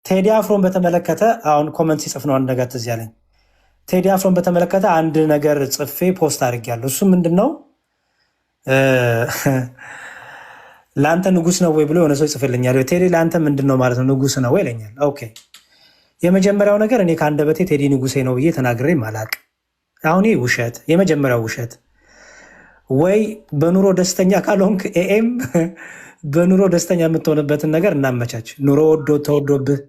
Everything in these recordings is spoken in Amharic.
ቴዲ አፍሮን በተመለከተ አሁን ኮመንት ሲጽፍ ነው አንድ ነገር ትዝ ያለኝ። ቴዲ አፍሮን በተመለከተ አንድ ነገር ጽፌ ፖስት አድርጌያለሁ። እሱ ምንድን ነው ለአንተ ንጉስ ነው ወይ ብሎ የሆነ ሰው ይጽፍልኛል። ቴዲ ለአንተ ምንድን ነው ማለት ነው ንጉስ ነው ወይ ይለኛል። ኦኬ የመጀመሪያው ነገር እኔ ከአንደበቴ ቴዲ ንጉሴ ነው ብዬ ተናግሬ ማላቅ። አሁን ይህ ውሸት፣ የመጀመሪያው ውሸት። ወይ በኑሮ ደስተኛ ካልሆንክ ኤኤም በኑሮ ደስተኛ የምትሆንበትን ነገር እናመቻች። ኑሮ ወዶ ተወዶብህ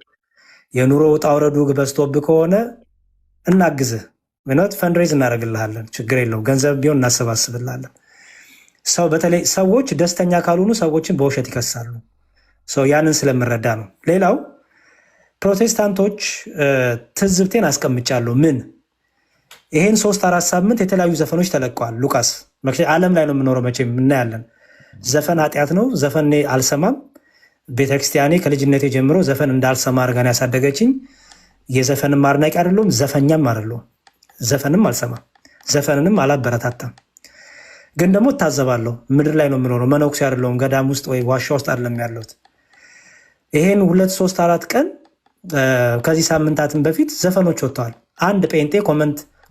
የኑሮ ውጣ ውረዱ በዝቶብህ ከሆነ እናግዝህ፣ ምነት ፈንድሬዝ እናደርግልሃለን። ችግር የለው፣ ገንዘብ ቢሆን እናሰባስብልሃለን። ሰው በተለይ ሰዎች ደስተኛ ካልሆኑ ሰዎችን በውሸት ይከሳሉ። ሰው ያንን ስለምረዳ ነው። ሌላው ፕሮቴስታንቶች ትዝብቴን አስቀምጫለሁ። ምን ይሄን 3-4 ሳምንት የተለያዩ ዘፈኖች ተለቀዋል። ሉቃስ ዓለም ላይ ነው የምኖረው፣ መቼም እናያለን። ዘፈን ኃጢአት ነው። ዘፈን እኔ አልሰማም። ቤተክርስቲያኔ ከልጅነቴ ጀምሮ ዘፈን እንዳልሰማ አድርጋን ያሳደገችኝ። የዘፈንም አድናቂ አይደለሁም፣ ዘፈኛም አይደለሁም። ዘፈንም አልሰማም፣ ዘፈንንም አላበረታታም። ግን ደግሞ እታዘባለሁ። ምድር ላይ ነው የምኖረው፣ መነኩሴ አይደለሁም። ገዳም ውስጥ ወይ ዋሻ ውስጥ አይደለም ያለሁት። ይሄን 2-3-4 ቀን ከዚህ ሳምንታትን በፊት ዘፈኖች ወጥተዋል። አንድ ጴንጤ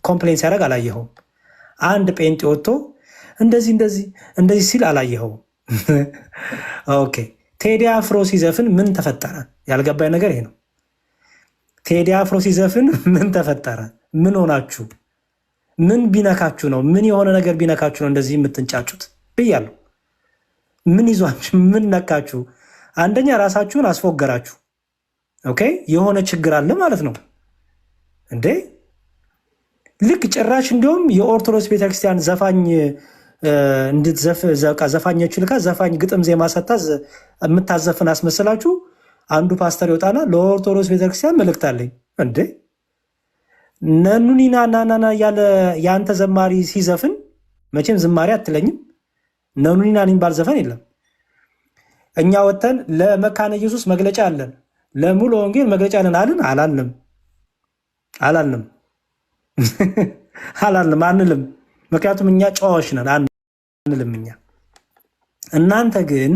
ኮምፕሌን ሲያደርግ አላየኸውም። አንድ ጴንጤ ወጥቶ እንደዚህ ሲል አላየኸውም። ኦኬ ቴዲ አፍሮ ሲዘፍን ምን ተፈጠረ? ያልገባኝ ነገር ይሄ ነው። ቴዲ አፍሮ ሲዘፍን ምን ተፈጠረ? ምን ሆናችሁ? ምን ቢነካችሁ ነው? ምን የሆነ ነገር ቢነካችሁ ነው እንደዚህ የምትንጫጩት ብያለሁ። ምን ይዟችሁ? ምን ነካችሁ? አንደኛ ራሳችሁን አስፎገራችሁ። ኦኬ የሆነ ችግር አለ ማለት ነው እንዴ? ልክ ጭራሽ እንዲሁም የኦርቶዶክስ ቤተክርስቲያን ዘፋኝ ዘፋኞች ልካ ዘፋኝ ግጥም ዜማ ሰታ የምታዘፍን አስመስላችሁ አንዱ ፓስተር ይወጣና ለኦርቶዶክስ ቤተክርስቲያን መልእክት አለኝ እንዴ ነኑኒና ናናና ያለ የአንተ ዘማሪ ሲዘፍን መቼም ዝማሬ አትለኝም። ነኑኒና የሚባል ዘፈን የለም። እኛ ወጥተን ለመካነ ኢየሱስ መግለጫ አለን፣ ለሙሉ ወንጌል መግለጫ አለን አላልንም አንልም። ምክንያቱም እኛ ጨዋዎች ነን አንልም እኛ። እናንተ ግን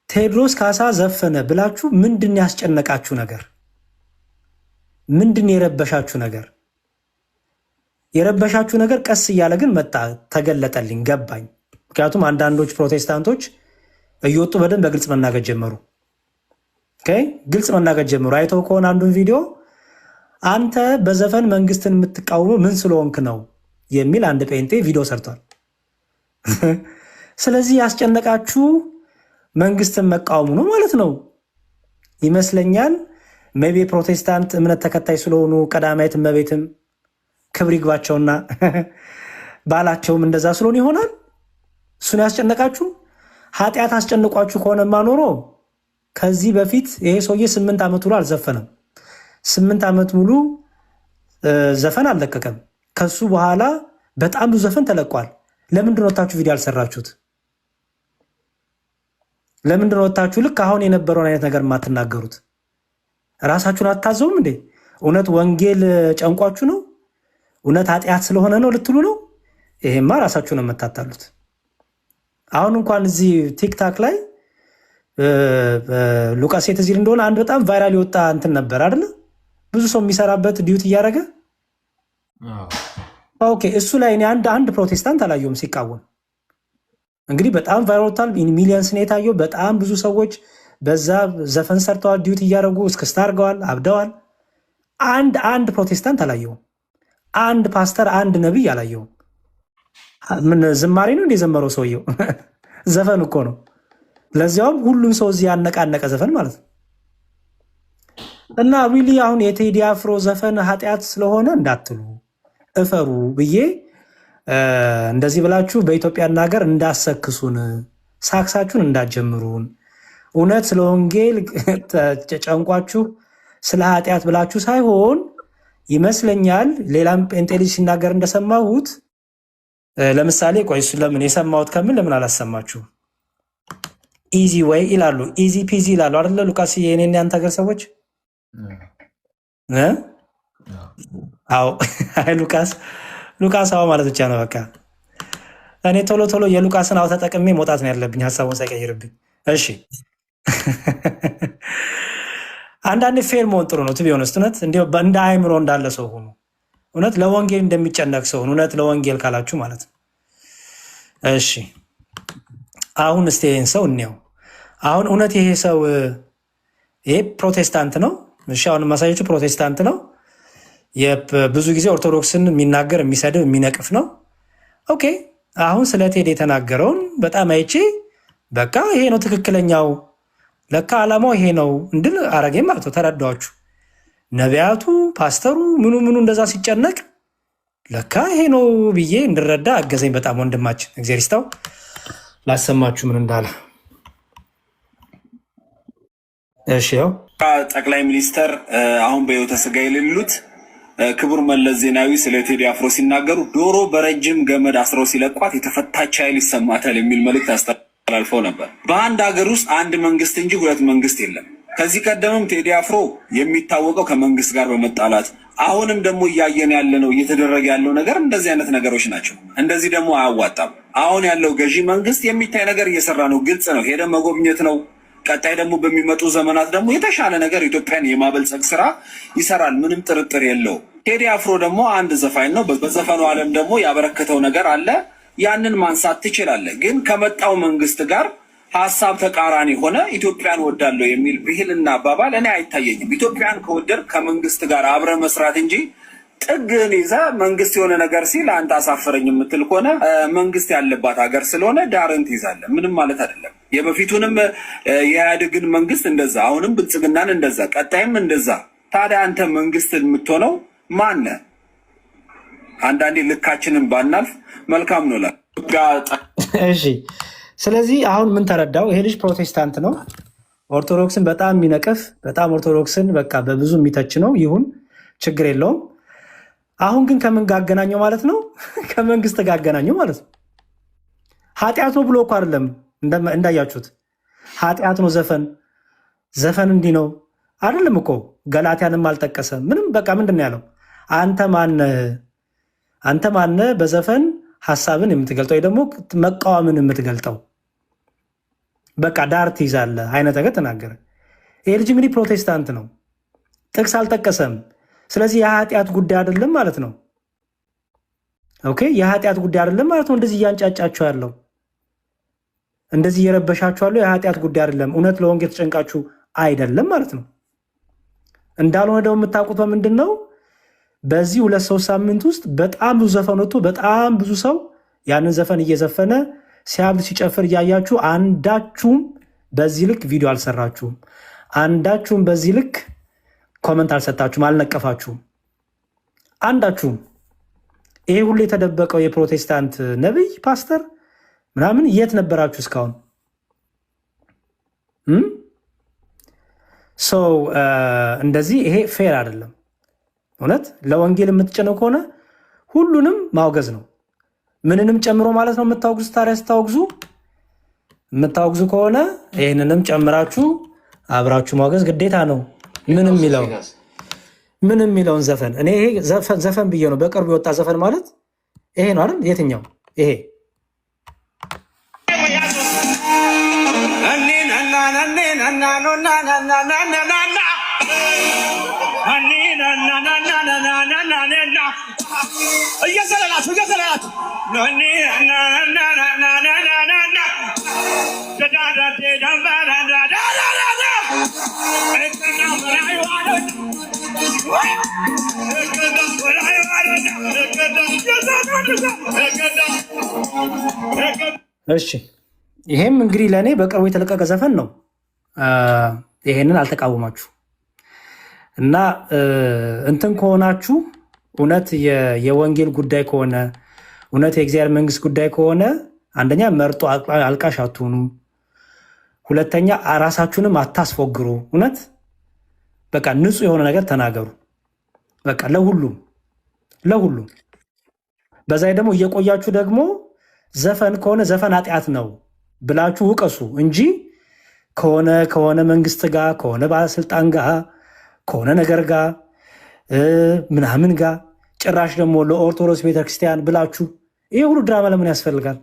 ቴዎድሮስ ካሳ ዘፈነ ብላችሁ ምንድን ያስጨነቃችሁ ነገር? ምንድን የረበሻችሁ ነገር? የረበሻችሁ ነገር ቀስ እያለ ግን መጣ፣ ተገለጠልኝ፣ ገባኝ። ምክንያቱም አንዳንዶች ፕሮቴስታንቶች እየወጡ በደንብ በግልጽ መናገር ጀመሩ። ግልጽ መናገር ጀመሩ። አይተው ከሆነ አንዱን ቪዲዮ አንተ በዘፈን መንግስትን የምትቃወሙ ምን ስለሆንክ ነው የሚል አንድ ጴንጤ ቪዲዮ ሰርቷል። ስለዚህ ያስጨነቃችሁ መንግስትን መቃወሙ ነው ማለት ነው ይመስለኛል። ሜቢ ፕሮቴስታንት እምነት ተከታይ ስለሆኑ ቀዳማዊት እመቤትም ክብር ይግባቸውና ባላቸውም እንደዛ ስለሆነ ይሆናል እሱን ያስጨነቃችሁ። ኃጢአት አስጨንቋችሁ ከሆነማ ኖሮ ከዚህ በፊት ይሄ ሰውዬ 8 ዓመት ሙሉ አልዘፈነም። 8 ዓመት ሙሉ ዘፈን አልለቀቀም። ከሱ በኋላ በጣም ብዙ ዘፈን ተለቋል። ለምንድን ነው ወታችሁ ቪዲዮ አልሰራችሁት? ለምንድን ነው ወታችሁ ልክ አሁን የነበረውን አይነት ነገር የማትናገሩት? ራሳችሁን አታዘውም እንዴ? እውነት ወንጌል ጨንቋችሁ ነው? እውነት ኃጢአት ስለሆነ ነው ልትሉ ነው? ይሄማ ራሳችሁ ነው የምታታሉት። አሁን እንኳን እዚህ ቲክታክ ላይ ሉቃስ የተዚል እንደሆነ አንድ በጣም ቫይራል የወጣ እንትን ነበር አይደለ? ብዙ ሰው የሚሰራበት ዲዩት እያደረገ ኦኬ። እሱ ላይ እኔ አንድ ፕሮቴስታንት አላየሁም ሲቃወም። እንግዲህ በጣም ቫይራል ወጥቷል። ሚሊየንስ ነው የታየው። በጣም ብዙ ሰዎች በዛ ዘፈን ሰርተዋል፣ ዲዩት እያደረጉ እስክስታ አድርገዋል፣ አብደዋል። አንድ ፕሮቴስታንት አላየሁም። አንድ ፓስተር፣ አንድ ነቢይ አላየሁም። ምን ዝማሬ ነው እንደ ዘመረው ሰውየው? ዘፈን እኮ ነው። ለዚያውም ሁሉም ሰው እዚህ ያነቃነቀ ዘፈን ማለት ነው። እና ሪሊ አሁን የቴዲ አፍሮ ዘፈን ኃጢአት ስለሆነ እንዳትሉ እፈሩ ብዬ እንደዚህ ብላችሁ በኢትዮጵያና ሀገር እንዳሰክሱን፣ ሳክሳችሁን እንዳትጀምሩን። እውነት ስለ ወንጌል ጨንቋችሁ ስለ ኃጢአት ብላችሁ ሳይሆን ይመስለኛል። ሌላም ጴንጤ ልጅ ሲናገር እንደሰማሁት ለምሳሌ ቆይ እሱ ለምን የሰማሁት ከምን ለምን አላሰማችሁ? ኢዚ ወይ ይላሉ፣ ኢዚ ፒዚ ይላሉ አይደለ? ሉቃስ የኔና ያንተ ሀገር ሰዎች አዎ ሉቃስ አዎ ማለት ብቻ ነው በቃ። እኔ ቶሎ የሉቃስን አዎ ተጠቅሜ መውጣት ነው ያለብኝ፣ ሀሳቡን ሳይቀይርብኝ። እሺ አንዳንዴ ፌር መሆን ጥሩ ነው። ትቢሆነስት እውነት እንደ አእምሮ እንዳለ ሰው ሆኑ። እውነት ለወንጌል እንደሚጨነቅ ሰው እውነት ለወንጌል ካላችሁ ማለት ነው። እሺ አሁን እስቲ ይህን ሰው እንየው። አሁን እውነት ይሄ ሰው ይሄ ፕሮቴስታንት ነው። እሺ አሁን ማሳየችው ፕሮቴስታንት ነው። ብዙ ጊዜ ኦርቶዶክስን የሚናገር የሚሰድብ የሚነቅፍ ነው። ኦኬ አሁን ስለ ቴዲ የተናገረውን በጣም አይቼ በቃ ይሄ ነው ትክክለኛው፣ ለካ ዓላማው ይሄ ነው እንድል አረጌም ማለት ነው። ተረዳኋችሁ። ነቢያቱ ፓስተሩ ምኑ እንደዛ ሲጨነቅ ለካ ይሄ ነው ብዬ እንድረዳ አገዘኝ በጣም ወንድማችን። እግዚአብሔር ይስጠው። ላሰማችሁ ምን እንዳለ። እሺ ያው ጠቅላይ ሚኒስተር አሁን በሕይወተ ሥጋ የሌሉት ክቡር መለስ ዜናዊ ስለ ቴዲ አፍሮ ሲናገሩ ዶሮ በረጅም ገመድ አስረው ሲለቋት የተፈታች ኃይል ይሰማታል የሚል መልእክት አስተላልፈው ነበር። በአንድ ሀገር ውስጥ አንድ መንግስት እንጂ ሁለት መንግስት የለም። ከዚህ ቀደምም ቴዲ አፍሮ የሚታወቀው ከመንግስት ጋር በመጣላት አሁንም ደግሞ እያየን ያለነው እየተደረገ ያለው ነገር እንደዚህ አይነት ነገሮች ናቸው። እንደዚህ ደግሞ አያዋጣም። አሁን ያለው ገዢ መንግስት የሚታይ ነገር እየሰራ ነው፣ ግልጽ ነው። ሄደ መጎብኘት ነው። ቀጣይ ደግሞ በሚመጡ ዘመናት ደግሞ የተሻለ ነገር ኢትዮጵያን የማበልጸግ ስራ ይሰራል፣ ምንም ጥርጥር የለው። ቴዲ አፍሮ ደግሞ አንድ ዘፋኝ ነው። በዘፈኑ ዓለም ደግሞ ያበረከተው ነገር አለ። ያንን ማንሳት ትችላለህ። ግን ከመጣው መንግስት ጋር ሀሳብ ተቃራኒ ሆነ ኢትዮጵያን ወዳለው የሚል ብሂልና አባባል እኔ አይታየኝም። ኢትዮጵያን ከወደድ ከመንግስት ጋር አብረ መስራት እንጂ ጥግን ይዘ መንግስት የሆነ ነገር ሲል አንተ አሳፈረኝ የምትል ከሆነ መንግስት ያለባት ሀገር ስለሆነ ዳርን ትይዛለህ። ምንም ማለት አይደለም። የበፊቱንም የኢህአዴግን መንግስት እንደዛ፣ አሁንም ብልጽግናን እንደዛ፣ ቀጣይም እንደዛ። ታዲያ አንተ መንግስት የምትሆነው ማነ? አንዳንዴ ልካችንን ባናልፍ መልካም ነው። እሺ ስለዚህ አሁን ምን ተረዳው? ይሄ ልጅ ፕሮቴስታንት ነው። ኦርቶዶክስን በጣም የሚነቅፍ በጣም ኦርቶዶክስን በቃ በብዙ የሚተች ነው። ይሁን ችግር የለውም። አሁን ግን ከምን ጋር አገናኘው ማለት ነው? ከመንግስት ጋር አገናኘው ማለት ነው። ኃጢአት ነው ብሎ እኮ አይደለም እንዳያችሁት፣ ኃጢአት ነው ዘፈን እንዲህ ነው አይደለም እኮ። ገላትያንም አልጠቀሰም ምንም። በቃ ምንድን ነው ያለው? አንተ ማነ በዘፈን ሀሳብን የምትገልጠው ወይ ደግሞ መቃወምን የምትገልጠው? በቃ ዳር ትይዛለህ አይነት ነገር ተናገረ። ይሄ ልጅ እንግዲህ ፕሮቴስታንት ነው፣ ጥቅስ አልጠቀሰም። ስለዚህ የኃጢአት ጉዳይ አይደለም ማለት ነው። ኦኬ የኃጢአት ጉዳይ አይደለም ማለት ነው። እንደዚህ እያንጫጫችሁ ያለው እንደዚህ እየረበሻችሁ ያለው የኃጢአት ጉዳይ አይደለም። እውነት ለወንጌል ተጨንቃችሁ አይደለም ማለት ነው። እንዳልሆነ ደግሞ የምታውቁት በምንድን ነው? በዚህ 2-3 ሳምንት ውስጥ በጣም ብዙ ዘፈን ወጥቶ በጣም ብዙ ሰው ያንን ዘፈን እየዘፈነ ሲያብድ ሲጨፍር እያያችሁ አንዳችሁም በዚህ ልክ ቪዲዮ አልሰራችሁም። አንዳችሁም በዚህ ልክ ኮመንት አልሰጣችሁም፣ አልነቀፋችሁም። አንዳችሁም። ይሄ ሁሉ የተደበቀው የፕሮቴስታንት ነቢይ ፓስተር ምናምን የት ነበራችሁ እስካሁን? ሰው እንደዚህ ይሄ ፌር አይደለም። እውነት ለወንጌል የምትጨነው ከሆነ ሁሉንም ማውገዝ ነው፣ ምንንም ጨምሮ ማለት ነው። የምታወግዙ ታዲያ የምታወግዙ ከሆነ ይህንንም ጨምራችሁ አብራችሁ ማውገዝ ግዴታ ነው። ምንም የሚለውን ዘፈን እኔ ይሄ ዘፈን ብዬ ነው በቅርቡ የወጣ ዘፈን ማለት ይሄ ነው አይደል? የትኛው ይሄ እየዘለላችሁ እሺ ይሄም እንግዲህ ለእኔ በቅርቡ የተለቀቀ ዘፈን ነው። ይሄንን አልተቃወማችሁ እና እንትን ከሆናችሁ እውነት የወንጌል ጉዳይ ከሆነ እውነት የእግዚአብሔር መንግስት ጉዳይ ከሆነ አንደኛ መርጦ አልቃሽ አትሆኑ፣ ሁለተኛ ራሳችሁንም አታስፎግሩ። እውነት በቃ ንጹህ የሆነ ነገር ተናገሩ። በቃ ለሁሉም በዛ ደግሞ እየቆያችሁ ደግሞ ዘፈን ከሆነ ዘፈን ኃጢአት ነው ብላችሁ ውቀሱ እንጂ ከሆነ መንግስት ጋር ከሆነ ባለስልጣን ጋር ከሆነ ነገር ጋር ምናምን ጋር ጭራሽ ደግሞ ለኦርቶዶክስ ቤተክርስቲያን ብላችሁ ይሄ ሁሉ ድራማ ለምን ያስፈልጋል?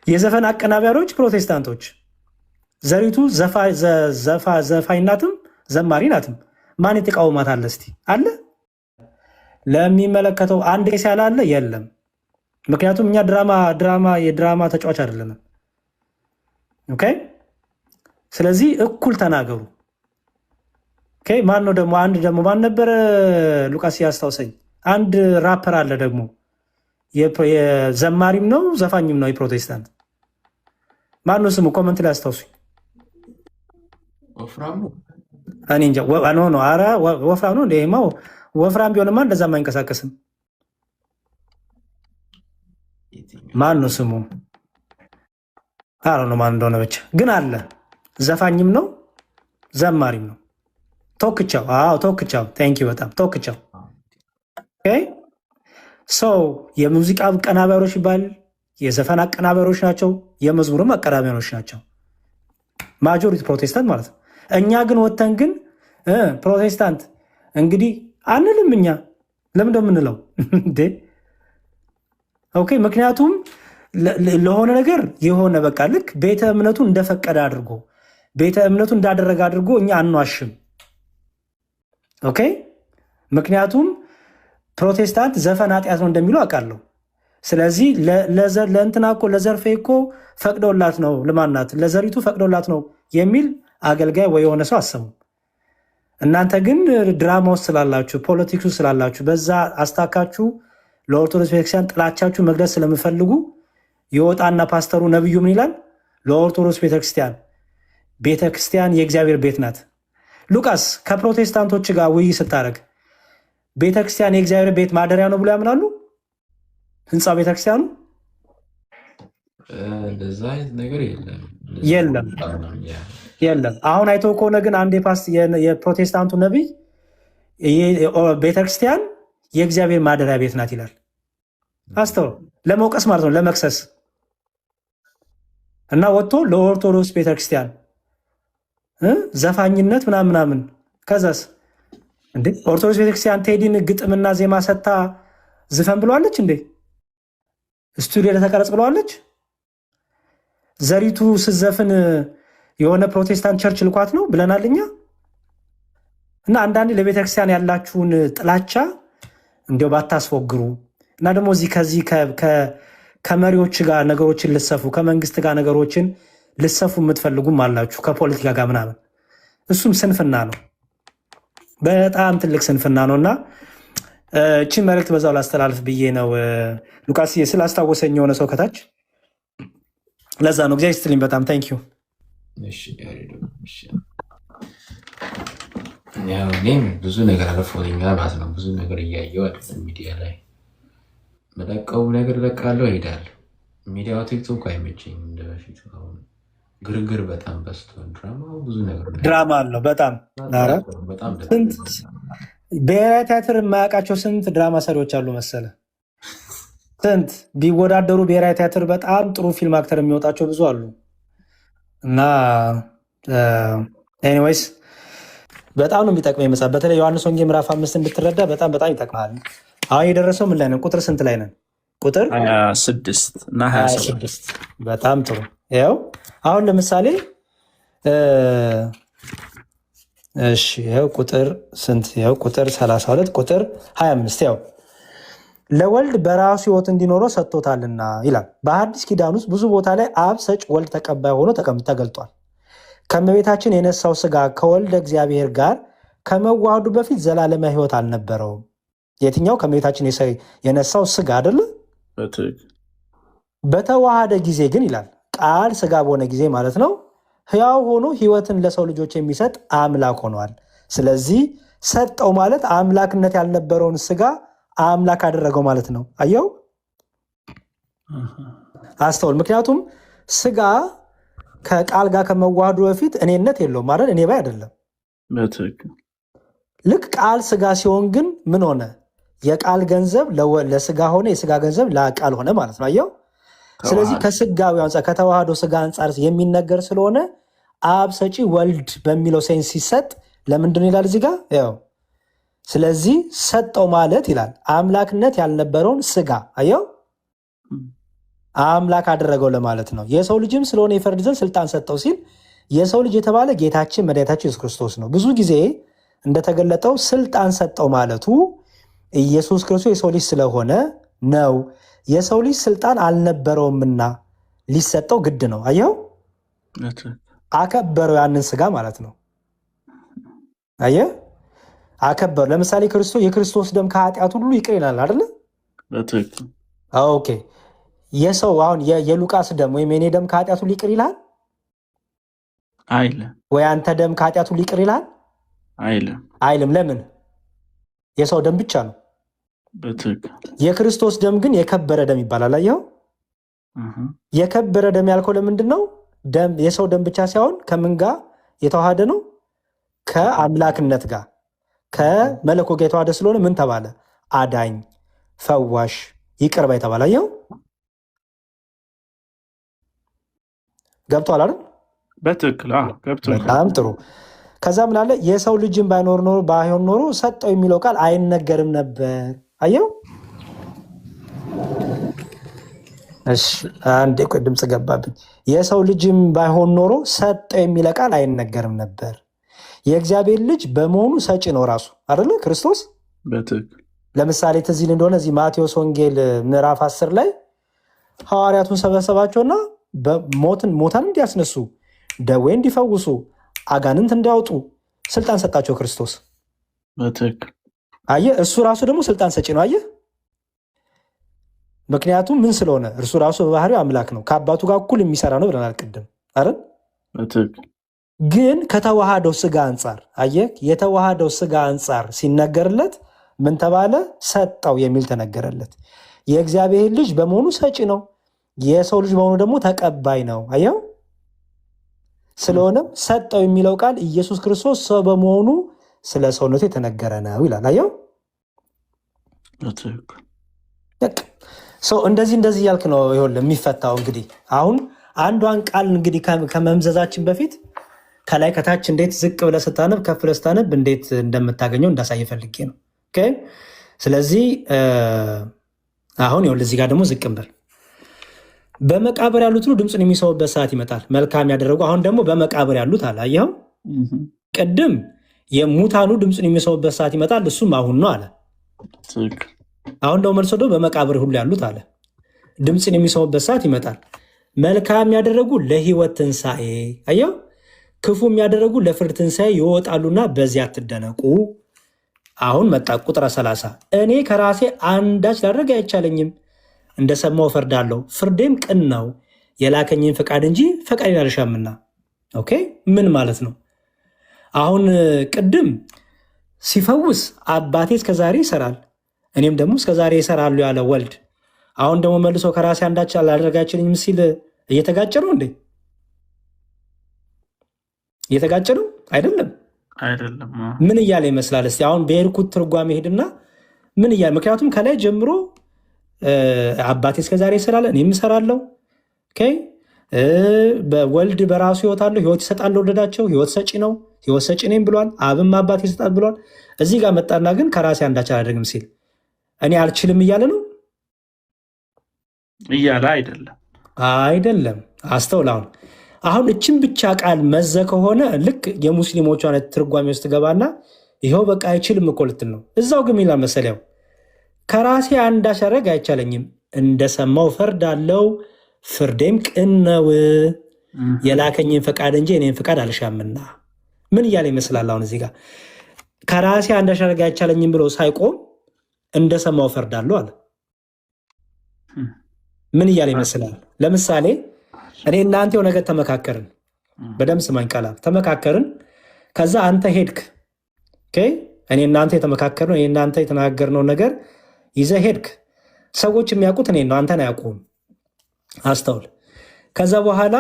የዘፈን አቀናባሪዎች ፕሮቴስታንቶች። ዘሪቱ ዘፋኝ ናትም ዘማሪ ናትም። ማን የተቃወማት አለ? እስቲ አለ ለሚመለከተው አንድ ቄስ ያለ አለ? የለም። ምክንያቱም እኛ የድራማ ተጫዋች አይደለንም። ኦኬ። ስለዚህ እኩል ተናገሩ። ኦኬ። ማን ነው ደግሞ አንድ ደግሞ ማን ነበረ? ሉቃስ ያስታውሰኝ። አንድ ራፐር አለ ደግሞ የዘማሪም ነው ዘፋኝም ነው የፕሮቴስታንት። ማን ነው ስሙ? ኮመንት ላይ አስታውሱኝ። እኔ እንጃ። ኖ ኧረ ወፍራም ነው እንዴማ። ወፍራም ቢሆንማ እንደዛም አይንቀሳቀስም። ማን ነው ስሙ? አረ ነው ማን እንደሆነ ብቻ ግን አለ። ዘፋኝም ነው ዘማሪም ነው። ቶክቻው። አዎ ቶክቻው። ቴንክ ዩ በጣም ቶክቻው። ኦኬ ሰው የሙዚቃ አቀናባሪዎች ይባል የዘፈን አቀናባሪዎች ናቸው፣ የመዝሙርም አቀናባሪዎች ናቸው። ማጆሪቲ ፕሮቴስታንት ማለት ነው። እኛ ግን ወተን ግን ፕሮቴስታንት እንግዲህ አንልም። እኛ ለምን የምንለው እንዴ? ኦኬ ምክንያቱም ለሆነ ነገር የሆነ በቃ ልክ ቤተ እምነቱ እንደፈቀደ አድርጎ ቤተ እምነቱ እንዳደረገ አድርጎ እኛ አንዋሽም። ኦኬ ምክንያቱም ፕሮቴስታንት ዘፈን ኃጢአት ነው እንደሚሉ አውቃለሁ። ስለዚህ ለእንትና እኮ ለዘርፌ እኮ ፈቅደውላት ነው ልማናት ለዘሪቱ ፈቅደውላት ነው የሚል አገልጋይ ወይ የሆነ ሰው አሰሙ። እናንተ ግን ድራማ ውስጥ ስላላችሁ ፖለቲክሱ ስላላችሁ በዛ አስታካችሁ ለኦርቶዶክስ ቤተክርስቲያን ጥላቻችሁ መግለጽ ስለምፈልጉ የወጣና ፓስተሩ ነብዩ ምን ይላል? ለኦርቶዶክስ ቤተክርስቲያን የእግዚአብሔር ቤት ናት። ሉቃስ ከፕሮቴስታንቶች ጋር ውይይት ስታደርግ ቤተክርስቲያን የእግዚአብሔር ቤት ማደሪያ ነው ብሎ ያምናሉ? ህንፃ ቤተክርስቲያኑ እንደዛ አይነት ነገር የለም። አሁን አይተው ከሆነ ግን አንድ የፕሮቴስታንቱ ነቢይ ቤተክርስቲያን የእግዚአብሔር ማደሪያ ቤት ናት ይላል። አስተው ለመውቀስ ማለት ነው፣ ለመክሰስ እና ወጥቶ ለኦርቶዶክስ ቤተክርስቲያን ዘፋኝነት ምናምን ከዛስ እንዴ ኦርቶዶክስ ቤተክርስቲያን ቴዲን ግጥምና ዜማ ሰጥታ ዝፈን ብለዋለች እንዴ? ስቱዲዮ ለተቀረጽ ብለዋለች? ዘሪቱ ስዘፍን የሆነ ፕሮቴስታንት ቸርች ልኳት ነው ብለናል እኛ። እና አንዳንዴ ለቤተክርስቲያን ያላችሁን ጥላቻ እንዲያው ባታስወግሩ እና ደግሞ ከዚህ ከመሪዎች ጋር ነገሮችን ልሰፉ ከመንግስት ጋር ነገሮችን ልሰፉ የምትፈልጉም አላችሁ፣ ከፖለቲካ ጋር ምናምን። እሱም ስንፍና ነው፣ በጣም ትልቅ ስንፍና ነው። እና እቺን መልእክት በዛው ላስተላልፍ ብዬ ነው። ሉቃስ ስላስታወሰኝ የሆነ ሰው ከታች ለዛ ነው። እግዚአብሔር ይስጥልኝ በጣም ታንክ ዩ። እኔም ብዙ ነገር አልፎኛል ማለት ነው። ብዙ ነገር እያየሁ አይደለም ሚዲያ ላይ መለቀው ነገር ለቃለሁ እሄዳለሁ። ሚዲያው ቲክቶክ አይመቸኝም እንደ በፊት። አሁን ግርግር በጣም በዝቷል። ድራማው ብዙ ነገር ድራማ አለው በጣም ብሔራዊ ቲያትር የማያውቃቸው ስንት ድራማ ሰሪዎች አሉ መሰለ። ስንት ቢወዳደሩ ብሔራዊ ቲያትር በጣም ጥሩ ፊልም አክተር የሚወጣቸው ብዙ አሉ። እና ኤኒዌይስ በጣም ነው የሚጠቅመኝ መጽሐፍ። በተለይ ዮሐንስ ወንጌል ምዕራፍ 5 እንድትረዳ በጣም ይጠቅማል። አሁን የደረሰው ምን ላይ ነን? ቁጥር ስንት ላይ ነን? ቁጥር 26 እና 27። በጣም ጥሩ። ያው አሁን ለምሳሌ እሺ ያው ቁጥር ስንት? ያው ቁጥር 32 ቁጥር 25 ያው ለወልድ በራሱ ሕይወት እንዲኖረው ሰጥቶታልና ይላል። በአዲስ ኪዳን ውስጥ ብዙ ቦታ ላይ አብ ሰጭ ወልድ ተቀባይ ሆኖ ተገልጧል። ከእመቤታችን የነሳው ስጋ ከወልደ እግዚአብሔር ጋር ከመዋሃዱ በፊት ዘላለማዊ ሕይወት አልነበረውም። የትኛው? ከእመቤታችን የነሳው ስጋ አይደለ? በተዋሃደ ጊዜ ግን ይላል ቃል ስጋ በሆነ ጊዜ ማለት ነው ሕያው ሆኖ ሕይወትን ለሰው ልጆች የሚሰጥ አምላክ ሆኗል። ስለዚህ ሰጠው ማለት አምላክነት ያልነበረውን ስጋ አምላክ አደረገው ማለት ነው። አየው፣ አስተውል። ምክንያቱም ስጋ ከቃል ጋር ከመዋሃዱ በፊት እኔነት የለውም ማለት እኔ ባይ አይደለም። ልክ ቃል ስጋ ሲሆን ግን ምን ሆነ? የቃል ገንዘብ ለስጋ ሆነ፣ የስጋ ገንዘብ ለቃል ሆነ ማለት ነው። አየው። ስለዚህ ከስጋዊ አንጻር ከተዋህዶ ስጋ አንጻር የሚነገር ስለሆነ አብ ሰጪ ወልድ በሚለው ሴንስ ሲሰጥ ለምንድን ይላል እዚህ ጋር ያው ስለዚህ ሰጠው ማለት ይላል አምላክነት ያልነበረውን ስጋ አየው አምላክ አደረገው ለማለት ነው። የሰው ልጅም ስለሆነ የፈርድ ዘንድ ስልጣን ሰጠው ሲል የሰው ልጅ የተባለ ጌታችን መድኃኒታችን ኢየሱስ ክርስቶስ ነው። ብዙ ጊዜ እንደተገለጠው ስልጣን ሰጠው ማለቱ ኢየሱስ ክርስቶስ የሰው ልጅ ስለሆነ ነው። የሰው ልጅ ስልጣን አልነበረውምና ሊሰጠው ግድ ነው። አየው፣ አከበረው ያንን ስጋ ማለት ነው። አየ አከበረው። ለምሳሌ የክርስቶስ ደም ከኃጢአት ሁሉ ይቅር ይላል አይደለ? ኦኬ። የሰው አሁን የሉቃስ ደም ወይም የኔ ደም ከኃጢአት ሁሉ ይቅር ይላል አይልም? ወይ አንተ ደም ከኃጢአት ሁሉ ይቅር ይላል አይልም? ለምን? የሰው ደም ብቻ ነው። የክርስቶስ ደም ግን የከበረ ደም ይባላል። አየኸው? የከበረ ደም ያልከው ለምንድን ነው? የሰው ደም ብቻ ሳይሆን ከምን ጋር የተዋሃደ ነው? ከአምላክነት ጋር ከመለኮት ጋር የተዋሃደ ስለሆነ ምን ተባለ? አዳኝ፣ ፈዋሽ፣ ይቅር ባይ ተባለ። አየኸው? ገብቶሃል አይደል? በትክክል ገብቶሃል። በጣም ጥሩ። ከዛ ምን አለ? የሰው ልጅን ባይሆን ኖሮ ሰጠው የሚለው ቃል አይነገርም ነበር። አየው? እሺ፣ አንዴ ድምፅ ገባብኝ። የሰው ልጅም ባይሆን ኖሮ ሰጠው የሚለው ቃል አይነገርም ነበር። የእግዚአብሔር ልጅ በመሆኑ ሰጪ ነው ራሱ አይደለ? ክርስቶስ በትክክል። ለምሳሌ ትዝ ይል እንደሆነ እዚህ ማቴዎስ ወንጌል ምዕራፍ 10 ላይ ሐዋርያቱን ሰበሰባቸውና ሞታን እንዲያስነሱ፣ ደዌ እንዲፈውሱ፣ አጋንንት እንዲያወጡ ስልጣን ሰጣቸው ክርስቶስ። በትክክል። አየህ፣ እሱ ራሱ ደግሞ ስልጣን ሰጪ ነው። አየህ፣ ምክንያቱም ምን ስለሆነ እርሱ ራሱ በባህሪው አምላክ ነው፣ ከአባቱ ጋር እኩል የሚሰራ ነው ብለናል ቅድም አይደል? በትክክል። ግን ከተዋሃደው ስጋ አንጻር አየህ፣ የተዋሃደው ስጋ አንጻር ሲነገርለት ምን ተባለ? ሰጠው የሚል ተነገረለት። የእግዚአብሔር ልጅ በመሆኑ ሰጪ ነው፣ የሰው ልጅ በመሆኑ ደግሞ ተቀባይ ነው። አየው፣ ስለሆነም ሰጠው የሚለው ቃል ኢየሱስ ክርስቶስ ሰው በመሆኑ ስለ ሰውነቱ የተነገረ ነው ይላል። አየው፣ እንደዚህ እያልክ ነው ይኸውልህ የሚፈታው። እንግዲህ አሁን አንዷን ቃል እንግዲህ ከመምዘዛችን በፊት ከላይ ከታች እንዴት ዝቅ ብለህ ስታነብ ከፍ ብለህ ስታነብ እንዴት እንደምታገኘው እንዳሳይ ፈልጌ ነው። ስለዚህ አሁን ይኸውልህ እዚህ ጋር ደግሞ ዝቅ እንበል። በመቃብር ያሉት ሁሉ ድምፁን የሚሰሙበት ሰዓት ይመጣል፣ መልካም ያደረጉ። አሁን ደግሞ በመቃብር ያሉት አለ። አየኸው? ቅድም የሙታኑ ድምፁን የሚሰሙበት ሰዓት ይመጣል፣ እሱም አሁን ነው አለ። አሁን ደግሞ መልሶ ደግሞ በመቃብር ሁሉ ያሉት አለ፣ ድምፅን የሚሰሙበት ሰዓት ይመጣል፣ መልካም ያደረጉ ለሕይወት ትንሣኤ። አየኸው? ክፉ የሚያደረጉ ለፍርድ ትንሣኤ ይወጣሉና በዚያ አትደነቁ። አሁን መጣ ቁጥር 30 እኔ ከራሴ አንዳች ላደርግ አይቻለኝም፣ እንደሰማው እፈርዳለሁ፣ ፍርዴም ቅን ነው፣ የላከኝን ፈቃድ እንጂ ፈቃዴን አልሻምና። ኦኬ፣ ምን ማለት ነው? አሁን ቅድም ሲፈውስ አባቴ እስከዛሬ ይሰራል እኔም ደግሞ እስከዛሬ ይሰራሉ ያለ ወልድ፣ አሁን ደግሞ መልሶ ከራሴ አንዳች ላደርግ አይቻለኝም ሲል እየተጋጨ ነው እንዴ? እየተጋጨ ነው አይደለም? ምን እያለ ይመስላል? እስቲ አሁን በሄድኩት ትርጓሜ ሄድና ምን እያለ፣ ምክንያቱም ከላይ ጀምሮ አባቴ እስከዛሬ ይሰራል እኔም እሰራለሁ። ወልድ በራሱ ህይወት አለው፣ ህይወት ይሰጣል ለወለዳቸው፣ ህይወት ሰጪ ነው፣ ህይወት ሰጪ ነኝ ብሏል። አብም አባቴ ይሰጣል ብሏል። እዚህ ጋር መጣና ግን ከራሴ አንዳች አላደርግም ሲል እኔ አልችልም እያለ ነው እያለ አይደለም። አስተውል። አሁን እችን ብቻ ቃል መዘ ከሆነ ልክ የሙስሊሞቹ አይነት ትርጓሜ ውስጥ ገባና ይኸው በቃ አይችልም እኮ ልትል ነው። እዛው ግን ይላል መሰለያው ከራሴ አንዳች ላደርግ አይቻለኝም፣ እንደሰማው እፈርዳለሁ፣ ፍርዴም ቅን ነው፣ የላከኝን ፈቃድ እንጂ እኔን ፈቃድ አልሻምና። ምን እያለ ይመስላል? አሁን እዚህ ጋር ከራሴ አንዳች ላደርግ አይቻለኝም ብሎ ሳይቆም እንደሰማው እፈርዳለሁ አለ። ምን እያለ ይመስላል? ለምሳሌ እኔ እናንተ የሆነ ነገር ተመካከርን፣ በደምብ ስማኝ ቃላ ተመካከርን። ከዛ አንተ ሄድክ። እኔ እናንተ የተመካከርነው እኔ እናንተ የተነጋገርነው ነገር ይዘህ ሄድክ። ሰዎች የሚያውቁት እኔ ነው፣ አንተን አያውቁም። አስተውል። ከዛ በኋላ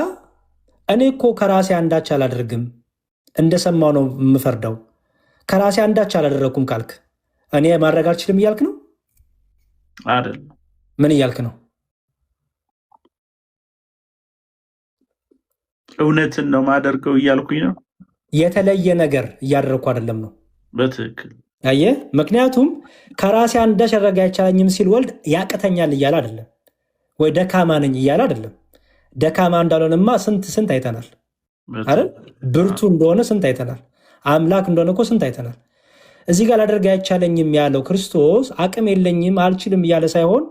እኔ እኮ ከራሴ አንዳች አላደርግም እንደሰማው ነው የምፈርደው፣ ከራሴ አንዳች አላደረግኩም ካልክ እኔ ማድረግ አልችልም እያልክ ነው አይደል? ምን እያልክ ነው? እውነትን ነው ማደርገው እያልኩኝ ነው። የተለየ ነገር እያደረግኩ አይደለም ነው። በትክክል አየህ። ምክንያቱም ከራሴ አንዳች ላደርግ አይቻለኝም ሲል ወልድ ያቅተኛል እያለ አይደለም። ወይ ደካማ ነኝ እያለ አይደለም። ደካማ እንዳልሆነማ ስንት አይተናል አይደል? ብርቱ እንደሆነ ስንት አይተናል። አምላክ እንደሆነ እኮ ስንት አይተናል። እዚህ ጋር ላደርግ አይቻለኝም ያለው ክርስቶስ አቅም የለኝም አልችልም እያለ ሳይሆን፣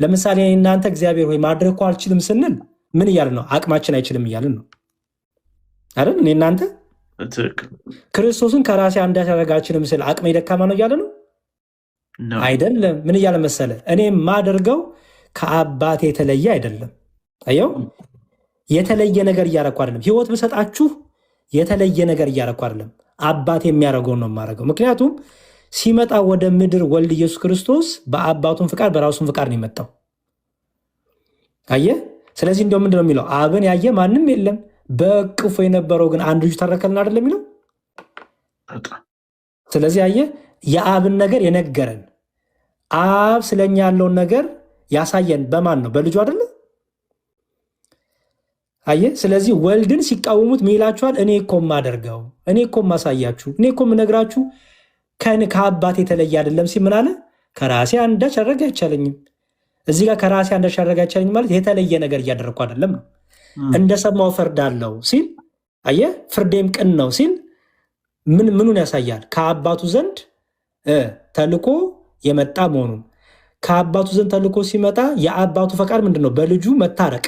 ለምሳሌ እናንተ እግዚአብሔር ሆይ ማድረግ እኮ አልችልም ስንል ምን እያልን ነው? አቅማችን አይችልም እያልን ነው አይደል? እኔ እናንተ ክርስቶስን ከራሴ አንዳች አደረጋችንም ስል አቅሜ ደካማ ነው እያለ ነው አይደለም። ምን እያለ መሰለ? እኔ የማደርገው ከአባቴ የተለየ አይደለም። አየው፣ የተለየ ነገር እያረኩ አይደለም። ህይወት ብሰጣችሁ የተለየ ነገር እያረኩ አይደለም። አባቴ የሚያደርገውን ነው የማደርገው። ምክንያቱም ሲመጣ ወደ ምድር ወልድ ኢየሱስ ክርስቶስ በአባቱን ፍቃድ በራሱን ፍቃድ ነው የመጣው። አየ። ስለዚህ እንደው ምንድነው የሚለው? አብን ያየ ማንም የለም፣ በቅፎ የነበረው ግን አንድ ልጁ ተረከልን አይደለም የሚለው። ስለዚህ አየ፣ የአብን ነገር የነገረን አብ ስለኛ ያለውን ነገር ያሳየን በማን ነው? በልጁ አይደለ? አየ። ስለዚህ ወልድን ሲቃወሙት ምን ይላችኋል? እኔ እኮ የማደርገው፣ እኔ እኮ የማሳያችሁ፣ እኔ እኮ የምነግራችሁ ከአባት የተለየ አይደለም ሲል ምን አለ? ከራሴ አንዳች አደረግ አይቻለኝም። እዚህ ጋር ከራሴ አንዳች አደረግ አይቻለኝም ማለት የተለየ ነገር እያደረግኩ አይደለም ነው። እንደሰማው ፈርዳለሁ ሲል አየ፣ ፍርዴም ቅን ነው ሲል ምኑን ያሳያል? ከአባቱ ዘንድ ተልኮ የመጣ መሆኑን። ከአባቱ ዘንድ ተልኮ ሲመጣ የአባቱ ፈቃድ ምንድን ነው? በልጁ መታረቅ፣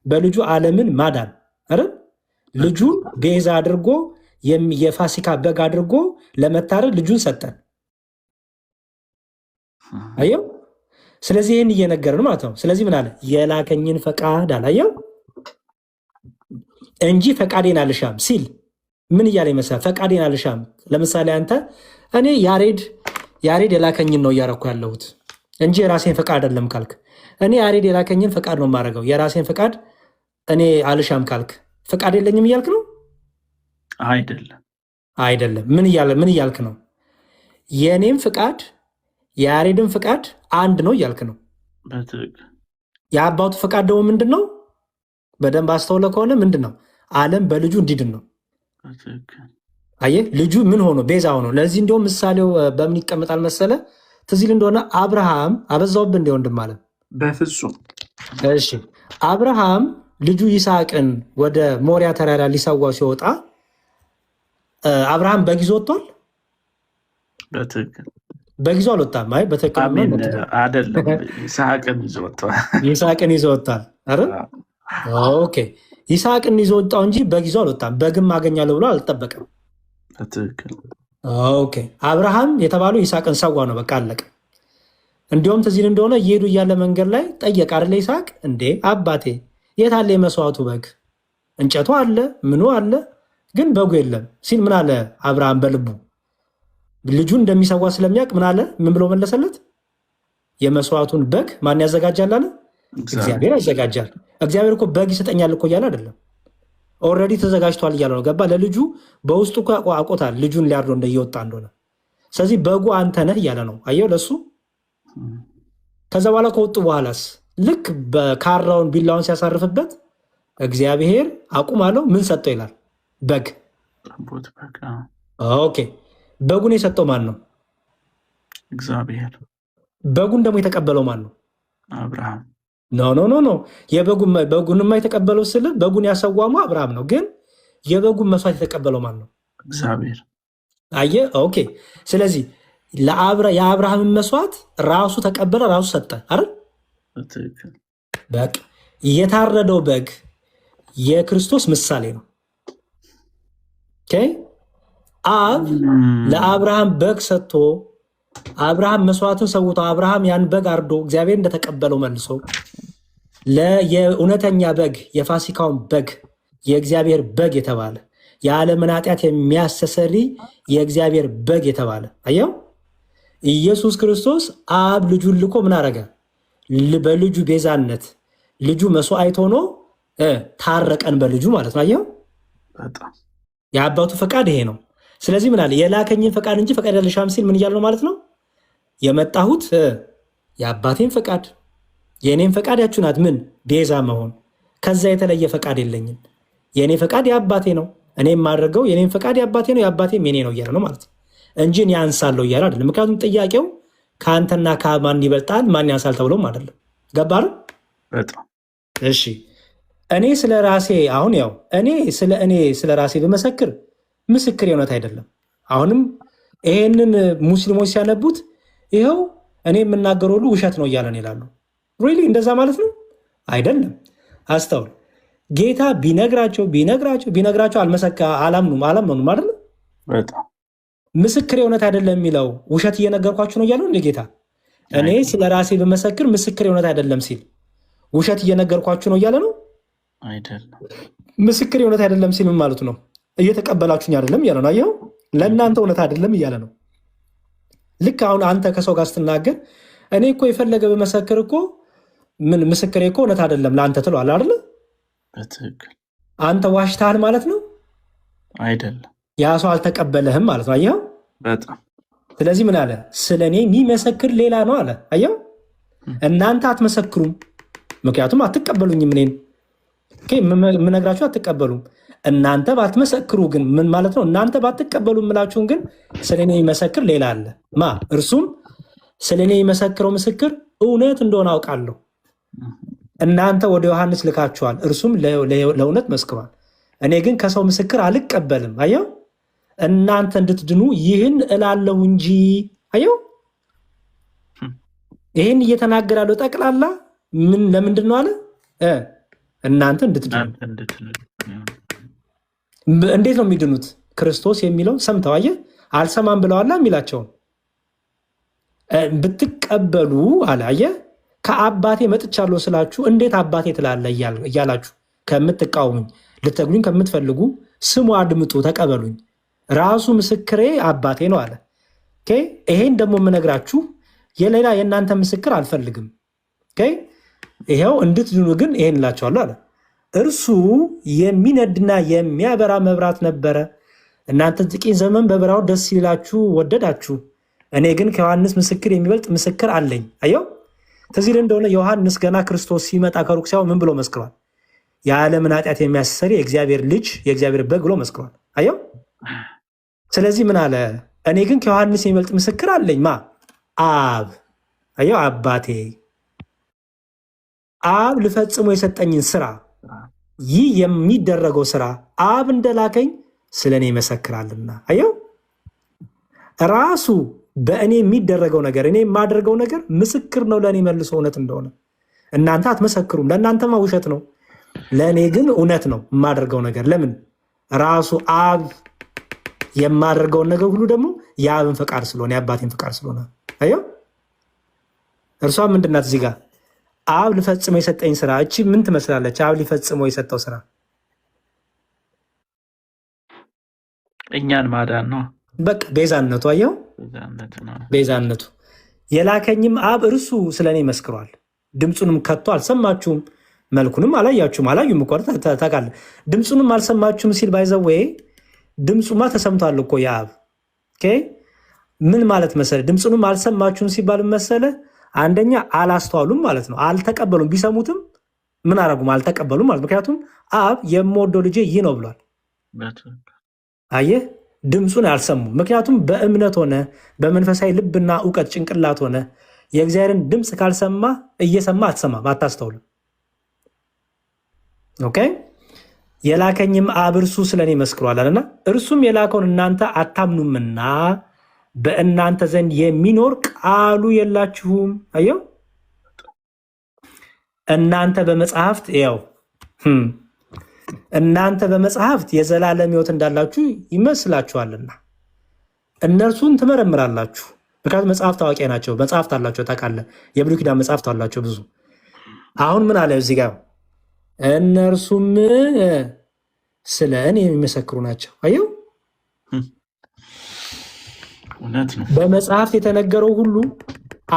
በልጁ ዓለምን ማዳን አይደል? ልጁን ቤዛ አድርጎ የፋሲካ በግ አድርጎ ለመታረድ ልጁን ሰጠን። አየው። ስለዚህ ይህን እየነገረን ማለት ነው። ስለዚህ ምን አለ? የላከኝን ፈቃድ አላየው እንጂ ፈቃዴን አልሻም ሲል ምን እያለ ይመስላል? ፈቃዴን አልሻም። ለምሳሌ አንተ እኔ ያሬድ የላከኝን ነው እያረኩ ያለሁት እንጂ የራሴን ፈቃድ አይደለም ካልክ፣ እኔ ያሬድ የላከኝን ፈቃድ ነው የማደርገው የራሴን ፈቃድ እኔ አልሻም ካልክ ፈቃድ የለኝም እያልክ ነው? አይደለም። ምን እያልክ ነው? የእኔም ፍቃድ የያሬድን ፍቃድ አንድ ነው እያልክ ነው። የአባቱ ፍቃድ ደግሞ ምንድን ነው? በደንብ አስተውለ ከሆነ ምንድን ነው? ዓለም በልጁ እንዲድን ነው። አየህ፣ ልጁ ምን ሆኖ ቤዛ ሆኖ። ለዚህ እንዲሁም ምሳሌው በምን ይቀመጣል መሰለ? ትዝ ይል እንደሆነ አብርሃም አበዛውብህ እንደ ወንድም አለ። በፍጹም እሺ፣ አብርሃም ልጁ ይስሐቅን ወደ ሞሪያ ተራራ ሊሰዋው ሲወጣ አብርሃም በጊዜ ወጥቷል? በትክክል በጊዜ አልወጣም። አይ በትክክል አይደለም። ይስሐቅን ይዞ ወጥቷል። ይስሐቅን ይዞ ወጥቷል አይደል? ኦኬ፣ ይስሐቅን ይዞ ወጣው እንጂ በጊዜ አልወጣም። በግም አገኛለሁ ብሎ አልጠበቀም። በትክክል ኦኬ። አብርሃም የተባለው ይስሐቅን ሰዋ ነው። በቃ አለቀ። እንዲሁም ትዝ ይል እንደሆነ እየሄዱ እያለ መንገድ ላይ ጠየቅ አይደለ ይስሐቅ፣ እንዴ አባቴ የት አለ የመስዋዕቱ በግ? እንጨቱ አለ ምኑ አለ ግን በጉ የለም ሲል ምን አለ አብርሃም? በልቡ ልጁን እንደሚሰዋ ስለሚያውቅ ምን አለ? ምን ብሎ መለሰለት? የመስዋዕቱን በግ ማን ያዘጋጃል አለ? እግዚአብሔር ያዘጋጃል። እግዚአብሔር እኮ በግ ይሰጠኛል እኮ እያለ አይደለም፣ ኦልሬዲ ተዘጋጅቷል እያለ ነው። ገባ? ለልጁ በውስጡ እኮ አውቆታል ልጁን ሊያርዶ እየወጣ እንደሆነ። ስለዚህ በጉ አንተ ነህ እያለ ነው። አየው ለሱ። ከዛ በኋላ ከወጡ በኋላስ ልክ በካራውን ቢላውን ሲያሳርፍበት እግዚአብሔር አቁም አለው። ምን ሰጠው ይላል? በግ። ኦኬ፣ በጉን የሰጠው ማን ነው? እግዚአብሔር። በጉን ደግሞ የተቀበለው ማን ነው? አብርሃም። ኖ በጉንማ የተቀበለው ስል በጉን ያሰዋሙ አብርሃም ነው። ግን የበጉን መስዋዕት የተቀበለው ማን ነው? እግዚአብሔር። አየህ? ኦኬ። ስለዚህ የአብርሃምን መስዋዕት ራሱ ተቀበለ፣ ራሱ ሰጠ አይደል? በቃ የታረደው በግ የክርስቶስ ምሳሌ ነው። አብ ለአብርሃም በግ ሰጥቶ አብርሃም መስዋዕትን ሰውቶ አብርሃም ያን በግ አርዶ እግዚአብሔር እንደተቀበለው መልሶ የእውነተኛ በግ የፋሲካውን በግ የእግዚአብሔር በግ የተባለ የዓለምን ኃጢአት የሚያስተሰሪ የእግዚአብሔር በግ የተባለ አየው። ኢየሱስ ክርስቶስ አብ ልጁን ልኮ ምን አረገ? በልጁ ቤዛነት ልጁ መስዋዕት ሆኖ ታረቀን በልጁ ማለት ነው። አየው፣ የአባቱ ፈቃድ ይሄ ነው። ስለዚህ ምን አለ? የላከኝን ፈቃድ እንጂ ፈቃድ አልሻም ሲል ምን እያለ ነው ማለት ነው? የመጣሁት የአባቴን ፈቃድ የእኔም ፈቃድ ያችሁ ናት። ምን ቤዛ መሆን። ከዛ የተለየ ፈቃድ የለኝም። የእኔ ፈቃድ የአባቴ ነው። እኔ የማደርገው የእኔም ፈቃድ የአባቴ ነው፣ የአባቴም የኔ ነው እያለ ነው ማለት ነው እንጂ እኔ ያንሳለሁ እያለ አይደለም። ምክንያቱም ጥያቄው ከአንተና ከማን ይበልጣል ማን ያንሳል ተብሎም አይደለም። ገባር? በጣም እሺ እኔ ስለ ራሴ አሁን ያው እኔ ስለ ራሴ በመሰክር ምስክር የእውነት አይደለም። አሁንም ይሄንን ሙስሊሞች ሲያነቡት ይኸው እኔ የምናገረው ሁሉ ውሸት ነው እያለን ይላሉ። ሪሊ እንደዛ ማለት ነው አይደለም። አስተውል። ጌታ ቢነግራቸው አላምኑም ማለት ነው። በጣም ምስክር የእውነት አይደለም የሚለው ውሸት እየነገርኳችሁ ነው እያሉ እንደ ጌታ እኔ ስለ ራሴ በመሰክር ምስክር የእውነት አይደለም ሲል ውሸት እየነገርኳችሁ ነው እያለ ነው አይደለም። ምስክር የእውነት አይደለም ሲል ምን ማለቱ ነው? እየተቀበላችሁኝ አይደለም እያለ ነው። አየኸው፣ ለእናንተ እውነት አይደለም እያለ ነው። ልክ አሁን አንተ ከሰው ጋር ስትናገር እኔ እኮ የፈለገ በመሰክር እኮ ምን ምስክሬ እኮ እውነት አይደለም ለአንተ ትለዋለህ አይደለ? በትክክል አንተ ዋሽተሃል ማለት ነው አይደለም። ያ ሰው አልተቀበለህም ማለት ነው። አየኸው። በጣም ስለዚህ ምን አለ? ስለ እኔ የሚመሰክር ሌላ ነው አለ። አየኸው። እናንተ አትመሰክሩም፣ ምክንያቱም አትቀበሉኝም። እኔን የምነግራችሁ አትቀበሉም። እናንተ ባትመሰክሩ ግን ምን ማለት ነው? እናንተ ባትቀበሉ የምላችሁን ግን ስለ እኔ የሚመሰክር ሌላ አለ። እርሱም ስለ እኔ የሚመሰክረው ምስክር እውነት እንደሆነ አውቃለሁ። እናንተ ወደ ዮሐንስ ልካችኋል፣ እርሱም ለእውነት መስክሯል። እኔ ግን ከሰው ምስክር አልቀበልም። አየው፣ እናንተ እንድትድኑ ይህን እላለሁ እንጂ። አየው፣ ይህን እየተናገር ያለው ጠቅላላ ለምንድን ነው አለ? እናንተ እንድትድኑ። እንዴት ነው የሚድኑት? ክርስቶስ የሚለው ሰምተው አየህ፣ አልሰማም ብለዋላ የሚላቸውን ብትቀበሉ አለ። አየህ፣ ከአባቴ መጥቻለሁ ስላችሁ እንዴት አባቴ ትላለህ እያላችሁ ከምትቃወሙኝ ልትተግሉኝ ከምትፈልጉ ስሙ፣ አድምጡ፣ ተቀበሉኝ። ራሱ ምስክሬ አባቴ ነው አለ። ይሄን ደግሞ የምነግራችሁ የሌላ የእናንተ ምስክር አልፈልግም። ይኸው እንድትድኑ ግን ይሄን እላቸዋለሁ አለ። እርሱ የሚነድና የሚያበራ መብራት ነበረ። እናንተ ጥቂት ዘመን በበራው ደስ ይላችሁ ወደዳችሁ። እኔ ግን ከዮሐንስ ምስክር የሚበልጥ ምስክር አለኝ። አየው፣ ተዚህ እንደሆነ ዮሐንስ ገና ክርስቶስ ሲመጣ ከሩቅ ሲያው ምን ብሎ መስክሯል? የዓለምን ኃጢአት የሚያስተሰርይ የእግዚአብሔር ልጅ የእግዚአብሔር በግ ብሎ መስክሯል። አየው። ስለዚህ ምን አለ? እኔ ግን ከዮሐንስ የሚበልጥ ምስክር አለኝ። አብ። አየው፣ አባቴ አብ ልፈጽሞ የሰጠኝን ስራ፣ ይህ የሚደረገው ስራ አብ እንደላከኝ ስለ እኔ ይመሰክራልና። አየው፣ ራሱ በእኔ የሚደረገው ነገር፣ እኔ የማደርገው ነገር ምስክር ነው ለእኔ መልሶ እውነት እንደሆነ። እናንተ አትመሰክሩም፣ ለእናንተማ ውሸት ነው፣ ለእኔ ግን እውነት ነው የማደርገው ነገር። ለምን? ራሱ አብ የማደርገውን ነገር ሁሉ ደግሞ የአብን ፈቃድ ስለሆነ የአባቴን ፈቃድ ስለሆነ። አየው፣ እርሷ ምንድናት? እዚህ ጋር አብ ልፈጽመው የሰጠኝ ስራ። እቺ ምን ትመስላለች? አብ ሊፈጽመው የሰጠው ስራ እኛን ማዳን ነው። በቃ ቤዛነቱ። አየው፣ ቤዛነቱ። የላከኝም አብ እርሱ ስለ እኔ መስክሯል። ድምፁንም ከቶ አልሰማችሁም፣ መልኩንም አላያችሁም። አላዩም እኮ ታውቃለህ። ድምፁንም አልሰማችሁም ሲል ባይዘዌ ድምፁማ ተሰምቷል እኮ የአብ። ምን ማለት መሰለ? ድምፁንም አልሰማችሁም ሲባል መሰለ፣ አንደኛ አላስተዋሉም ማለት ነው። አልተቀበሉም። ቢሰሙትም ምን አረጉም? አልተቀበሉም ማለት። ምክንያቱም አብ የምወደው ልጄ ይህ ነው ብሏል። አየህ፣ ድምፁን አልሰሙ። ምክንያቱም በእምነት ሆነ በመንፈሳዊ ልብና እውቀት ጭንቅላት ሆነ የእግዚአብሔርን ድምፅ ካልሰማ እየሰማ አትሰማም፣ አታስተውልም። ኦኬ። የላከኝም አብ እርሱ ስለ እኔ መስክሯል አለና እርሱም የላከውን እናንተ አታምኑምና በእናንተ ዘንድ የሚኖር ቃሉ የላችሁም። አየው፣ እናንተ በመጽሐፍት ያው እናንተ በመጽሐፍት የዘላለም ሕይወት እንዳላችሁ ይመስላችኋልና እነርሱን ትመረምራላችሁ። ምክንያቱም መጽሐፍት ታዋቂ ናቸው። መጽሐፍት አላቸው፣ ታውቃለህ። የብሉይ ኪዳን መጽሐፍት አላቸው ብዙ። አሁን ምን አለ እዚህ ጋር? እነርሱም ስለ እኔ የሚመሰክሩ ናቸው። አየው፣ እውነት ነው። በመጽሐፍት የተነገረው ሁሉ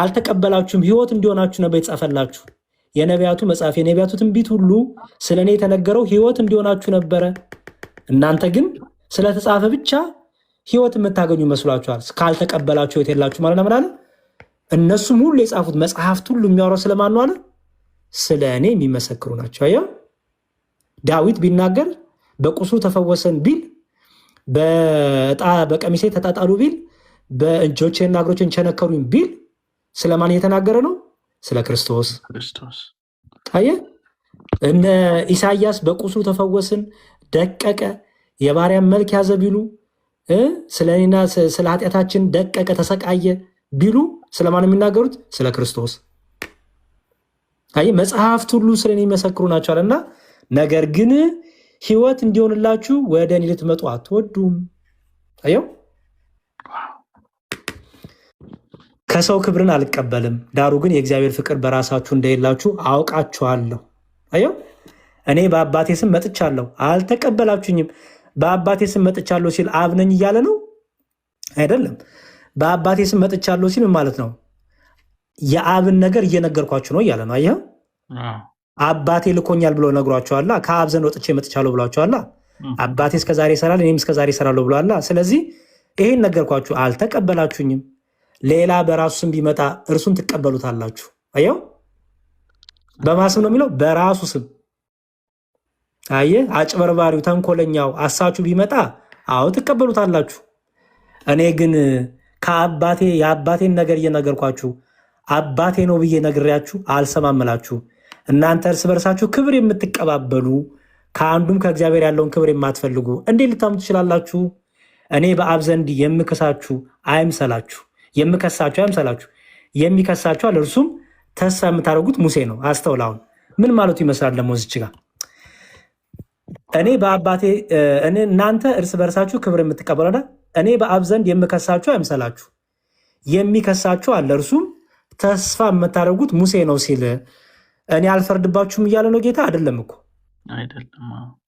አልተቀበላችሁም፣ ሕይወት እንዲሆናችሁ ነበር የተጻፈላችሁ። የነቢያቱ መጽሐፍ፣ የነቢያቱ ትንቢት ሁሉ ስለ እኔ የተነገረው ሕይወት እንዲሆናችሁ ነበረ። እናንተ ግን ስለተጻፈ ብቻ ሕይወት የምታገኙ መስሏችኋል። ካልተቀበላችሁ ሕይወት የላችሁ ማለት ነው። ምን አለ? እነሱም ሁሉ የጻፉት መጽሐፍት ሁሉ የሚያወራው ስለማን ነው አለ? ስለ እኔ የሚመሰክሩ ናቸው። አየው፣ ዳዊት ቢናገር በቁስሉ ተፈወሰን ቢል፣ በቀሚሴ ተጣጣሉ ቢል፣ በእጆቼና እግሮቼን ቸነከሩኝ ቢል ስለማን እየተናገረ ነው? ስለ ክርስቶስ። አየህ፣ እነ ኢሳያስ በቁስሉ ተፈወስን፣ ደቀቀ፣ የባሪያን መልክ ያዘ ቢሉ ስለ እኔና ስለ ኃጢአታችን ደቀቀ፣ ተሰቃየ ቢሉ ስለማን የሚናገሩት? ስለ ክርስቶስ። አየህ፣ መጽሐፍት ሁሉ ስለ እኔ የሚመሰክሩ ናቸዋልና፣ ነገር ግን ሕይወት እንዲሆንላችሁ ወደ እኔ ልትመጡ አትወዱም። አየው፣ ከሰው ክብርን አልቀበልም፣ ዳሩ ግን የእግዚአብሔር ፍቅር በራሳችሁ እንደሌላችሁ አውቃችኋለሁ። አየው፣ እኔ በአባቴ ስም መጥቻለሁ አልተቀበላችሁኝም። በአባቴ ስም መጥቻለሁ ሲል አብ ነኝ እያለ ነው? አይደለም። በአባቴ ስም መጥቻለሁ ሲል ማለት ነው የአብን ነገር እየነገርኳችሁ ነው እያለ ነው። አየኸው፣ አባቴ ልኮኛል ብሎ ነግሯቸዋላ። ከአብ ዘንድ ወጥቼ መጥቻለሁ ብሏቸዋላ። አባቴ እስከዛሬ ይሰራል፣ እኔም እስከዛሬ ይሰራለሁ ብሏላ። ስለዚህ ይሄን ነገርኳችሁ አልተቀበላችሁኝም። ሌላ በራሱ ስም ቢመጣ እርሱን ትቀበሉታላችሁ። አየው፣ በማስም ነው የሚለው፣ በራሱ ስም። አየህ፣ አጭበርባሪው፣ ተንኮለኛው፣ አሳቹ ቢመጣ አዎ ትቀበሉታላችሁ። እኔ ግን ከአባቴ የአባቴን ነገር እየነገርኳችሁ አባቴ ነው ብዬ ነግሬያችሁ አልሰማምላችሁ። እናንተ እርስ በርሳችሁ ክብር የምትቀባበሉ ከአንዱም ከእግዚአብሔር ያለውን ክብር የማትፈልጉ እንዴት ልታምኑ ትችላላችሁ? እኔ በአብ ዘንድ የምከሳችሁ አይምሰላችሁ፣ የሚከሳችሁ አለ። እርሱም ተስፋ የምታደርጉት ሙሴ ነው። አስተውላውን ምን ማለቱ ይመስላል? ደግሞ እዚች ጋር እኔ በአባቴ እናንተ እርስ በርሳችሁ ክብር የምትቀበሉ እኔ በአብ ዘንድ የምከሳችሁ አይምሰላችሁ፣ የሚከሳችሁ አለ። እርሱም ተስፋ የምታደርጉት ሙሴ ነው ሲል እኔ አልፈርድባችሁም እያለ ነው ጌታ። አይደለም እኮ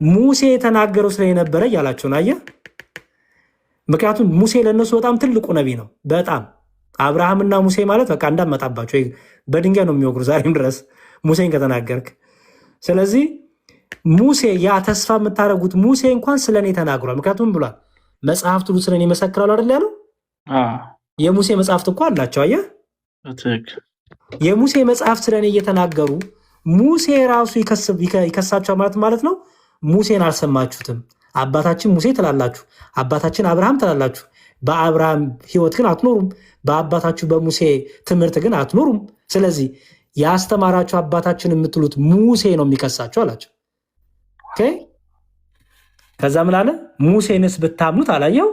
ሙሴ የተናገረው ስለነበረ እያላቸው ነው። አየህ፣ ምክንያቱም ሙሴ ለእነሱ በጣም ትልቁ ነቢይ ነው። በጣም አብርሃምና ሙሴ ማለት በቃ እንዳመጣባቸው በድንጋይ ነው የሚወግሩ ዛሬም ድረስ ሙሴን ከተናገርክ። ስለዚህ ሙሴ ያ ተስፋ የምታደርጉት ሙሴ እንኳን ስለ እኔ ተናግሯል። ምክንያቱም ብሏል መጽሐፍት ሁሉ ስለ እኔ ይመሰክራሉ አይደል ያለው። የሙሴ መጽሐፍት እኮ አላቸው። አየህ፣ የሙሴ መጽሐፍት ስለ እኔ እየተናገሩ ሙሴ ራሱ ይከሳቸዋል ማለት ነው። ሙሴን አልሰማችሁትም፣ አባታችን ሙሴ ትላላችሁ፣ አባታችን አብርሃም ትላላችሁ። በአብርሃም ሕይወት ግን አትኖሩም፣ በአባታችሁ በሙሴ ትምህርት ግን አትኖሩም። ስለዚህ ያስተማራችሁ አባታችን የምትሉት ሙሴ ነው የሚከሳችሁ አላቸው። ከዛ ምን አለ? ሙሴንስ ብታምኑት አላየው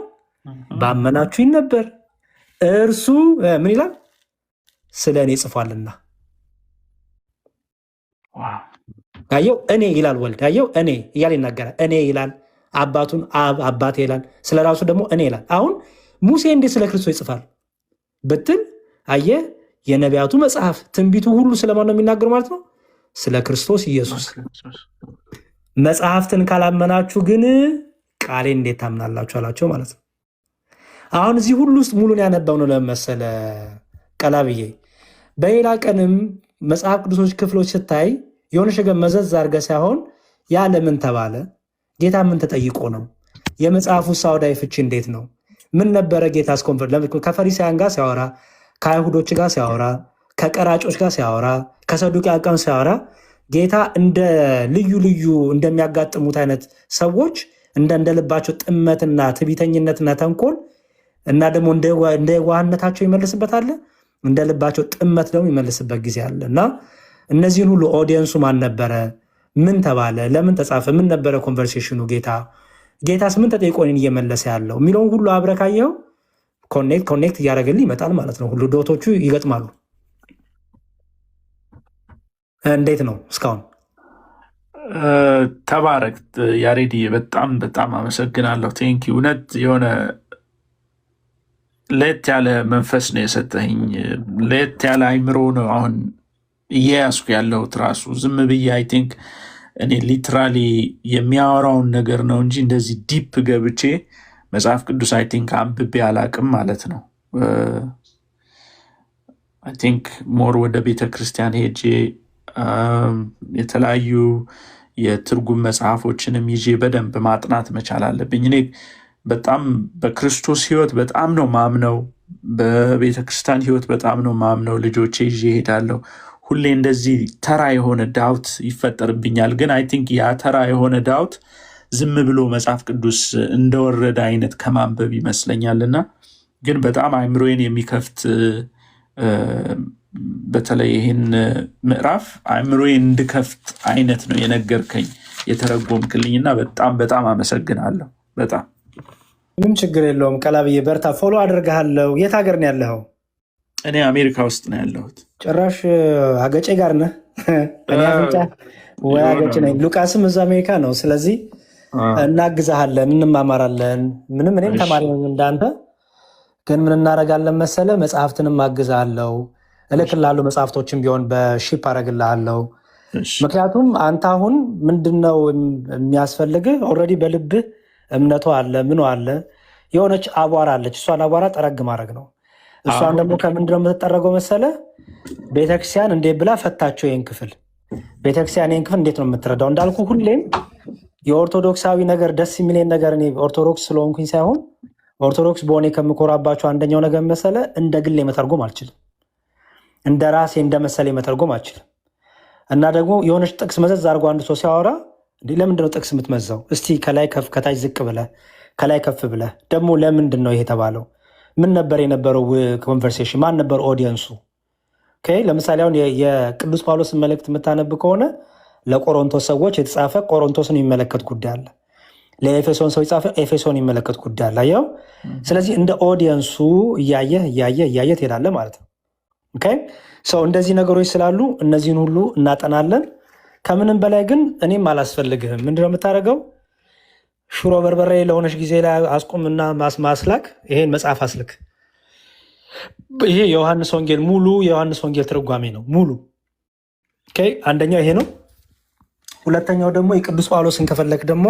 ባመናችሁኝ ነበር። እርሱ ምን ይላል? ስለ እኔ ጽፏልና። አየው፣ እኔ ይላል ወልድ። አየው፣ እኔ እያለ ይናገራል። እኔ ይላል አባቱን አብ አባቴ ይላል፣ ስለ ራሱ ደግሞ እኔ ይላል። አሁን ሙሴ እንዴት ስለ ክርስቶስ ይጽፋል ብትል፣ አየህ፣ የነቢያቱ መጽሐፍ ትንቢቱ ሁሉ ስለማን ነው የሚናገሩ ማለት ነው? ስለ ክርስቶስ ኢየሱስ። መጽሐፍትን ካላመናችሁ ግን ቃሌ እንዴት ታምናላችሁ አላቸው ማለት ነው። አሁን እዚህ ሁሉ ውስጥ ሙሉን ያነባው ነው ለመሰለ ቀላብዬ። በሌላ ቀንም መጽሐፍ ቅዱሶች ክፍሎች ስታይ የሆነ ሸገር መዘዝ አድርገህ ሳይሆን ያ ለምን ተባለ፣ ጌታ ምን ተጠይቆ ነው፣ የመጽሐፉ ሳውዳዊ ፍቺ እንዴት ነው፣ ምን ነበረ ጌታ ከፈሪሳውያን ጋር ሲያወራ፣ ከአይሁዶች ጋር ሲያወራ፣ ከቀራጮች ጋር ሲያወራ፣ ከሰዱቃውያን ጋር ሲያወራ ጌታ እንደ ልዩ ልዩ እንደሚያጋጥሙት አይነት ሰዎች እንደ ልባቸው ጥመትና ትዕቢተኝነትና ተንኮል እና ደግሞ እንደ የዋህነታቸው ይመልስበት አለ፣ እንደ ልባቸው ጥመት ደግሞ ይመልስበት ጊዜ አለ። እና እነዚህን ሁሉ ኦዲየንሱ ማን ነበረ፣ ምን ተባለ፣ ለምን ተጻፈ፣ ምን ነበረ ኮንቨርሴሽኑ፣ ጌታስ ምን ተጠይቆ እኔን እየመለሰ ያለው የሚለውን ሁሉ አብረህ ካየኸው ኮኔክት እያደረገልህ ይመጣል ማለት ነው። ሁሉ ዶቶቹ ይገጥማሉ። እንዴት ነው እስካሁን? ተባረክ ያሬድዬ፣ በጣም በጣም አመሰግናለሁ። ቴንኪ። እውነት የሆነ ለየት ያለ መንፈስ ነው የሰጠኝ፣ ለየት ያለ አይምሮ ነው አሁን እየያዝኩ ያለሁት ራሱ። ዝም ብዬ አይ ቲንክ እኔ ሊትራሊ የሚያወራውን ነገር ነው እንጂ እንደዚህ ዲፕ ገብቼ መጽሐፍ ቅዱስ አይ ቲንክ አንብቤ አላቅም ማለት ነው። አይ ቲንክ ሞር ወደ ቤተ ክርስቲያን ሄጄ የተለያዩ የትርጉም መጽሐፎችንም ይዤ በደንብ ማጥናት መቻል አለብኝ። እኔ በጣም በክርስቶስ ሕይወት በጣም ነው ማምነው፣ በቤተ ክርስቲያን ሕይወት በጣም ነው ማምነው። ልጆቼ ይዤ እሄዳለሁ። ሁሌ እንደዚህ ተራ የሆነ ዳውት ይፈጠርብኛል። ግን አይ ቲንክ ያ ተራ የሆነ ዳውት ዝም ብሎ መጽሐፍ ቅዱስ እንደወረደ አይነት ከማንበብ ይመስለኛልና ግን በጣም አይምሮዬን የሚከፍት በተለይ ይህን ምዕራፍ አእምሮዬ እንድከፍት አይነት ነው የነገርከኝ የተረጎምክልኝና በጣም በጣም አመሰግናለሁ። በጣም ምንም ችግር የለውም። ቀላብዬ በርታ። ፎሎ አድርግሃለሁ። የት ሀገር ነው ያለኸው? እኔ አሜሪካ ውስጥ ነው ያለሁት። ጭራሽ አገጬ ጋር ነህ። እኔ አፍንጫ ወይ አገጭ ነኝ። ሉቃስም እዛ አሜሪካ ነው። ስለዚህ እናግዛሃለን፣ እንማማራለን። ምንም እኔም ተማሪ ነኝ እንዳንተ። ግን ምን እናደርጋለን መሰለ፣ መጽሐፍትንም አግዛለሁ፣ እልክልሃለሁ። መጽሐፍቶችን ቢሆን በሺፕ አደርግልሃለሁ። ምክንያቱም አንተ አሁን ምንድነው የሚያስፈልግህ? ኦልሬዲ በልብህ እምነቱ አለ፣ ምኑ አለ። የሆነች አቧራ አለች። እሷን አቧራ ጠረግ ማድረግ ነው። እሷን ደግሞ ከምንድነው የምትጠረገው መሰለ? ቤተክርስቲያን እንዴት ብላ ፈታቸው ይህን ክፍል። ቤተክርስቲያን ይህን ክፍል እንዴት ነው የምትረዳው? እንዳልኩ ሁሌም የኦርቶዶክሳዊ ነገር ደስ የሚለኝ ነገር እኔ ኦርቶዶክስ ስለሆንኩኝ ሳይሆን ኦርቶዶክስ በሆኔ ከምኮራባቸው አንደኛው ነገር መሰለ፣ እንደ ግል መተርጎም አልችልም። እንደ ራሴ እንደ መሰለ መተርጎም አልችልም። እና ደግሞ የሆነች ጥቅስ መዘዝ አድርጎ አንድ ሰው ሲያወራ ለምንድነው ጥቅስ የምትመዛው? እስቲ ከላይ ከፍ ከታች ዝቅ ብለህ ከላይ ከፍ ብለህ ደግሞ ለምንድን ነው ይሄ የተባለው? ምን ነበር የነበረው ኮንቨርሴሽን? ማን ነበር ኦዲየንሱ? ለምሳሌ አሁን የቅዱስ ጳውሎስን መልእክት የምታነብ ከሆነ ለቆሮንቶስ ሰዎች የተጻፈ ቆሮንቶስን የሚመለከት ጉዳይ አለ። ለኤፌሶን ሰው የጻፈ ኤፌሶን የሚመለከት ጉዳይ አለ። ያው ስለዚህ እንደ ኦዲየንሱ እያየ ትሄዳለህ ማለት ነው። ሰው እንደዚህ ነገሮች ስላሉ እነዚህን ሁሉ እናጠናለን። ከምንም በላይ ግን እኔም አላስፈልግህም። ምንድነው የምታደርገው? ሽሮ በርበሬ ለሆነች ጊዜ ላይ አስቁምና ማስላክ ይሄን መጽሐፍ አስልክ። ይሄ የዮሐንስ ወንጌል ሙሉ የዮሐንስ ወንጌል ትርጓሜ ነው ሙሉ። አንደኛው ይሄ ነው። ሁለተኛው ደግሞ የቅዱስ ጳውሎስን ከፈለክ ደግሞ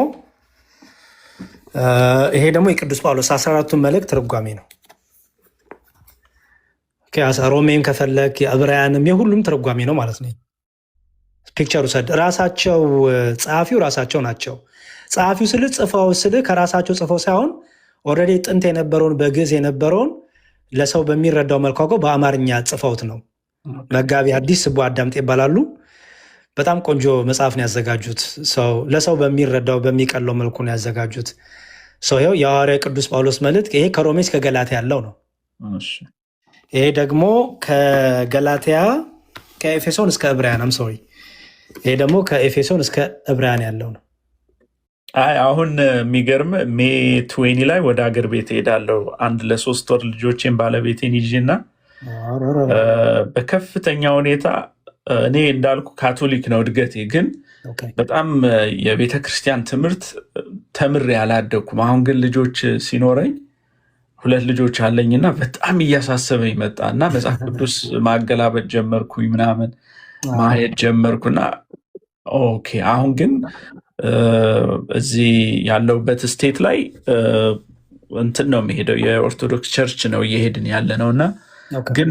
ይሄ ደግሞ የቅዱስ ጳውሎስ 14ቱን መልእክት ትርጓሜ ነው። ሮሜን ከፈለክ የዕብራውያንም የሁሉም ትርጓሜ ነው ማለት ነው። ፒክቸሩ ሰድ ራሳቸው ጸሐፊው ራሳቸው ናቸው። ጸሐፊው ስል ከራሳቸው ጽፈው ሳይሆን ኦልሬዲ ጥንት የነበረውን በግዕዝ የነበረውን ለሰው በሚረዳው መልኩ በአማርኛ ጽፈውት ነው። መጋቢ ሐዲስ ስቡ አዳምጤ ይባላሉ። በጣም ቆንጆ መጽሐፍ ነው ያዘጋጁት። ለሰው በሚረዳው በሚቀለው መልኩ ነው ያዘጋጁት። ይኸው የሐዋርያው ቅዱስ ጳውሎስ መልእክት ይሄ ከሮሜ እስከ ገላትያ ያለው ነው። ይሄ ደግሞ ከገላትያ ከኤፌሶን እስከ ዕብራውያን ይሄ ደግሞ ከኤፌሶን እስከ ዕብራውያን ያለው ነው። አሁን የሚገርም ሜ 20 ላይ ወደ አገር ቤት ሄዳለሁ። አንድ ለ3 ወር ልጆቼን ባለቤቴን ይዤና በከፍተኛ ሁኔታ እኔ እንዳልኩ ካቶሊክ ነው እድገቴ፣ ግን በጣም የቤተ ክርስቲያን ትምህርት ተምሬ አላደኩም። አሁን ግን ልጆች ሲኖረኝ 2 ልጆች አለኝና በጣም እያሳሰበኝ መጣ እና መጽሐፍ ቅዱስ ማገላበጥ ጀመርኩኝ፣ ምናምን ማየት ጀመርኩና ኦኬ አሁን ግን እዚህ ያለውበት ስቴት ላይ እንትን ነው የሚሄደው የኦርቶዶክስ ቸርች ነው እየሄድን ያለ ነው እና ግን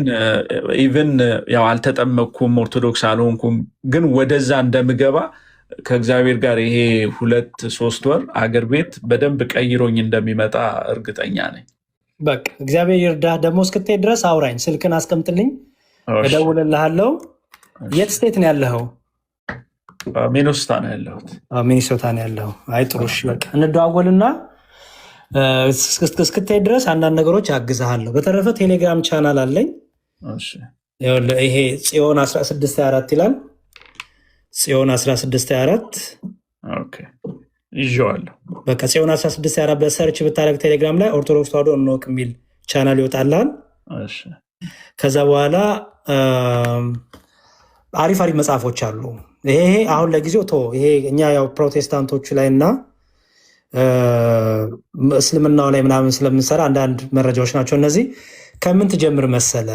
ኢቨን ያው አልተጠመቅኩም፣ ኦርቶዶክስ አልሆንኩም፣ ግን ወደዛ እንደምገባ ከእግዚአብሔር ጋር ይሄ 2-3 ወር አገር ቤት በደንብ ቀይሮኝ እንደሚመጣ እርግጠኛ ነኝ። በቃ እግዚአብሔር ይርዳህ። ደግሞ እስክትሄድ ድረስ አውራኝ፣ ስልክን አስቀምጥልኝ፣ እደውልልሃለሁ። የት ስቴት ነው ያለኸው? ሚኒሶታ ነው ያለሁት። ሚኒሶታ ነው ያለኸው? አይ ጥሩ እሺ፣ በቃ እንደዋወልና እስክትሄድ ድረስ አንዳንድ ነገሮች አግዝሃለሁ። በተረፈ ቴሌግራም ቻናል አለኝ። ይሄ ጽዮን 1624 ይላል። ጽዮን 1624 ይዤዋለሁ። በቃ ጽዮን 1624 በሰርች ብታደርግ ቴሌግራም ላይ ኦርቶዶክስ ተዋሕዶ እንወቅ የሚል ቻናል ይወጣልሃል። ከዛ በኋላ አሪፍ መጽሐፎች አሉ። ይሄ አሁን ለጊዜው ይሄ እኛ ያው ፕሮቴስታንቶቹ ላይ እና እስልምናው ላይ ምናምን ስለምንሰራ አንዳንድ መረጃዎች ናቸው እነዚህ። ከምን ትጀምር መሰለ?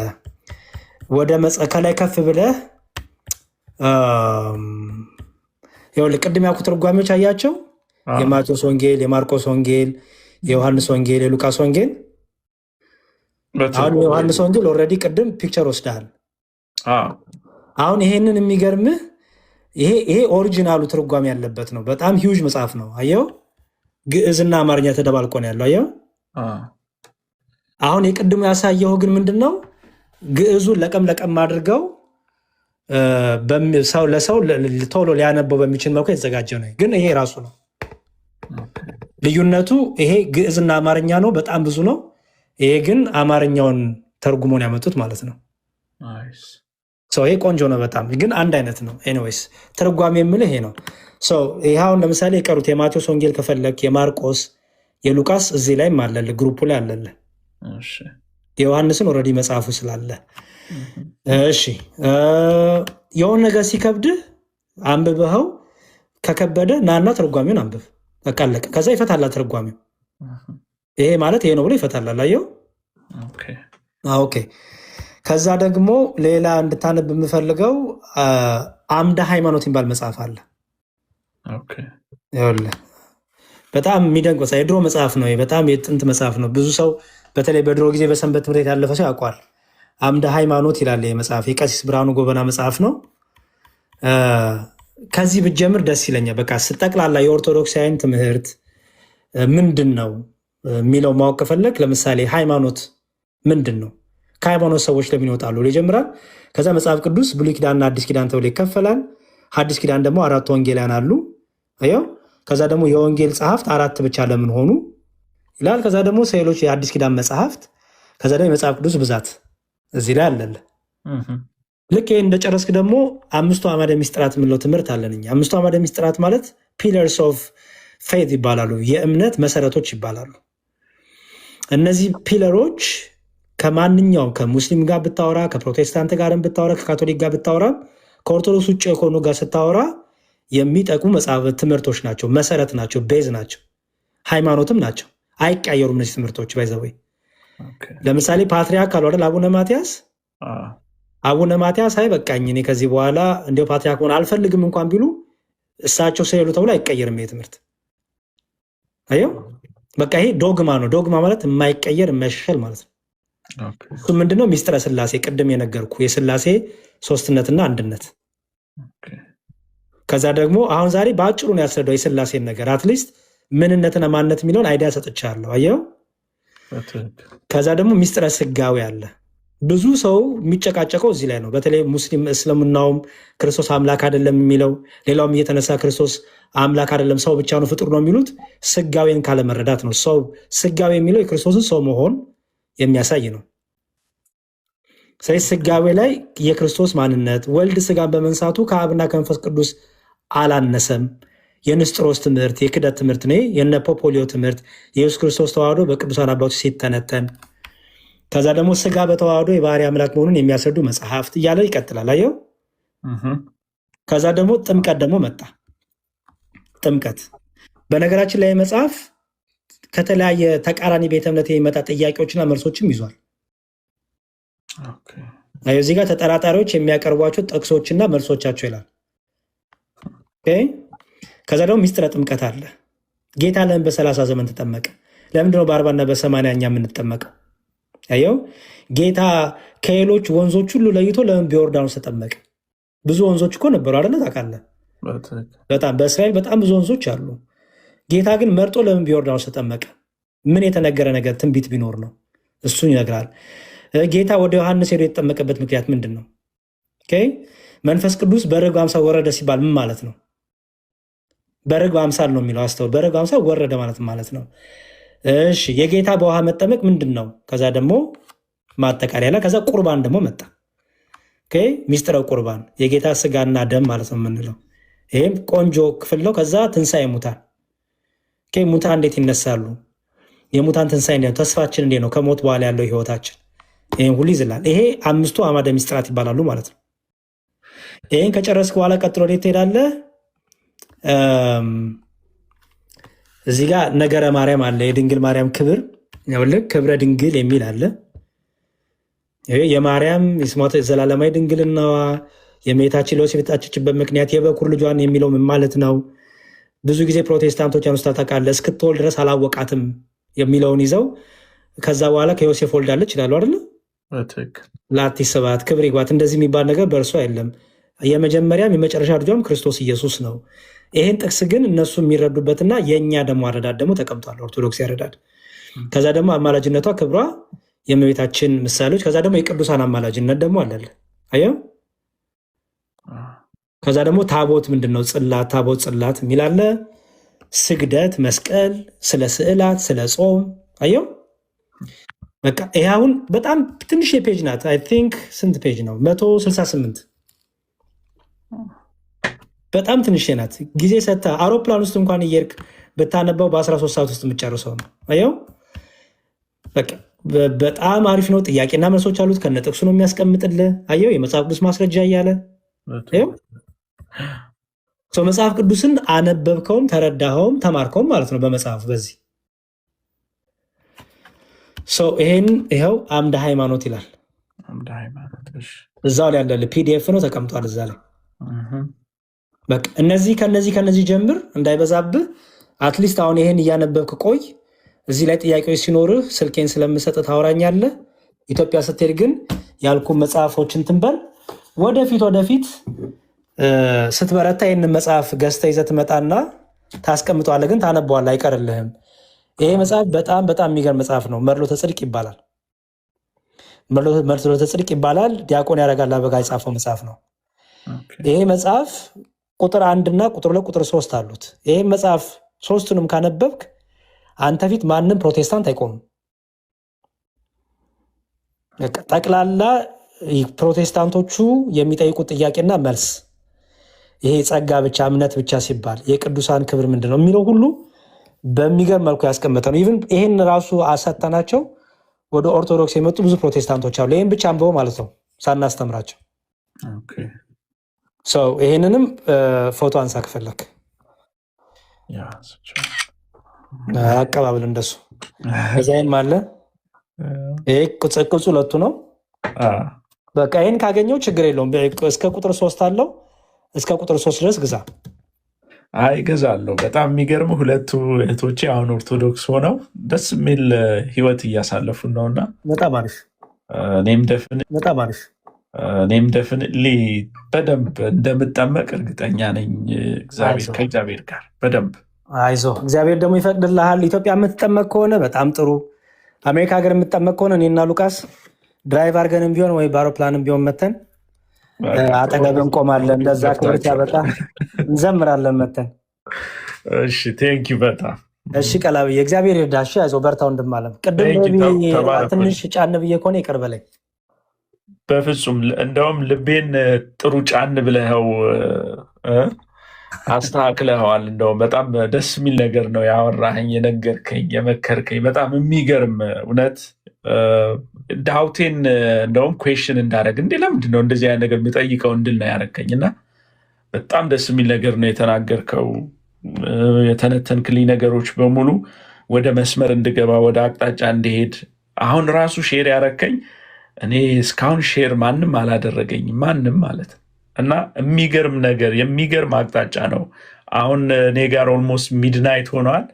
ወደ ከላይ ከፍ ብለህ ቅድም ያልኩት ትርጓሜዎች አያቸው። የማቴዎስ ወንጌል፣ የማርቆስ ወንጌል፣ የዮሐንስ ወንጌል፣ የሉቃስ ወንጌል። አሁን የዮሐንስ ወንጌል ኦልሬዲ ቅድም ፒክቸር ወስደሃል። አሁን ይሄንን የሚገርምህ ይሄ ኦሪጂናሉ ትርጓሜ ያለበት ነው። በጣም ሂውጅ መጽሐፍ ነው። አየው፣ ግዕዝና አማርኛ ተደባልቆ ነው ያለው። አየው። አሁን የቅድሙ ያሳየው ግን ምንድነው? ግዕዙን ለቀም አድርገው ለሰው ቶሎ ሊያነበው በሚችል መልኩ የተዘጋጀ ነው። ግን ይሄ ራሱ ነው ልዩነቱ። ይሄ ግዕዝና አማርኛ ነው፣ በጣም ብዙ ነው። ይሄ ግን አማርኛውን ተርጉሞን ያመጡት ማለት ነው። ይሄ ቆንጆ ነው በጣም ግን አንድ አይነት ነው። ኤኒዌይስ ትርጓሜ የምልህ ይሄ ነው። ይህ አሁን ለምሳሌ የቀሩት የማቴዎስ ወንጌል ከፈለክ የማርቆስ የሉቃስ እዚህ ላይም አለልህ፣ ግሩፑ ላይ አለልህ። የዮሐንስን ኦልሬዲ መጽሐፉ ስላለ እሺ። የሆነ ነገር ሲከብድህ አንብበኸው ከከበደ ናና ትርጓሜውን አንብብ። በቃ አለቀ። ከዛ ይፈታላ ትርጓሜው። ይሄ ማለት ይሄ ነው ብሎ ይፈታላል። አየው። ኦኬ። ከዛ ደግሞ ሌላ እንድታነብ የምፈልገው አምደ ሃይማኖት የሚባል መጽሐፍ አለ። በጣም የሚደንቅ መጽሐፍ፣ የድሮ መጽሐፍ ነው። በጣም የጥንት መጽሐፍ ነው። ብዙ ሰው በተለይ በድሮ ጊዜ በሰንበት ትምህርት ያለፈ ሰው ያውቋል። አምደ ሃይማኖት ይላል መጽሐፍ። የቀሲስ ብርሃኑ ጎበና መጽሐፍ ነው። ከዚህ ብጀምር ደስ ይለኛል። በቃ ስጠቅላላ የኦርቶዶክሳውያን ትምህርት ምንድን ነው የሚለው ማወቅ ከፈለግ ለምሳሌ ሃይማኖት ምንድን ነው፣ ከሃይማኖት ሰዎች ለምን ይወጣሉ ይጀምራል። ከዛ መጽሐፍ ቅዱስ ብሉይ ኪዳንና አዲስ ኪዳን ተብሎ ይከፈላል። አዲስ ኪዳን ደግሞ 4 ወንጌላውያን አሉ። አየው። ከዛ ደግሞ የወንጌል ጸሐፍት 4 ብቻ ለምን ሆኑ ይላል። ከዛ ደግሞ ስዕሎች የአዲስ ኪዳን መጽሐፍት፣ ከዛ ደግሞ የመጽሐፍ ቅዱስ ብዛት እዚህ ላይ አለለ። ልክ ይህን እንደጨረስክ ደግሞ 5ቱ አዕማደ ምስጢራት የምንለው ትምህርት አለን እኛ። 5ቱ አዕማደ ምስጢራት ማለት ፒለርስ ኦፍ ፌት ይባላሉ፣ የእምነት መሰረቶች ይባላሉ። እነዚህ ፒለሮች ከማንኛውም ከሙስሊም ጋር ብታወራ፣ ከፕሮቴስታንት ጋር ብታወራ፣ ከካቶሊክ ጋር ብታወራ፣ ከኦርቶዶክስ ውጭ የሆኑ ጋር ስታወራ የሚጠቅሙ መጽሐፍ ትምህርቶች ናቸው፣ መሰረት ናቸው፣ ቤዝ ናቸው፣ ሃይማኖትም ናቸው። አይቀየሩም እነዚህ ትምህርቶች። ባይዘወይ ለምሳሌ ፓትሪያርክ አሉ አይደል? አቡነ ማትያስ አይ በቃኝ እኔ ከዚህ በኋላ እንዲያው ፓትሪያርክ ሆነ አልፈልግም እንኳን ቢሉ እሳቸው ስለሉ ተብሎ አይቀየርም ይሄ ትምህርት። አየው። በቃ ይሄ ዶግማ ነው። ዶግማ ማለት የማይቀየር የማይሻሻል ማለት ነው። እሱ ምንድነው? ሚስጥረ ስላሴ፣ ቅድም የነገርኩ የስላሴ ሶስትነትና አንድነት። ከዛ ደግሞ አሁን ዛሬ በአጭሩ ነው ያስረዳው የስላሴን ነገር። አትሊስት ምንነትና ማንነት የሚለውን አይዲያ ሰጥቻለሁ። አየው። ከዛ ደግሞ ሚስጥረ ስጋዌ አለ። ብዙ ሰው የሚጨቃጨቀው እዚህ ላይ ነው። በተለይ ሙስሊም እስልምናውም ክርስቶስ አምላክ አይደለም የሚለው፣ ሌላውም እየተነሳ ክርስቶስ አምላክ አይደለም ሰው ብቻ ነው ፍጡር ነው የሚሉት ስጋዌን ካለመረዳት ነው። ሰው ስጋዌ የሚለው የክርስቶስን ሰው መሆን የሚያሳይ ነው። ስለዚህ ስጋዌ ላይ የክርስቶስ ማንነት ወልድ ስጋን በመንሳቱ ከአብና ከመንፈስ ቅዱስ አላነሰም። የንስጥሮስ ትምህርት የክደት ትምህርት ነው። የነ ፖፖሊዮ ትምህርት የኢየሱስ ክርስቶስ ተዋህዶ በቅዱሳን አባቶች ሲተነተን፣ ከዛ ደግሞ ስጋ በተዋህዶ የባህሪ አምላክ መሆኑን የሚያስረዱ መጽሐፍት እያለ ይቀጥላል። አየው። ከዛ ደግሞ ጥምቀት ደግሞ መጣ። ጥምቀት በነገራችን ላይ መጽሐፍ ከተለያየ ተቃራኒ ቤተ እምነት የሚመጣ ጥያቄዎችና መልሶችም ይዟል። እዚህ ጋር ተጠራጣሪዎች የሚያቀርቧቸው ጥቅሶችና መልሶቻቸው ይላል። ከዛ ደግሞ ሚስጥረ ጥምቀት አለ። ጌታ ለምን በ30 ዘመን ተጠመቀ? ለምንድነው በ40ና በ80 እኛ የምንጠመቀው? ያየው ጌታ ከሌሎች ወንዞች ሁሉ ለይቶ ለምን በዮርዳኖስ ተጠመቀ? ብዙ ወንዞች እኮ ነበሩ አይደለ? ታውቃለህ? በጣም በእስራኤል በጣም ብዙ ወንዞች አሉ። ጌታ ግን መርጦ ለምን በዮርዳኖስ ተጠመቀ? ምን የተነገረ ነገር ትንቢት ቢኖር ነው? እሱን ይነግራል። ጌታ ወደ ዮሐንስ ሄዶ የተጠመቀበት ምክንያት ምንድን ነው? መንፈስ ቅዱስ በርግብ አምሳል ወረደ ሲባል ምን ማለት ነው? በርግብ አምሳል ነው የሚለው አስተውል። በርግብ አምሳል ወረደ ማለት ነው። እሺ የጌታ በውሃ መጠመቅ ምንድን ነው? ከዛ ደግሞ ማጠቃለያ ላይ ከዛ ቁርባን ደግሞ መጣ። ሚስጥረ ቁርባን የጌታ ስጋና ደም ማለት ነው የምንለው። ይህም ቆንጆ ክፍል ነው። ከዛ ትንሣኤ ሙታን፣ ሙታን እንዴት ይነሳሉ? የሙታን ትንሣኤ እንዴት ነው? ተስፋችን እንዴት ነው? ከሞት በኋላ ያለው ህይወታችን፣ ይህም ሁሉ ይዝላል። ይሄ 5ቱ አዕማደ ምስጢራት ይባላሉ ማለት ነው። ይህን ከጨረስክ በኋላ ቀጥሎ ወዴት ትሄዳለህ? እዚህ ጋር ነገረ ማርያም አለ። የድንግል ማርያም ክብር ክብረ ድንግል የሚል አለ። የማርያም የስሟ ዘላለማዊ ድንግልናዋ የእመቤታችን ለዮሴፍ የታጨችበት ምክንያት የበኩር ልጇን የሚለው ምን ማለት ነው? ብዙ ጊዜ ፕሮቴስታንቶች ያነሱታል ታውቃለህ። እስክትወልድ ድረስ አላወቃትም የሚለውን ይዘው ከዛ በኋላ ከዮሴፍ ወልዳለች ይላሉ አይደለ? ላቲ ስብሐት ክብር ይግባት። እንደዚህ የሚባል ነገር በእርሷ የለም። የመጀመሪያም የመጨረሻ ልጇም ክርስቶስ ኢየሱስ ነው። ይህን ጥቅስ ግን እነሱ የሚረዱበትና የእኛ ደግሞ አረዳድ ደግሞ ተቀምጧል፣ ኦርቶዶክስ ያረዳድ። ከዛ ደግሞ አማላጅነቷ ክብሯ የእመቤታችን ምሳሌዎች፣ ከዛ ደግሞ የቅዱሳን አማላጅነት ደግሞ አለለ። አየው። ከዛ ደግሞ ታቦት ምንድነው? ጽላት፣ ታቦት ጽላት የሚላለ ስግደት፣ መስቀል፣ ስለ ስዕላት፣ ስለ ጾም። አየው። በቃ ይሄ አሁን በጣም ትንሽ የፔጅ ናት። አይ ቲንክ ስንት ፔጅ ነው? 168 በጣም ትንሽ ናት። ጊዜ ሰጥተህ አውሮፕላን ውስጥ እንኳን እየሄድክ ብታነበው በ13 ሰዓት ውስጥ የምትጨርሰው ነው። አየው በቃ በጣም አሪፍ ነው። ጥያቄና መልሶች አሉት። ከነጥቅሱ ነው የሚያስቀምጥልህ። አየው የመጽሐፍ ቅዱስ ማስረጃ እያለ መጽሐፍ ቅዱስን አነበብከውም ተረዳኸውም ተማርከውም ማለት ነው በመጽሐፉ። በዚህ ይሄን ይኸው አምደ ሃይማኖት ይላል። እዛው ላይ ያለ ፒዲኤፍ ነው ተቀምጧል እዛ ላይ። በቃ ከነዚህ ጀምር እንዳይበዛብህ። አትሊስት አሁን ይሄን እያነበብክ ቆይ። እዚህ ላይ ጥያቄዎች ሲኖርህ ስልኬን ስለምሰጥ ታወራኛለህ። ኢትዮጵያ ስትሄድ ግን ያልኩ መጽሐፎችን ትንበል። ወደፊት ስትበረታ ይህንን መጽሐፍ ገዝተህ ይዘህ ትመጣና ታስቀምጠዋለህ። ግን ታነበዋለህ፣ አይቀርልህም። ይሄ መጽሐፍ በጣም በጣም የሚገርም መጽሐፍ ነው። መርሎተ ጽድቅ ይባላል። መርሎተ ጽድቅ ይባላል። ዲያቆን ያረጋል አበጋ የጻፈው መጽሐፍ ነው። ይሄ መጽሐፍ ቁጥር 1 እና ቁጥር 2 ቁጥር 3 አሉት። ይሄ መጽሐፍ ሶስቱንም ካነበብክ አንተ ፊት ማንም ፕሮቴስታንት አይቆምም። ጠቅላላ ፕሮቴስታንቶቹ የሚጠይቁት ጥያቄና መልስ፣ ይሄ ጸጋ ብቻ እምነት ብቻ ሲባል የቅዱሳን ክብር ምንድን ነው የሚለው ሁሉ በሚገርም መልኩ ያስቀመጠ ነው። ኢቭን ይህን ራሱ አሳተናቸው ወደ ኦርቶዶክስ የመጡ ብዙ ፕሮቴስታንቶች አሉ። ይህን ብቻ አንብበው ማለት ነው ሳናስተምራቸው። ይህንንም ፎቶ አንሳ ከፈለክ አቀባበል እንደሱ እዛይን አለ። ይሄ ቅጽ ሁለቱ ነው። በቃ ይህን ካገኘው ችግር የለውም። እስከ ቁጥር 3 አለው። እስከ ቁጥር 3 ድረስ ግዛ። አይ ገዛለሁ። በጣም የሚገርም ሁለቱ እህቶቼ አሁን ኦርቶዶክስ ሆነው ደስ የሚል ህይወት እያሳለፉ ነውና በጣም አሪፍ። እኔም ደፍንሊ በደንብ እንደምጠመቅ እርግጠኛ ነኝ። ከእግዚአብሔር ጋር በደንብ አይዞ። እግዚአብሔር ደግሞ ይፈቅድልሃል። ኢትዮጵያ የምትጠመቅ ከሆነ በጣም ጥሩ። አሜሪካ ሀገር የምትጠመቅ ከሆነ እኔና ሉቃስ ድራይቭ አድርገንም ቢሆን ወይ በአውሮፕላንም ቢሆን መተን አጠገብ እንቆማለን። እንደዛ ክብርት ያበቃ እንዘምራለን መተን። እሺ ቴንኪው በጣም እሺ። ቀላብዬ እግዚአብሔር ይርዳሽ። አይዞህ በርታው። እንድማለም ቅድም ትንሽ ጫን ብዬ ከሆነ ይቅር በለኝ። በፍጹም እንደውም ልቤን ጥሩ ጫን ብለኸው አስተካክለኸዋል። እንደውም በጣም ደስ የሚል ነገር ነው ያወራኸኝ፣ የነገርከኝ፣ የመከርከኝ። በጣም የሚገርም እውነት ዳውቴን እንደውም ኩዌሽን እንዳደረግ እንዴ ለምንድን ነው እንደዚህ አይነት ነገር የምጠይቀው እንድል ነው ያደረከኝ። እና በጣም ደስ የሚል ነገር ነው የተናገርከው። የተነተንክልኝ ነገሮች በሙሉ ወደ መስመር እንድገባ ወደ አቅጣጫ እንዲሄድ አሁን ራሱ ሼር ያደረከኝ እኔ እስካሁን ሼር ማንም አላደረገኝም፣ ማንም ማለት ነው። እና የሚገርም ነገር የሚገርም አቅጣጫ ነው። አሁን እኔ ጋር ኦልሞስት ሚድናይት ሆኗል።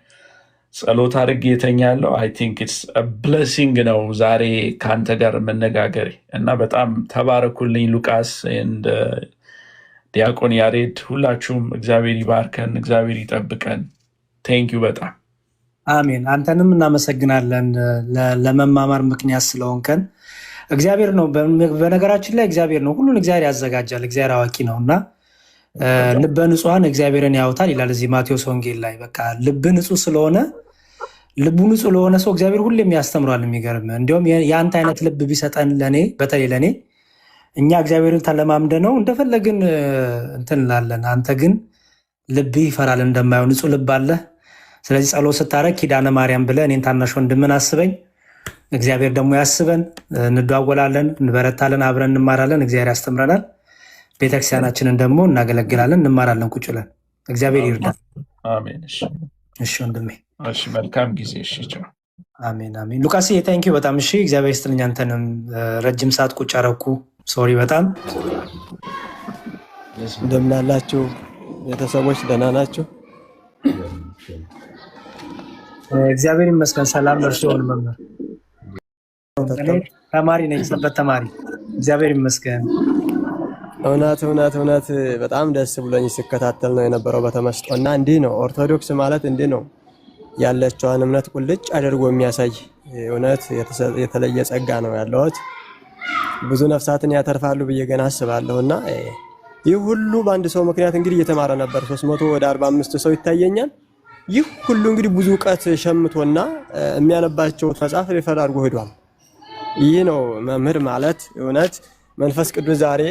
ጸሎት አድርጌ የተኛለሁ። አይ ቲንክ ኢትስ ብለሲንግ ነው ዛሬ ከአንተ ጋር መነጋገሬ። እና በጣም ተባረኩልኝ ሉቃስ፣ ዲያቆን ያሬድ፣ ሁላችሁም እግዚአብሔር ይባርከን፣ እግዚአብሔር ይጠብቀን። ቴንኪው በጣም አሜን። አንተንም እናመሰግናለን ለመማማር ምክንያት ስለሆንከን። እግዚአብሔር ነው በነገራችን ላይ እግዚአብሔር ነው ሁሉን እግዚአብሔር ያዘጋጃል። እግዚአብሔር አዋቂ ነው እና ልበ ንጹሐን እግዚአብሔርን ያውታል ይላል እዚህ ማቴዎስ ወንጌል ላይ። በቃ ልብ ንጹህ ስለሆነ ልቡ ንጹህ ለሆነ ሰው እግዚአብሔር ሁሌም ያስተምሯል። የሚገርም እንዲሁም የአንተ አይነት ልብ ቢሰጠን ለእኔ በተለይ ለእኔ እኛ እግዚአብሔርን ተለማምደ ነው እንደፈለግን እንትን እንላለን። አንተ ግን ልብ ይፈራል እንደማየው ንጹህ ልብ አለ። ስለዚህ ጸሎት ስታረግ ኪዳነ ማርያም ብለህ እኔን ታናሽ ወንድምን አስበኝ፣ እግዚአብሔር ደግሞ ያስበን። እንደዋወላለን፣ እንበረታለን፣ አብረን እንማራለን። እግዚአብሔር ያስተምረናል። ቤተክርስቲያናችንን ደግሞ እናገለግላለን፣ እንማራለን ቁጭ ብለን። እግዚአብሔር ይርዳል። አሜን። እሺ ወንድሜ፣ እሺ መልካም ጊዜ። እሺ አሜን አሜን። ሉቃስ ቴንኪው በጣም እሺ። እግዚአብሔር ይስጥልኝ። አንተንም ረጅም ሰዓት ቁጭ አረኩ። ሶሪ በጣም። እንደምን አላችሁ ቤተሰቦች? ደህና ናችሁ? እግዚአብሔር ይመስገን። ሰላም ለእርሱ ይሁን። መምህር ተማሪ ነኝ፣ ሰንበት ተማሪ። እግዚአብሔር ይመስገን። እውነት በጣም ደስ ብሎኝ ሲከታተል ነው የነበረው በተመስጦ። እና እንዲህ ነው ኦርቶዶክስ ማለት እንዲህ ነው ያለችዋን እምነት ቁልጭ አድርጎ የሚያሳይ እውነት የተለየ ጸጋ ነው ያለውት። ብዙ ነፍሳትን ያተርፋሉ ብዬ ገና አስባለሁ። እና ይህ ሁሉ በአንድ ሰው ምክንያት እንግዲህ እየተማረ ነበር። 300 ወደ 45 ሰው ይታየኛል። ይህ ሁሉ እንግዲህ ብዙ እውቀት ሸምቶና የሚያነባቸው መጽሐፍ ሪፈር አድርጎ ሄዷል። ይህ ነው መምህር ማለት እውነት መንፈስ ቅዱስ ዛሬ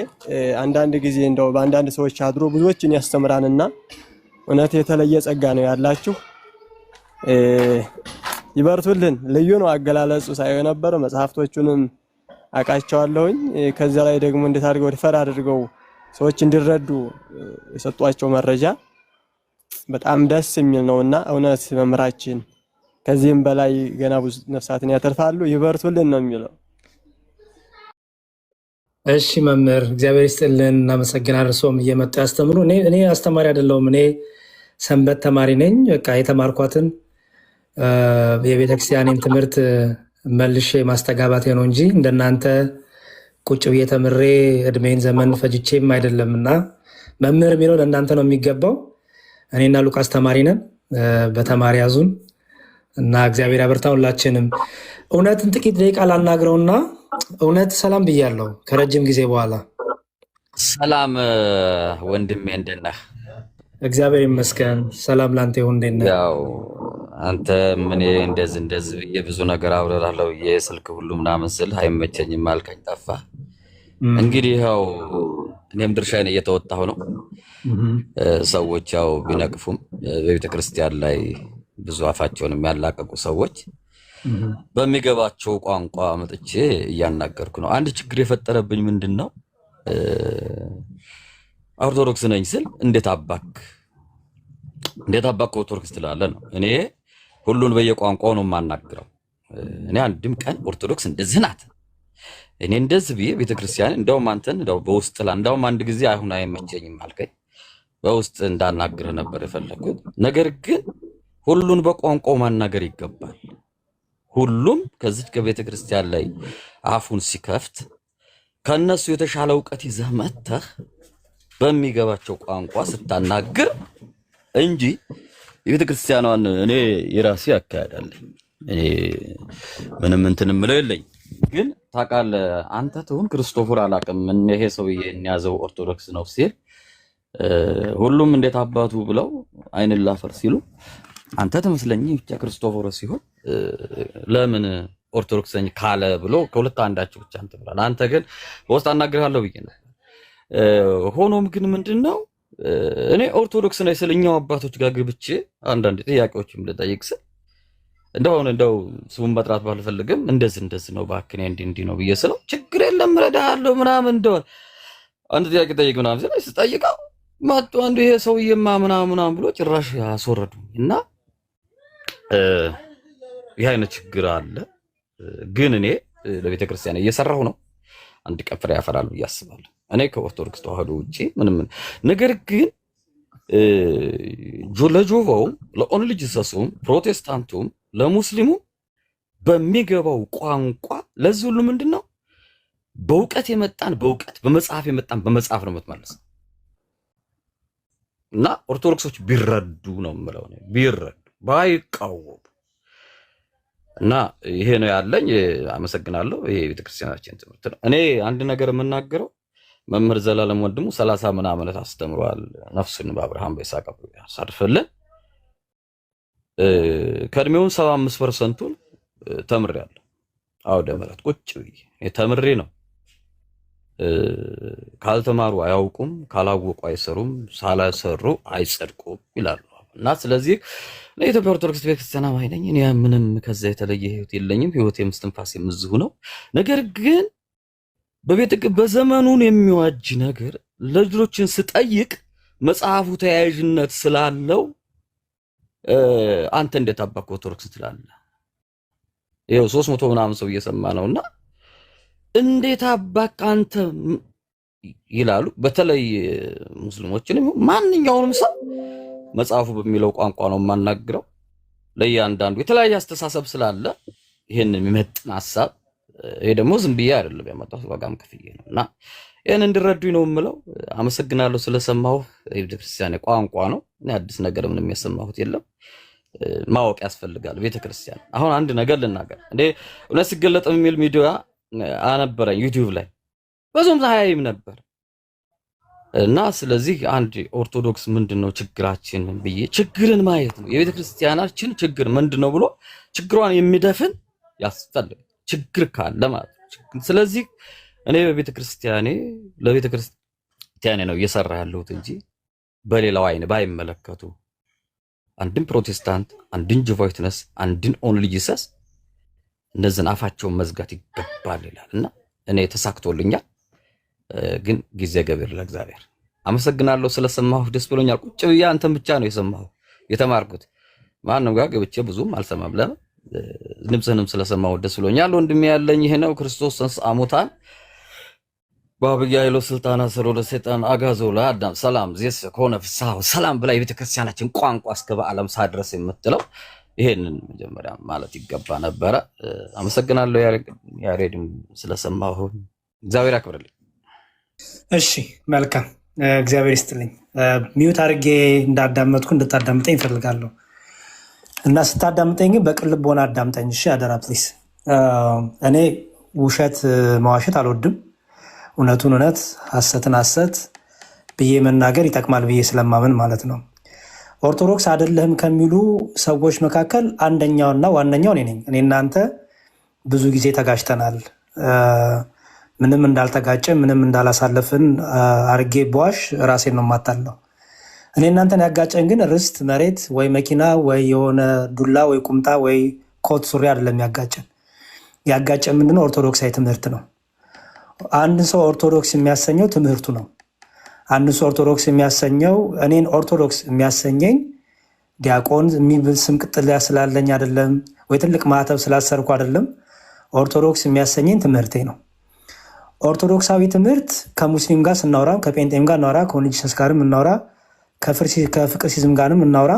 አንዳንድ ጊዜ እንደው በአንዳንድ ሰዎች አድሮ ብዙዎችን ያስተምራንና እውነት የተለየ ጸጋ ነው ያላችሁ። ይበርቱልን። ልዩ ነው አገላለጹ ሳይሆን ነበር መጽሐፍቶቹንም አቃቸዋለሁኝ። ከዛ ላይ ደግሞ እንዴት አድርገው ዲፈር አድርገው ሰዎች እንዲረዱ የሰጧቸው መረጃ በጣም ደስ የሚል ነውና እውነት መምህራችን ከዚህም በላይ ገና ብዙ ነፍሳትን ያተርፋሉ። ይበርቱልን ነው የሚለው። እሺ መምህር እግዚአብሔር ይስጥልን፣ እናመሰግናለን። እርስዎም እየመጡ ያስተምሩ። እኔ አስተማሪ አይደለሁም፣ እኔ ሰንበት ተማሪ ነኝ። በቃ የተማርኳትን የቤተክርስቲያኔን ትምህርት መልሼ ማስተጋባቴ ነው እንጂ እንደናንተ ቁጭ ብዬ ተምሬ እድሜን ዘመን ፈጅቼም አይደለም። እና መምህር የሚለው ለእናንተ ነው የሚገባው። እኔና ሉቃስ ተማሪ ነን፣ በተማሪ ያዙን እና እግዚአብሔር ያበርታ ሁላችንም። እውነትን ጥቂት ደቂቃ ላናግረውና እውነት ሰላም ብያለሁ ከረጅም ጊዜ በኋላ። ሰላም ወንድሜ እንደት ነህ? እግዚአብሔር ይመስገን። ሰላም ላንተ ይሁን። እንዴት ነህ? ያው አንተ ምን እንደዚህ ብዬ ብዙ ነገር አብረራለሁ ብዬ ስልክ ሁሉ ምናምን ስልህ አይመቸኝም አልከኝ፣ ጠፋ። እንግዲህ ያው እኔም ድርሻዬን እየተወጣሁ ነው። ሰዎች ያው ቢነቅፉም በቤተ ክርስቲያን ላይ ብዙ አፋቸውን የሚያላቀቁ ሰዎች በሚገባቸው ቋንቋ መጥቼ እያናገርኩ ነው። አንድ ችግር የፈጠረብኝ ምንድን ነው? ኦርቶዶክስ ነኝ ስል እንዴት አባክ ኦርቶዶክስ ትላለህ ነው። እኔ ሁሉን በየቋንቋው ነው የማናግረው። እኔ አንድም ቀን ኦርቶዶክስ እንደዚህ ናት እኔ እንደዚህ ብዬ ቤተክርስቲያን እንደውም አንተን በውስጥ እንደውም አንድ ጊዜ አይሁን አይመቸኝም አልከኝ፣ በውስጥ እንዳናግርህ ነበር የፈለኩት። ነገር ግን ሁሉን በቋንቋው ማናገር ይገባል። ሁሉም ከዚህ ከቤተክርስቲያን ላይ አፉን ሲከፍት ከነሱ የተሻለ ዕውቀት ይዘህ መጥተህ በሚገባቸው ቋንቋ ስታናግር እንጂ የቤተክርስቲያኗን እኔ የራሴ አካሄዳለሁ። እኔ ምንም እንትን ምለው የለኝ። ግን ታውቃለህ አንተ ትሁን ክርስቶፎር አላውቅም፣ ይሄ ሰውዬ እንያዘው ኦርቶዶክስ ነው ሲል ሁሉም እንዴት አባቱ ብለው አይን ላፈር ሲሉ አንተ ትመስለኝ ብቻ ክርስቶፎር ሲሆን ለምን ኦርቶዶክስ ነኝ ካለ ብሎ ከሁለት አንዳቸው ብቻ አንተ ብላል። አንተ ግን በውስጥ አናግርሃለሁ ብዬ ነው። ሆኖም ግን ምንድነው እኔ ኦርቶዶክስ ነኝ ስለኛው አባቶች ጋር ግብቼ አንዳንድ ጥያቄዎችም ልጠይቅ ስል እንደው ስሙን መጥራት ባልፈልግም እንደዚህ ነው ባክኔ እንዲህ ነው ብዬ ስለው ችግር የለም እረዳሃለሁ ምናምን እንደው አንድ ጥያቄ ጠይቅ ምናምን ስጠይቀው መጡ አንዱ ይሄ ሰውዬማ ምናምን ብሎ ጭራሽ ያስወረዱ እና ይሄ አይነት ችግር አለ። ግን እኔ ለቤተ ክርስቲያን እየሰራሁ ነው። አንድ ቀን ፍሬ ያፈራል ብዬ አስባለሁ። እኔ ከኦርቶዶክስ ተዋህዶ ውጪ ምንም ነገር ግን ለጆቫውም ለኦንሊ ጂሰሱም ፕሮቴስታንቱም ለሙስሊሙ በሚገባው ቋንቋ ለዚህ ሁሉ ምንድነው በእውቀት የመጣን በእውቀት በመጽሐፍ የመጣን በመጽሐፍ ነው የምትመልሰው። እና ኦርቶዶክሶች ቢረዱ ነው የምለው ነው ቢረዱ ባይቃወሙ። እና ይሄ ነው ያለኝ። አመሰግናለሁ። ይሄ ቤተክርስቲያናችን ትምህርት ነው። እኔ አንድ ነገር የምናገረው መምህር ዘላለም ወንድሙ 30 ምናምን ዓመት አስተምሯል። ነፍሱን በአብርሃም በይስሐቅ ያሳርፍልን። ከእድሜውን 75%ን ተምሬያለሁ። አውደ ምሕረት ቁጭ ብዬ ተምሬ ነው። ካልተማሩ አያውቁም፣ ካላወቁ አይሰሩም፣ ሳላሰሩ አይጸድቁም ይላሉ። እና ስለዚህ ለኢትዮጵያ ኦርቶዶክስ ቤተክርስቲያን አማኝ ነኝ። እኔ ምንም ከዛ የተለየ ህይወት የለኝም። ህይወቴም እስትንፋሴም እዚሁ ነው። ነገር ግን በዘመኑን የሚዋጅ ነገር ለልጆችን ስጠይቅ መጽሐፉ ተያያዥነት ስላለው አንተ እንዴት አባክ ኦርቶዶክስ ትላለህ? ይኸው 300 ምናምን ሰው እየሰማ ነውና እንዴት አባክ አንተ ይላሉ። በተለይ ሙስሊሞችንም ማንኛውንም ሰው መጽሐፉ በሚለው ቋንቋ ነው የማናግረው። ለእያንዳንዱ የተለያየ አስተሳሰብ ስላለ ይሄንን የሚመጥን ሐሳብ ይሄ ደግሞ ዝም ብዬ አይደለም ያመጣሁት ዋጋም ከፍዬ ነው። እና ይሄን እንድረዱኝ ነው የምለው። አመሰግናለሁ ስለሰማሁ። የቤተክርስቲያን ቋንቋ ነው። እኔ አዲስ ነገር ምንም የሰማሁት የለም። ማወቅ ያስፈልጋል ቤተክርስቲያን። አሁን አንድ ነገር ልናገር። እውነት ሲገለጥ የሚል ሚዲያ አነበረኝ ዩቲዩብ ላይ ብዙም ሳያይም ነበር። እና ስለዚህ አንድ ኦርቶዶክስ ምንድነው ችግራችን ብዬ ችግርን ማየት ነው። የቤተክርስቲያናችን ችግር ምንድነው ብሎ ችግሯን የሚደፍን ያስፈልጋል። ችግር ካለ ማለት ነው። ስለዚህ እኔ ለቤተ ክርስቲያኔ ነው እየሰራ ያለሁት እንጂ በሌላው አይን ባይመለከቱ አንድን ፕሮቴስታንት፣ አንድን ጆቫ ዊትነስ፣ አንድን ኦንሊ ጂሰስ እነዚህን አፋቸውን መዝጋት ይገባል ይላልና እኔ ተሳክቶልኛል። ግን ጊዜ ገቢር ለእግዚአብሔር። አመሰግናለሁ ስለሰማሁ ደስ ብሎኛል። ቁጭ ብዬ አንተን ብቻ ነው የሰማሁ የተማርኩት። ማንም ጋር ገብቼ ብዙም አልሰማም። ለምን ድምፅህንም ስለሰማሁ ደስ ብሎኛል። ወንድሜ ያለኝ ይሄ ነው። ክርስቶስ ተንሥአ እሙታን በዐቢይ ኃይሎ ስልጣን አሰሮ ለሰይጣን አግዓዞ ለአዳም ሰላም ዜስ ኮነ ፍስሐ ሰላም ብላ የቤተክርስቲያናችን ቋንቋ እስከ በዓለም ሳድረስ የምትለው ይሄንን መጀመሪያ ማለት ይገባ ነበረ። አመሰግናለሁ ያሬድም ስለሰማሁ እግዚአብሔር ያክብርልኝ። እሺ መልካም እግዚአብሔር ይስጥልኝ። ሚዩት አድርጌ እንዳዳመጥኩ እንድታዳምጠኝ እፈልጋለሁ እና ስታዳምጠኝ ግን በቅን ልቦና አዳምጠኝ። እሺ አደራ ፕሊስ። እኔ ውሸት መዋሸት አልወድም። እውነቱን እውነት ሐሰትን ሐሰት ብዬ መናገር ይጠቅማል ብዬ ስለማምን ማለት ነው። ኦርቶዶክስ አይደለህም ከሚሉ ሰዎች መካከል አንደኛውና ዋነኛው እኔ ነኝ። እኔ እናንተ ብዙ ጊዜ ተጋጭተናል። ምንም እንዳልተጋጨ ምንም እንዳላሳለፍን አርጌ በዋሽ ራሴን ነው የማታለው። እኔ እናንተን ያጋጨን ግን ርስት፣ መሬት ወይ መኪና ወይ የሆነ ዱላ ወይ ቁምጣ ወይ ኮት ሱሪ አይደለም ያጋጨን። ያጋጨን ምንድነው? ኦርቶዶክሳዊ ትምህርት ነው። አንድ ሰው ኦርቶዶክስ የሚያሰኘው ትምህርቱ ነው። አንድ ሰው ኦርቶዶክስ የሚያሰኘው እኔን ኦርቶዶክስ የሚያሰኘኝ ዲያቆን የሚብል ስም ቅጥያ ስላለኝ አይደለም፣ ወይ ትልቅ ማዕተብ ስላሰርኩ አይደለም። ኦርቶዶክስ የሚያሰኘኝ ትምህርቴ ነው። ኦርቶዶክሳዊ ትምህርት ከሙስሊም ጋር ስናወራ፣ ከጴንጤም ጋር እናወራ፣ ከወንጂሰስ ጋርም እናወራ፣ ከፍቅር ሲዝም ጋርም እናወራ፣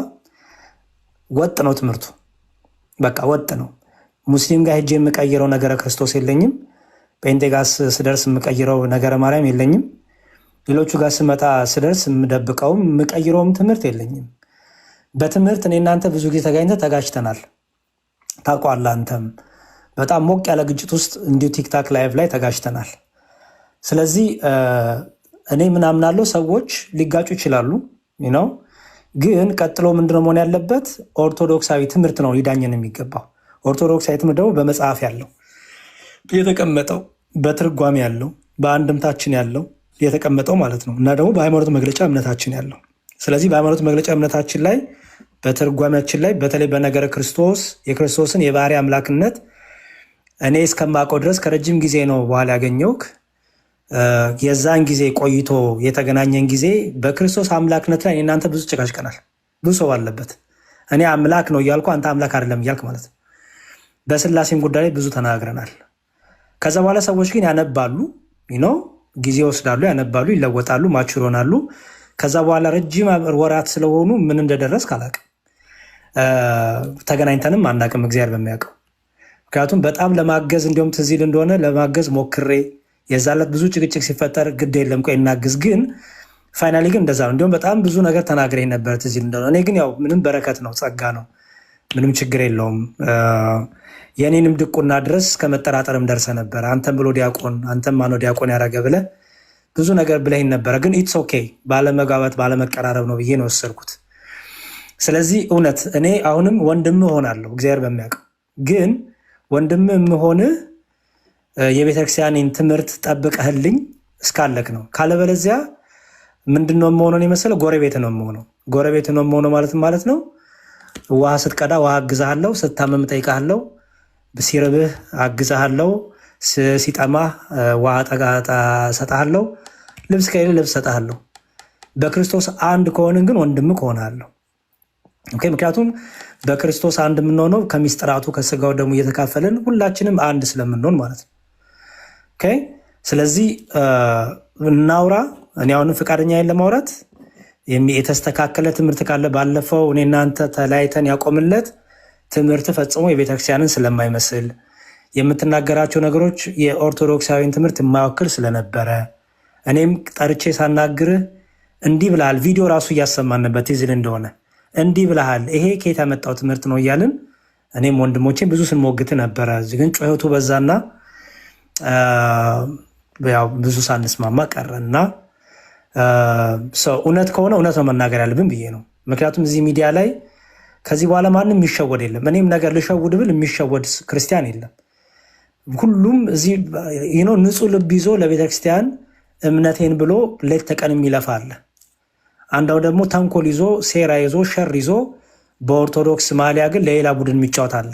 ወጥ ነው ትምህርቱ። በቃ ወጥ ነው። ሙስሊም ጋር ሄጄ የምቀይረው ነገረ ክርስቶስ የለኝም። ጴንጤ ጋር ስደርስ የምቀይረው ነገረ ማርያም የለኝም። ሌሎቹ ጋር ስመጣ ስደርስ የምደብቀውም የምቀይረውም ትምህርት የለኝም። በትምህርት እኔ እናንተ ብዙ ጊዜ ተጋጭተናል። ታውቋለህ። አንተም በጣም ሞቅ ያለ ግጭት ውስጥ እንዲሁ ቲክታክ ላይቭ ላይ ተጋጭተናል። ስለዚህ እኔ ምናምናለሁ ሰዎች ሊጋጩ ይችላሉ ነው። ግን ቀጥሎ ምንድነው መሆን ያለበት? ኦርቶዶክሳዊ ትምህርት ነው ሊዳኘን የሚገባው። ኦርቶዶክሳዊ ትምህርት ደግሞ በመጽሐፍ ያለው የተቀመጠው፣ በትርጓሜ ያለው፣ በአንድምታችን ያለው የተቀመጠው ማለት ነው እና ደግሞ በሃይማኖት መግለጫ እምነታችን ያለው። ስለዚህ በሃይማኖት መግለጫ እምነታችን ላይ በትርጓሜያችን ላይ በተለይ በነገረ ክርስቶስ የክርስቶስን የባህሪ አምላክነት እኔ እስከማውቀው ድረስ ከረጅም ጊዜ ነው በኋላ ያገኘውክ። የዛን ጊዜ ቆይቶ የተገናኘን ጊዜ በክርስቶስ አምላክነት ላይ እናንተ ብዙ ጭቃጭቀናል። ብዙ ሰው አለበት። እኔ አምላክ ነው እያልኩ አንተ አምላክ አይደለም እያልክ ማለት ነው። በስላሴም ጉዳይ ላይ ብዙ ተናግረናል። ከዛ በኋላ ሰዎች ግን ያነባሉ ነው ጊዜ ወስዳሉ፣ ያነባሉ፣ ይለወጣሉ፣ ማቹር ይሆናሉ። ከዛ በኋላ ረጅም ወራት ስለሆኑ ምን እንደደረስክ አላውቅም። ተገናኝተንም አናውቅም እግዚአብሔር በሚያውቀው። ምክንያቱም በጣም ለማገዝ እንዲሁም ትዝ ይል እንደሆነ ለማገዝ ሞክሬ የዛለት ብዙ ጭቅጭቅ ሲፈጠር ግድ የለም ቆይ እናግዝ፣ ግን ፋይናሊ ግን እንደዛ ነው። እንዲሁም በጣም ብዙ ነገር ተናግረኝ ነበር ትዝ ይል እንደሆነ። እኔ ግን ያው ምንም በረከት ነው ጸጋ ነው ምንም ችግር የለውም። የኔንም ድቁና ድረስ ከመጠራጠርም ደርሰ ነበር። አንተም ብሎ ዲያቆን አንተም ማነው ዲያቆን ያደረገ ብለህ ብዙ ነገር ብለኸኝ ነበረ። ግን ኢትስ ኦኬ ባለመጋባት ባለመቀራረብ ነው ብዬ ነው ወሰድኩት። ስለዚህ እውነት እኔ አሁንም ወንድም ሆናለሁ እግዚአብሔር በሚያውቀው። ግን ወንድም የምሆንህ የቤተክርስቲያኔን ትምህርት ጠብቀህልኝ እስካለክ ነው። ካለበለዚያ ምንድነው የምሆነው የመሰለው? ጎረቤት ነው የምሆነው። ጎረቤት ነው የምሆነው ማለት ነው ውሃ ስትቀዳ ውሃ አግዛሃለሁ፣ ስታመም ጠይቃለሁ፣ ሲርብህ አግዛሃለሁ፣ ሲጠማህ ውሃ ሰጣሃለሁ፣ ልብስ ከሌለ ልብስ ሰጣሃለሁ። በክርስቶስ አንድ ከሆንን ግን ወንድም ከሆናለሁ። ምክንያቱም በክርስቶስ አንድ የምንሆነው ከሚስጥራቱ ከስጋው ደግሞ እየተካፈልን ሁላችንም አንድ ስለምንሆን ማለት ነው። ስለዚህ እናውራ። እኔ አሁንም ፈቃደኛ ለማውራት የተስተካከለ ትምህርት ካለ ባለፈው እኔ እናንተ ተለያይተን ያቆምለት ትምህርት ፈጽሞ የቤተክርስቲያንን ስለማይመስል የምትናገራቸው ነገሮች የኦርቶዶክሳዊን ትምህርት የማይወክል ስለነበረ እኔም ጠርቼ ሳናግርህ እንዲህ ብለሃል። ቪዲዮ ራሱ እያሰማንበት ይዝል እንደሆነ እንዲህ ብለሃል፣ ይሄ ከየት ያመጣው ትምህርት ነው እያልን እኔም ወንድሞቼን ብዙ ስንሞግት ነበረ። ግን ጩኸቱ በዛና ያው ብዙ ሳንስማማ ቀረና እውነት ከሆነ እውነት ነው መናገር ያለብን ብዬ ነው። ምክንያቱም እዚህ ሚዲያ ላይ ከዚህ በኋላ ማንም የሚሸወድ የለም። እኔም ነገር ልሸውድ ብል የሚሸወድ ክርስቲያን የለም። ሁሉም እዚህ ንጹህ ልብ ይዞ ለቤተክርስቲያን እምነቴን ብሎ ሌት ተቀን የሚለፋ አለ። አንዳው ደግሞ ተንኮል ይዞ ሴራ ይዞ ሸር ይዞ በኦርቶዶክስ ማሊያ ግን ለሌላ ቡድን የሚጫወት አለ።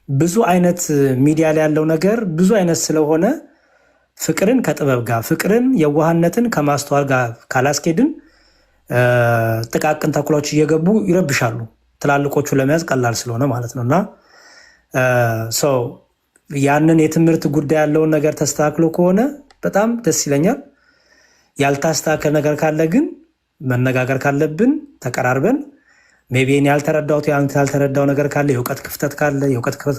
ብዙ አይነት ሚዲያ ላይ ያለው ነገር ብዙ አይነት ስለሆነ ፍቅርን ከጥበብ ጋር ፍቅርን የዋህነትን ከማስተዋል ጋር ካላስኬድን ጥቃቅን ተኩላዎች እየገቡ ይረብሻሉ። ትላልቆቹ ለመያዝ ቀላል ስለሆነ ማለት ነው። እና ያንን የትምህርት ጉዳይ ያለውን ነገር ተስተካክሎ ከሆነ በጣም ደስ ይለኛል። ያልታስተካከል ነገር ካለ ግን መነጋገር ካለብን ተቀራርበን ሜይ ቢ እኔ ያልተረዳው ነገር ካለ የእውቀት ክፍተት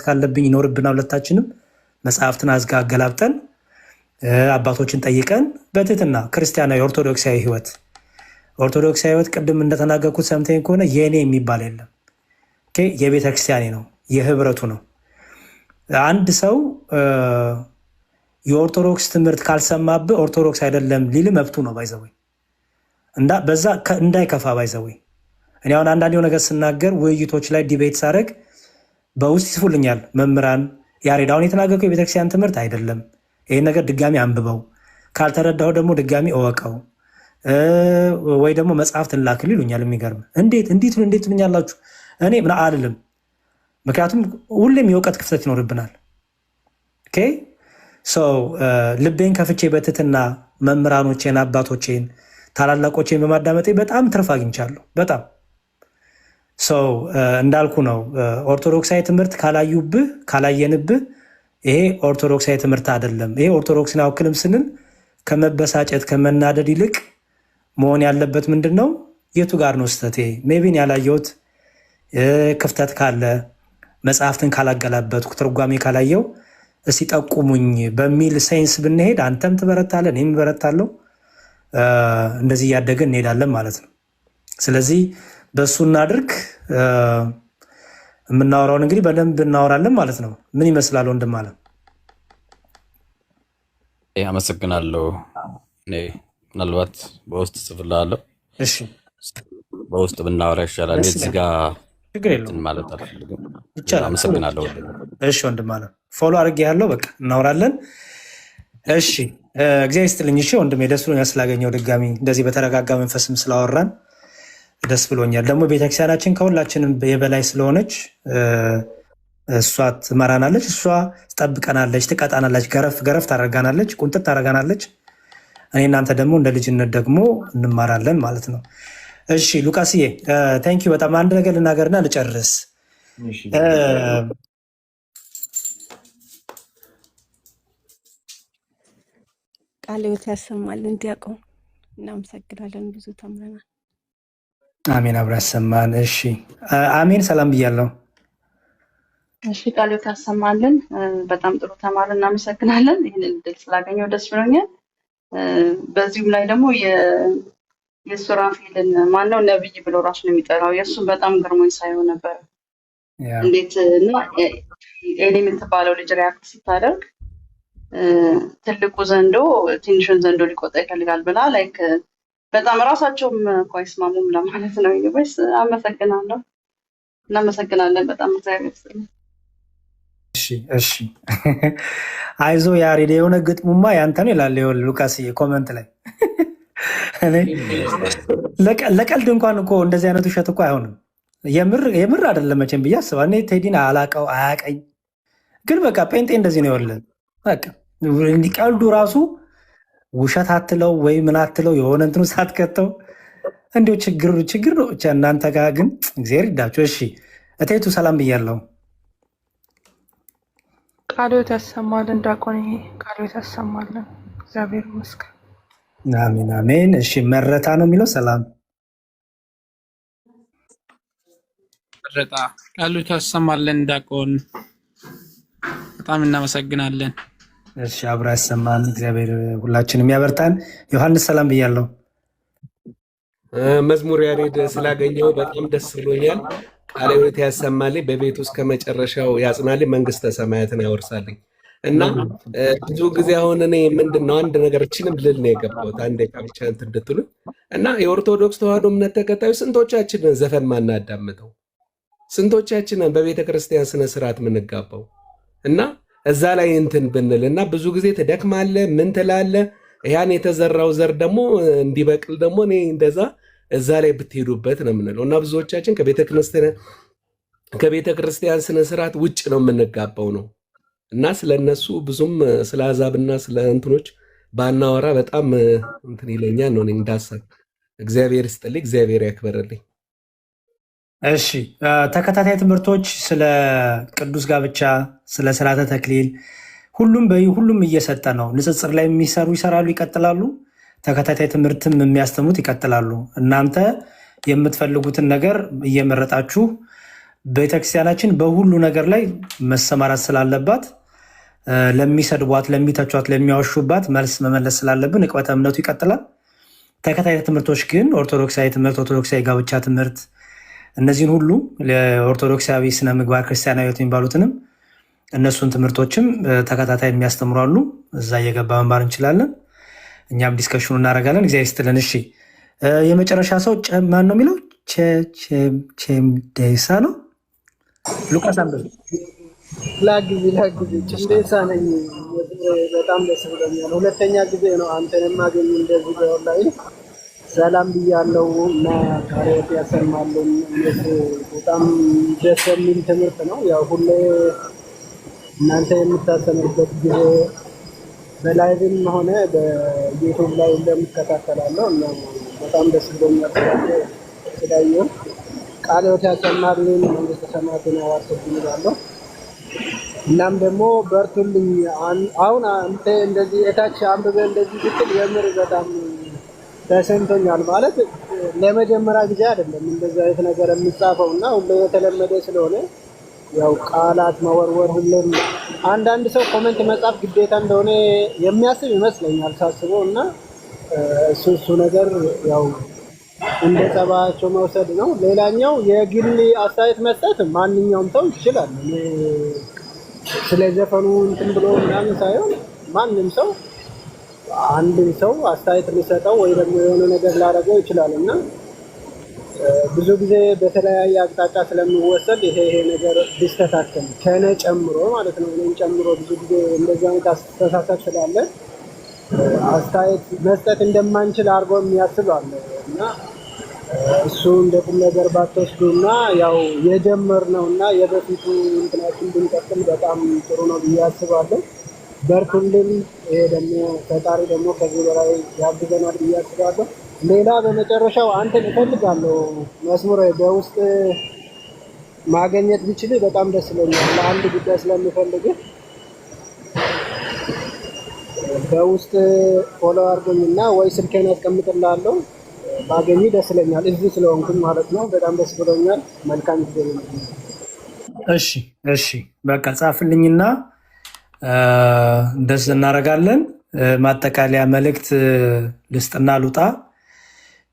ካለብኝ ይኖርብናል። ሁለታችንም መጽሐፍትን አገላብጠን አባቶችን ጠይቀን በትህትና ክርስቲያናዊ ኦርቶዶክሳዊ ህይወት ቅድም እንደተናገርኩት ሰምተኝ ከሆነ የእኔ የሚባል የለም። የቤተ ክርስቲያኔ ነው፣ የህብረቱ ነው። አንድ ሰው የኦርቶዶክስ ትምህርት ካልሰማብህ ኦርቶዶክስ አይደለም ሊል መብቱ ነው። ባይዘወይ በዛ እንዳይከፋ ባይዘወይ እኔ አሁን አንዳንድ ነገር ስናገር ውይይቶች ላይ ዲቤት ሳደርግ በውስጥ ይጽፉልኛል መምህራን፣ ያሬድ አሁን የተናገርከው የቤተክርስቲያን ትምህርት አይደለም፣ ይህን ነገር ድጋሚ አንብበው፣ ካልተረዳው ደግሞ ድጋሚ እወቀው ወይ ደግሞ መጽሐፍት እንላክል ይሉኛል። የሚገርም እንዴት ትሉኛላችሁ? እኔ ምን አልልም፣ ምክንያቱም ሁሌም የእውቀት ክፍተት ይኖርብናል። ልቤን ከፍቼ በትህትና መምህራኖቼን፣ አባቶቼን፣ ታላላቆቼን በማዳመጤ በጣም ትርፍ አግኝቻለሁ። በጣም እንዳልኩ ነው። ኦርቶዶክሳዊ ትምህርት ካላየንብህ ይሄ ኦርቶዶክሳዊ ትምህርት አይደለም። ይሄ ኦርቶዶክስን አውክልም ስንል ከመበሳጨት ከመናደድ ይልቅ መሆን ያለበት ምንድን ነው? የቱ ጋር ነው ስህተቴ? ሜቢን ያላየሁት ክፍተት ካለ መጽሐፍትን ካላገላበጥኩ ትርጓሜ ካላየው እስቲ ጠቁሙኝ በሚል ሳይንስ ብንሄድ አንተም ትበረታለህ፣ እኔም እበረታለሁ። እንደዚህ እያደገን እንሄዳለን ማለት ነው። ስለዚህ በእሱ እናድርግ። የምናወራውን እንግዲህ በደንብ እናወራለን ማለት ነው። ምን ይመስላል ወንድም አለ? አመሰግናለሁ። እኔ ምናልባት በውስጥ ጽፍልሃለሁ። እሺ፣ በውስጥ ብናወራ ይሻላል። እዚህ ጋ ችግር የለውም ማለት አልፈልግም። ይቻላል። አመሰግናለሁ። እሺ ወንድም አለ፣ ፎሎ አድርጌ ያለው በቃ እናወራለን። እሺ፣ እግዚአብሔር ይስጥልኝ። እሺ ወንድሜ፣ ደስ ብሎኛል ስላገኘው ድጋሚ እንደዚህ በተረጋጋ መንፈስም ስላወራን ደስ ብሎኛል። ደግሞ ቤተክርስቲያናችን ከሁላችንም የበላይ ስለሆነች እሷ ትመራናለች፣ እሷ ትጠብቀናለች፣ ትቀጣናለች፣ ገረፍ ታደርጋናለች፣ ቁንጥጥ ታደርጋናለች። እኔ እናንተ ደግሞ እንደ ልጅነት ደግሞ እንማራለን ማለት ነው። እሺ ሉቃስዬ ታንኪዩ በጣም። አንድ ነገር ልናገርና ልጨርስ። ቃለ ሕይወት ያሰማልን ዲያቆን። እናመሰግናለን። ብዙ ተምረናል። አሜን። አብራ ያሰማን። እሺ አሜን። ሰላም ብያለሁ። እሺ ቃለ ሕይወት ያሰማልን። በጣም ጥሩ ተማር። እናመሰግናለን። ይህንን እድል ስላገኘው ደስ ብሎኛል። በዚሁም ላይ ደግሞ የሱራፌልን ማነው ነብይ ብሎ ራሱን የሚጠራው የእሱን በጣም ግርሞኝ ሳይሆን ነበር። እንዴት እና ኤሊ የምትባለው ልጅ ሪያክት ስታደርግ ትልቁ ዘንዶ ትንሹን ዘንዶ ሊቆጣ ይፈልጋል ብላ ላይክ በጣም ራሳቸውም እኮ አይስማሙም ለማለት ነው። ይበስ አመሰግናለሁ። እናመሰግናለን በጣም እግዚአብሔር ይስጥልኝ። እሺ አይዞ ያሬድ፣ የሆነ ግጥሙማ ያንተ ነው ይላል ሉቃስዬ ኮመንት ላይ። ለቀልድ እንኳን እኮ እንደዚህ አይነት ውሸት እኮ አይሆንም። የምር አይደለም መቼም ብዬ አስባለሁ። እኔ ቴዲን አላቀው አያቀኝ፣ ግን በቃ ጴንጤ እንደዚህ ነው የወለን። በቃ ቀልዱ ራሱ ውሸት አትለው ወይ ምን አትለው የሆነ እንትኑ ሳትከተው እንዲሁ ችግር ነው ብቻ እናንተ ጋር ግን እግዚአብሔር ይዳቸው። እሺ እቴቱ ሰላም ብያለሁ። ቃለ ሕይወት ያሰማልን ዲያቆን። ቃለ ሕይወት ያሰማልን። እግዚአብሔር ይመስገን። አሜን አሜን። እሺ መረታ ነው የሚለው ሰላም መረጣ። ቃለ ሕይወት ያሰማልን ዲያቆን። በጣም እናመሰግናለን። እሺ አብራ ያሰማን። እግዚአብሔር ሁላችንም ያበርታን። ዮሐንስ ሰላም ብያለሁ። መዝሙር ያሬድ ስላገኘው በጣም ደስ ብሎኛል። ቃለ ሕይወት ያሰማልኝ፣ በቤቱ እስከ መጨረሻው ያጽናልኝ፣ መንግስተ ሰማያትን ያወርሳልኝ። እና ብዙ ጊዜ አሁን እኔ ምንድነው አንድ ነገር እችንም ልል ነው የገባሁት አንድ ብቻ እንትን እንድትሉ እና የኦርቶዶክስ ተዋህዶ እምነት ተከታዩ ስንቶቻችንን ዘፈን ማናዳምጠው፣ ስንቶቻችንን በቤተ ክርስቲያን ስነ ስርዓት ምንጋባው እና እዛ ላይ እንትን ብንል እና ብዙ ጊዜ ትደክማለህ፣ ምን ትላለህ። ያን የተዘራው ዘር ደግሞ እንዲበቅል ደግሞ እኔ እንደዛ እዛ ላይ ብትሄዱበት ነው የምንለው እና ብዙዎቻችን ከቤተ ክርስቲያን ስነስርዓት ውጭ ነው የምንጋባው ነው እና ስለነሱ ብዙም ስለ አሕዛብና ስለ እንትኖች ባናወራ በጣም እንትን ይለኛል ነው እንዳሰብ። እግዚአብሔር ይስጥልኝ፣ እግዚአብሔር ያክበረልኝ። እሺ ተከታታይ ትምህርቶች ስለ ቅዱስ ጋብቻ፣ ስለ ስርዓተ ተክሊል ሁሉም እየሰጠ ነው። ንጽጽር ላይ የሚሰሩ ይሰራሉ፣ ይቀጥላሉ። ተከታታይ ትምህርትም የሚያስተምሩት ይቀጥላሉ። እናንተ የምትፈልጉትን ነገር እየመረጣችሁ ቤተክርስቲያናችን በሁሉ ነገር ላይ መሰማራት ስላለባት ለሚሰድቧት፣ ለሚተቿት፣ ለሚያወሹባት መልስ መመለስ ስላለብን ዕቅበተ እምነቱ ይቀጥላል። ተከታታይ ትምህርቶች ግን ኦርቶዶክሳዊ ትምህርት፣ ኦርቶዶክሳዊ ጋብቻ ትምህርት፣ እነዚህን ሁሉ ለኦርቶዶክሳዊ ስነ ምግባር ክርስቲያናዊ የሚባሉትንም እነሱን ትምህርቶችም ተከታታይ የሚያስተምሩ አሉ። እዛ እየገባ መማር እንችላለን። እኛም ዲስከሽኑ እናደርጋለን። እግዚአብሔር ይስጥልን። እሺ የመጨረሻ ሰው ማን ነው የሚለው? ቼምዴሳ ነው። ሉቃስ አንበ ላግዝ ጭንዴሳ ነኝ። በጣም ደስ ብሎኛል። ሁለተኛ ጊዜ ነው አንተን የማገኝ እንደዚህ በኦንላይን። ሰላም ብያለው እና ካሪዎት ያሰማልን። በጣም ደስ የሚል ትምህርት ነው። ያው ሁሌ እናንተ የምታስተምሩበት ጊዜ በላይቭም ሆነ በዩቱብ ላይ እንደምከታተላለሁ እና በጣም ደስ ብሎኛል ስላየሁ። ቃልዎት ያሰማልን፣ መንግስተ ሰማያትን ያዋርስልን እላለሁ። እናም ደግሞ በርቱልኝ። አሁን አንተ እንደዚህ የታች አንብበህ እንደዚህ ስትል የምር በጣም ተሰምቶኛል። ማለት ለመጀመሪያ ጊዜ አይደለም እንደዚህ አይነት ነገር የሚጻፈው እና ሁሌ የተለመደ ስለሆነ ያው ቃላት መወርወር ሁሉም አንዳንድ ሰው ኮሜንት መጻፍ ግዴታ እንደሆነ የሚያስብ ይመስለኛል ሳስበው እና እሱ ነገር ያው እንደ ጸባያቸው መውሰድ ነው። ሌላኛው የግል አስተያየት መስጠት ማንኛውም ሰው ይችላል። ስለ ዘፈኑ እንትን ብሎ ምናምን ሳይሆን ማንም ሰው አንድ ሰው አስተያየት ሊሰጠው ወይ ደግሞ የሆነ ነገር ላደርገው ይችላል እና ብዙ ጊዜ በተለያየ አቅጣጫ ስለሚወሰድ ይሄ ነገር ቢስተካከል ከእኔ ጨምሮ ማለት ነው። እኔን ጨምሮ ብዙ ጊዜ እንደዚህ አይነት አስተሳሰብ ስላለ አስተያየት መስጠት እንደማንችል አድርጎ የሚያስብ አለ እና እሱ እንደ ቁም ነገር ባትወስዱና ያው የጀመርነው እና የበፊቱ እንትናችን ብንቀጥል በጣም ጥሩ ነው ብዬ አስባለሁ። በርቱልን። ይሄ ደግሞ ፈጣሪ ደግሞ ከዚህ በላይ ያግዘናል ብዬ አስባለሁ። ሌላ በመጨረሻው አንተን እፈልጋለሁ መስሙር በውስጥ ማግኘት ብችል በጣም ደስ ይለኛል። ለአንድ ጉዳይ ስለምፈልግህ በውስጥ ፎሎ አድርጎኝና ወይ ስልኬን አስቀምጥልሃለሁ። ባገኝ ደስ ይለኛል። እዚህ ስለሆንኩኝ ማለት ነው። በጣም ደስ ብሎኛል። መልካም ጊዜ ነው። እሺ በቃ ጻፍልኝና ደስ እናደርጋለን። ማጠቃለያ መልእክት ልስጥና ልውጣ።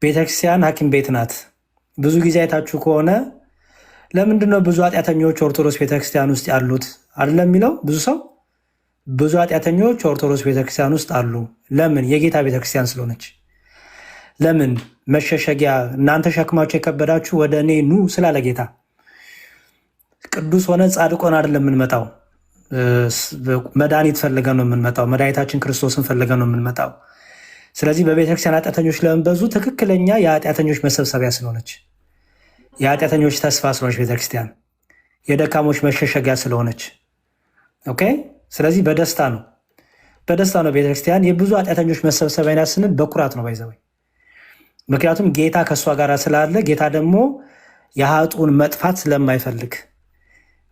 ቤተክርስቲያን ሐኪም ቤት ናት። ብዙ ጊዜ አይታችሁ ከሆነ ለምንድነው ብዙ ኃጢአተኞች ኦርቶዶክስ ቤተክርስቲያን ውስጥ ያሉት አይደለም የሚለው ብዙ ሰው ብዙ ኃጢአተኞች ኦርቶዶክስ ቤተክርስቲያን ውስጥ አሉ። ለምን? የጌታ ቤተክርስቲያን ስለሆነች። ለምን? መሸሸጊያ። እናንተ ሸክማችሁ የከበዳችሁ ወደ እኔ ኑ ስላለ ጌታ ቅዱስ ሆነ ጻድቅ ሆነ አይደለም የምንመጣው። መድኃኒት ፈልገን ነው የምንመጣው። መድኃኒታችን ክርስቶስን ፈልገን ነው የምንመጣው። ስለዚህ በቤተክርስቲያን ኃጢአተኞች ለመንበዙ ትክክለኛ የኃጢአተኞች መሰብሰቢያ ስለሆነች፣ የኃጢአተኞች ተስፋ ስለሆነች ቤተክርስቲያን፣ የደካሞች መሸሸጊያ ስለሆነች። ኦኬ። ስለዚህ በደስታ ነው ቤተክርስቲያን የብዙ ኃጢአተኞች መሰብሰቢያ ስንል በኩራት ነው ባይዘወይ። ምክንያቱም ጌታ ከእሷ ጋር ስላለ፣ ጌታ ደግሞ የኃጥኡን መጥፋት ስለማይፈልግ፣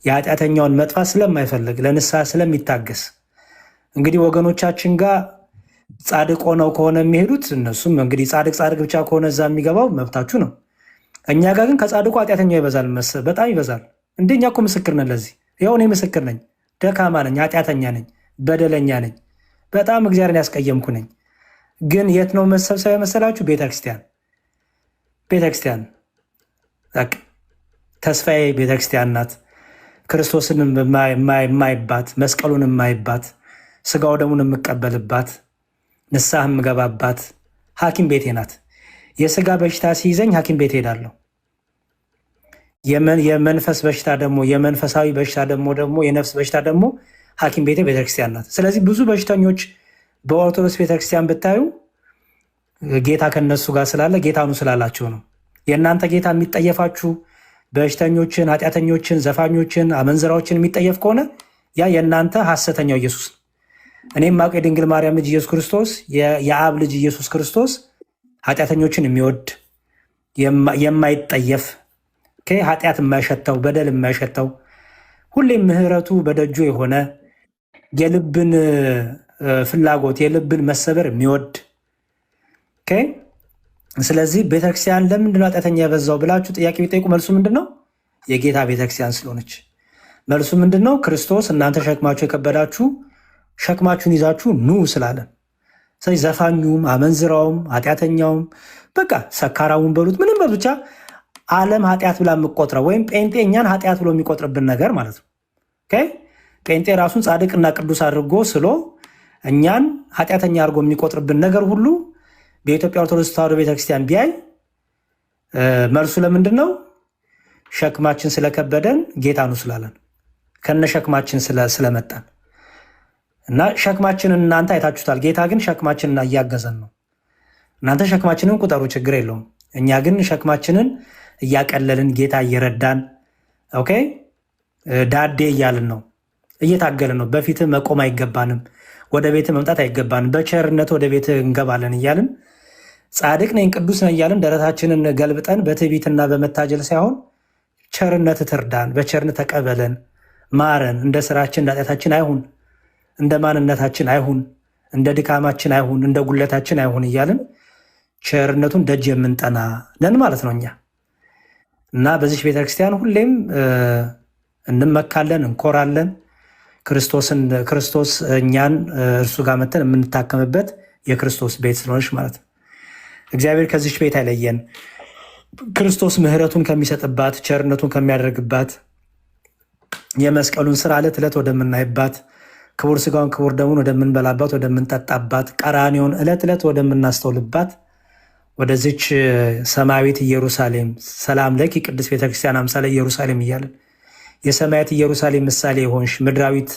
የኃጢአተኛውን መጥፋት ስለማይፈልግ፣ ለንስሐ ስለሚታገስ። እንግዲህ ወገኖቻችን ጋር ጻድቅ ሆነው ከሆነ የሚሄዱት እነሱም እንግዲህ ጻድቅ ብቻ ከሆነ እዛ የሚገባው መብታችሁ ነው። እኛ ጋር ግን ከጻድቁ ኃጢአተኛው ይበዛል፣ በጣም ይበዛል። እንደኛ እኮ ምስክር ነን ለዚህ። ያው እኔ ምስክር ነኝ። ደካማ ነኝ፣ ኃጢአተኛ ነኝ፣ በደለኛ ነኝ፣ በጣም እግዚአብሔርን ያስቀየምኩ ነኝ። ግን የት ነው መሰብሰቢያ መሰላችሁ? ቤተክርስቲያን ተስፋዬ ቤተክርስቲያን ናት። ክርስቶስን የማይባት፣ መስቀሉን የማይባት፣ ስጋው ደሙን የምቀበልባት፣ ንስሐ የምገባባት ሐኪም ቤቴ ናት። የስጋ በሽታ ሲይዘኝ ሐኪም ቤት ሄዳለሁ። የመንፈስ በሽታ ደግሞ የመንፈሳዊ በሽታ ደግሞ የነፍስ በሽታ ደግሞ ሐኪም ቤቴ ቤተክርስቲያን ናት። ስለዚህ ብዙ በሽተኞች በኦርቶዶክስ ቤተክርስቲያን ብታዩ ጌታ ከነሱ ጋር ስላለ ጌታኑ ስላላቸው ነው። የእናንተ ጌታ የሚጠየፋችሁ በሽተኞችን፣ ኃጢአተኞችን፣ ዘፋኞችን፣ አመንዝራዎችን የሚጠየፍ ከሆነ ያ የእናንተ ሐሰተኛው ኢየሱስ ነው። እኔም ማውቀው የድንግል ማርያም ልጅ ኢየሱስ ክርስቶስ የአብ ልጅ ኢየሱስ ክርስቶስ ኃጢአተኞችን የሚወድ የማይጠየፍ ኃጢአት የማይሸተው በደል የማይሸተው ሁሌም ምሕረቱ በደጁ የሆነ የልብን ፍላጎት የልብን መሰበር የሚወድ ስለዚህ ቤተክርስቲያን ለምንድነው ኃጢአተኛ የበዛው ብላችሁ ጥያቄ ቢጠይቁ መልሱ ምንድነው? የጌታ ቤተክርስቲያን ስለሆነች። መልሱ ምንድነው? ክርስቶስ እናንተ ሸክማችሁ የከበዳችሁ ሸክማችሁን ይዛችሁ ኑ ስላለን። ስለዚህ ዘፋኙም፣ አመንዝራውም፣ ኃጢአተኛውም በቃ ሰካራውን በሉት ምንም በሉት ብቻ ዓለም ኃጢአት ብላ የምቆጥረው ወይም ጴንጤ እኛን ኃጢአት ብሎ የሚቆጥርብን ነገር ማለት ነው። ጴንጤ ራሱን ጻድቅና ቅዱስ አድርጎ ስሎ እኛን ኃጢአተኛ አድርጎ የሚቆጥርብን ነገር ሁሉ በኢትዮጵያ ኦርቶዶክስ ተዋሕዶ ቤተክርስቲያን ቢያይ መልሱ ለምንድን ነው? ሸክማችን ስለከበደን ጌታ ነው ስላለን ከነ ሸክማችን ስለመጣን እና ሸክማችንን እናንተ አይታችሁታል። ጌታ ግን ሸክማችንን እያገዘን ነው። እናንተ ሸክማችንን ቁጠሩ፣ ችግር የለውም። እኛ ግን ሸክማችንን እያቀለልን ጌታ እየረዳን ዳዴ እያልን ነው፣ እየታገልን ነው። በፊት መቆም አይገባንም፣ ወደ ቤት መምጣት አይገባንም፣ በቸርነት ወደ ቤት እንገባለን እያልን ጻድቅ ነኝ ቅዱስ ነኝ እያልን ደረታችንን ገልብጠን በትዕቢትና በመታጀል ሳይሆን ቸርነት ትርዳን፣ በቸርነት ተቀበለን፣ ማረን። እንደ ስራችን እንደ ኃጢአታችን አይሁን፣ እንደ ማንነታችን አይሁን፣ እንደ ድካማችን አይሁን፣ እንደ ጉለታችን አይሁን እያልን ቸርነቱን ደጅ የምንጠና ነን ማለት ነው እኛ እና በዚች ቤተክርስቲያን ሁሌም እንመካለን፣ እንኮራለን። ክርስቶስ እኛን እርሱ ጋር መተን የምንታከምበት የክርስቶስ ቤት ስለሆነች ማለት ነው። እግዚአብሔር ከዚች ቤት አይለየን። ክርስቶስ ምሕረቱን ከሚሰጥባት ቸርነቱን ከሚያደርግባት የመስቀሉን ስራ ዕለት ዕለት ወደምናይባት ክቡር ስጋውን ክቡር ደሙን ወደምንበላባት ወደምንጠጣባት ቀራንዮን ዕለት ዕለት ወደምናስተውልባት ወደዚች ሰማያዊት ኢየሩሳሌም ሰላም ለኪ ቅድስት ቤተክርስቲያን አምሳለ ኢየሩሳሌም እያለን የሰማያት ኢየሩሳሌም ምሳሌ የሆንሽ ምድራዊት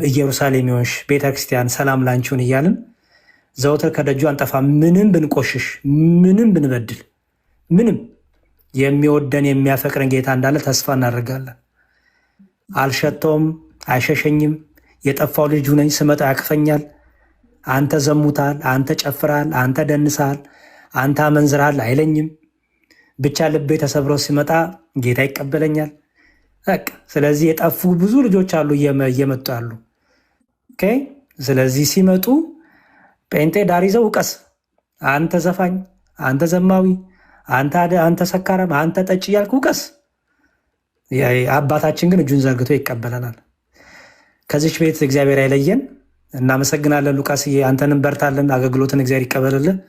ኢየሩሳሌም የሆንሽ ቤተክርስቲያን ሰላም ላንቺውን እያልን ዘውትር ከደጁ አንጠፋ። ምንም ብንቆሽሽ፣ ምንም ብንበድል፣ ምንም የሚወደን የሚያፈቅረን ጌታ እንዳለ ተስፋ እናደርጋለን። አልሸተውም፣ አይሸሸኝም፣ የጠፋው ልጁ ነኝ፣ ስመጣ ያቅፈኛል፣ አንተ ዘሙታል፣ አንተ ጨፍራል፣ አንተ ደንሳል፣ አንተ አመንዝራል አይለኝም። ብቻ ልቤ ተሰብሮ ሲመጣ ጌታ ይቀበለኛል። ስለዚህ የጠፉ ብዙ ልጆች አሉ እየመጡ ያሉ። ስለዚህ ሲመጡ ጴንጤ ዳር ይዘው ውቀስ፣ አንተ ዘፋኝ፣ አንተ ዘማዊ፣ አንተ ሰካራም፣ አንተ ጠጭ እያልክ ውቀስ። አባታችን ግን እጁን ዘርግቶ ይቀበለናል። ከዚች ቤት እግዚአብሔር አይለየን። እናመሰግናለን። ሉቃስዬ አንተንም በርታለን፣ አገልግሎትን እግዚአብሔር ይቀበልልን።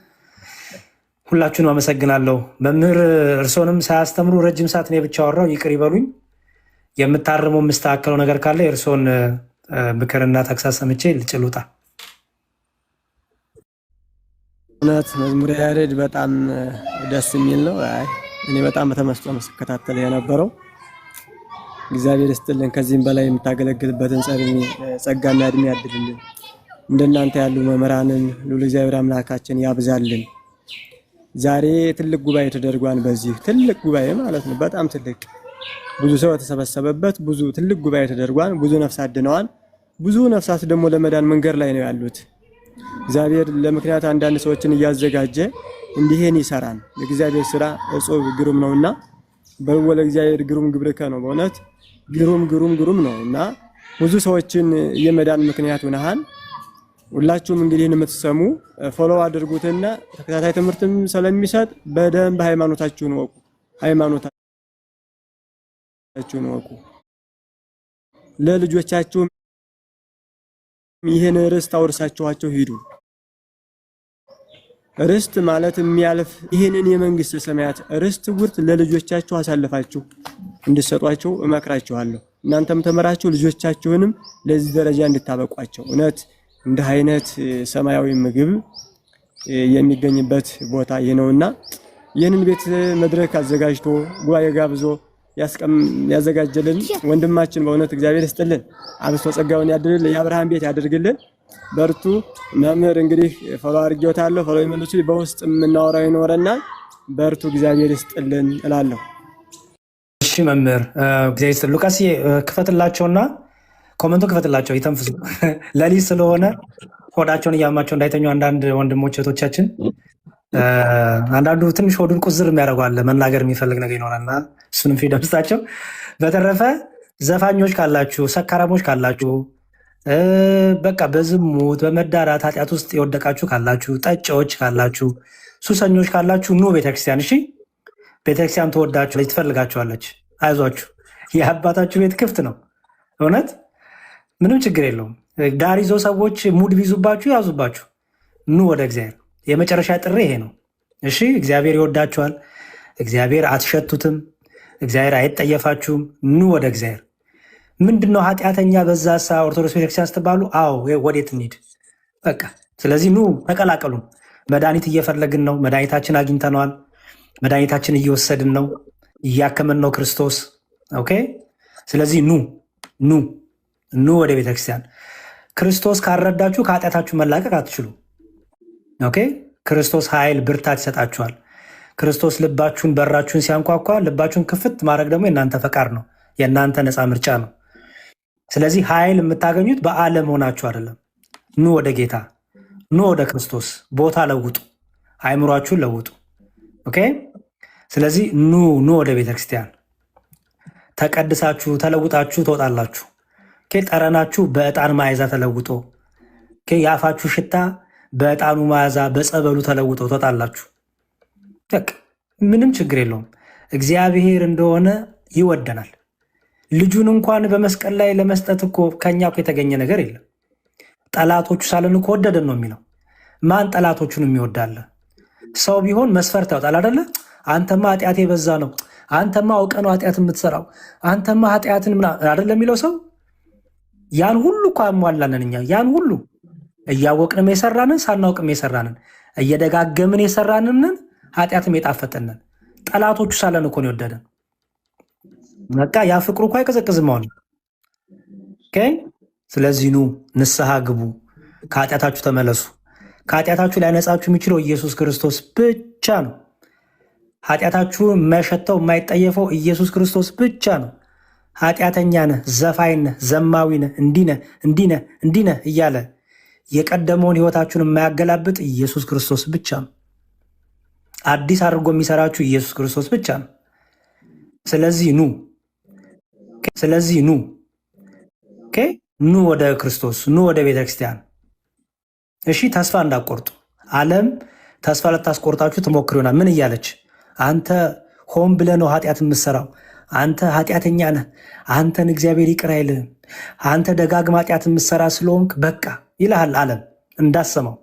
ሁላችሁንም አመሰግናለሁ። መምህር እርሶንም ሳያስተምሩ ረጅም ሰዓት እኔ ብቻ አወራሁ፣ ይቅር ይበሉኝ። የምታርመው የምስተካከለው ነገር ካለ የእርሶን ምክርና ተግሳጽ ሰምቼ ልውጣ። እውነት መዝሙረ ያሬድ በጣም ደስ የሚል ነው። እኔ በጣም በተመስጦ ስከታተል የነበረው እግዚአብሔር ይስጥልን። ከዚህም በላይ የምታገለግልበትን ጸጋና እድሜ ያድልልን። እንደናንተ ያሉ መምህራንን ልዑል እግዚአብሔር አምላካችን ያብዛልን። ዛሬ ትልቅ ጉባኤ ተደርጓል። በዚህ ትልቅ ጉባኤ ማለት ነው፣ በጣም ትልቅ ብዙ ሰው የተሰበሰበበት ብዙ ትልቅ ጉባኤ ተደርጓል። ብዙ ነፍሳት ድነዋል። ብዙ ነፍሳት ደግሞ ለመዳን መንገድ ላይ ነው ያሉት። እግዚአብሔር ለምክንያት አንዳንድ ሰዎችን እያዘጋጀ እንዲህን ይሰራል። የእግዚአብሔር ስራ እጹብ ግሩም ነውና በወለ እግዚአብሔር ግሩም ግብርከ ነው። በእውነት ግሩም ነው እና ብዙ ሰዎችን የመዳን ምክንያት ሆነሃል። ሁላችሁም እንግዲህ የምትሰሙ ፎሎ አድርጉትና ተከታታይ ትምህርትም ስለሚሰጥ በደንብ ሃይማኖታችሁን ወቁ። ለልጆቻችሁ ይህን ርስት አውርሳችኋቸው ሂዱ። ርስት ማለት የሚያልፍ ይህንን የመንግስት ሰማያት ርስት ውርት ለልጆቻችሁ አሳልፋችሁ እንድትሰጧቸው እመክራችኋለሁ። እናንተም ተመራችሁ ልጆቻችሁንም ለዚህ ደረጃ እንድታበቋቸው። እውነት እንደ አይነት ሰማያዊ ምግብ የሚገኝበት ቦታ ይህ ነውና ይህንን ቤት መድረክ አዘጋጅቶ ጉባኤ ጋብዞ ያዘጋጀልን ወንድማችን በእውነት እግዚአብሔር ይስጥልን፣ አብስቶ ጸጋውን ያድርልን፣ የአብርሃም ቤት ያድርግልን። በርቱ። መምህር እንግዲህ ፈሎ አድርጌዎታለሁ። ፈሎ ይመልሱ። በውስጥ የምናወራው ይኖረናል። በርቱ፣ እግዚአብሔር ይስጥልን እላለሁ። እሺ መምህር እግዚአብሔር ይስጥልን። ሉቃስ ክፈትላቸውና ኮመንቱ ክፈትላቸው፣ ይተንፍሱ። ለሊት ስለሆነ ሆዳቸውን እያማቸው እንዳይተኙ አንዳንድ ወንድሞች እህቶቻችን፣ አንዳንዱ ትንሽ ሆዱን ቁዝር የሚያደርገዋል መናገር የሚፈልግ ነገር ይኖራልና እሱንም ፍሪደም ስጣቸው። በተረፈ ዘፋኞች ካላችሁ፣ ሰካራሞች ካላችሁ፣ በቃ በዝሙት በመዳራት ኃጢአት ውስጥ የወደቃችሁ ካላችሁ፣ ጠጪዎች ካላችሁ፣ ሱሰኞች ካላችሁ ኑ ቤተክርስቲያን። እሺ ቤተክርስቲያን ትወዳችኋለች፣ ትፈልጋችኋለች። አይዟችሁ፣ የአባታችሁ ቤት ክፍት ነው። እውነት ምንም ችግር የለውም። ዳር ይዞ ሰዎች ሙድ ቢይዙባችሁ ያዙባችሁ። ኑ ወደ እግዚአብሔር። የመጨረሻ ጥሪ ይሄ ነው። እሺ እግዚአብሔር ይወዳችኋል። እግዚአብሔር አትሸቱትም። እግዚአብሔር አይጠየፋችሁም። ኑ ወደ እግዚአብሔር። ምንድነው ኃጢአተኛ በዛ ኦርቶዶክስ ቤተክርስቲያን ስትባሉ፣ አዎ ወዴት እንሂድ? በቃ ስለዚህ ኑ ተቀላቀሉን። መድኃኒት እየፈለግን ነው። መድኃኒታችን አግኝተነዋል። መድኃኒታችን እየወሰድን ነው። እያከመን ነው ክርስቶስ። ኦኬ ስለዚህ ኑ ወደ ቤተክርስቲያን። ክርስቶስ ካልረዳችሁ ከኃጢአታችሁ መላቀቅ አትችሉ። ኦኬ ክርስቶስ ኃይል ብርታት ይሰጣችኋል። ክርስቶስ ልባችሁን በራችሁን ሲያንኳኳ ልባችሁን ክፍት ማድረግ ደግሞ የእናንተ ፈቃድ ነው፣ የእናንተ ነፃ ምርጫ ነው። ስለዚህ ኃይል የምታገኙት በዓለም ሆናችሁ አይደለም። ኑ ወደ ጌታ፣ ኑ ወደ ክርስቶስ። ቦታ ለውጡ፣ አይምሯችሁን ለውጡ። ኦኬ ስለዚህ ኑ ወደ ቤተክርስቲያን። ተቀድሳችሁ ተለውጣችሁ ትወጣላችሁ። ጠረናችሁ በዕጣን መዓዛ ተለውጦ፣ የአፋችሁ ሽታ በዕጣኑ መዓዛ በጸበሉ ተለውጦ ትወጣላችሁ። ምንም ችግር የለውም። እግዚአብሔር እንደሆነ ይወደናል። ልጁን እንኳን በመስቀል ላይ ለመስጠት እኮ ከኛ እኮ የተገኘ ነገር የለም። ጠላቶቹ ሳለን እኮ ወደደን ነው የሚለው። ማን ጠላቶቹን የሚወዳለ? ሰው ቢሆን መስፈርት ያወጣል አደለ? አንተማ ኃጢአት የበዛ ነው፣ አንተማ አውቀ ነው ኃጢአት የምትሰራው፣ አንተማ ኃጢአትን አደለ የሚለው ሰው። ያን ሁሉ እኮ አሟላንን እኛ። ያን ሁሉ እያወቅንም የሰራንን ሳናውቅም የሰራንን እየደጋገምን የሰራንንን ኃጢአትም የጣፈጠንን ጠላቶቹ ሳለን እኮ ነው የወደደን። በቃ ያ ፍቅሩ እኮ አይቀዘቅዝም አሁን። ስለዚህ ኑ ንስሐ ግቡ፣ ከኃጢአታችሁ ተመለሱ። ከኃጢአታችሁ ሊያነጻችሁ የሚችለው ኢየሱስ ክርስቶስ ብቻ ነው። ኃጢአታችሁ የማይሸተው የማይጠየፈው ኢየሱስ ክርስቶስ ብቻ ነው። ኃጢአተኛ ነህ፣ ዘፋኝ ነህ፣ ዘማዊ ነህ፣ እንዲህ ነህ እያለ የቀደመውን ህይወታችሁን የማያገላብጥ ኢየሱስ ክርስቶስ ብቻ ነው። አዲስ አድርጎ የሚሰራችሁ ኢየሱስ ክርስቶስ ብቻ ነው። ስለዚህ ኑ ወደ ክርስቶስ፣ ኑ ወደ ቤተክርስቲያን። እሺ ተስፋ እንዳቆርጡ። ዓለም ተስፋ ልታስቆርጣችሁ ትሞክር ይሆናል። ምን እያለች? አንተ ሆን ብለህ ነው ኃጢአት የምትሰራው፣ አንተ ኃጢአተኛ ነህ፣ አንተን እግዚአብሔር ይቅር አይልህም፣ አንተ ደጋግማ ኃጢአት የምትሰራ ስለሆንክ በቃ ይልሃል ዓለም እንዳሰማው።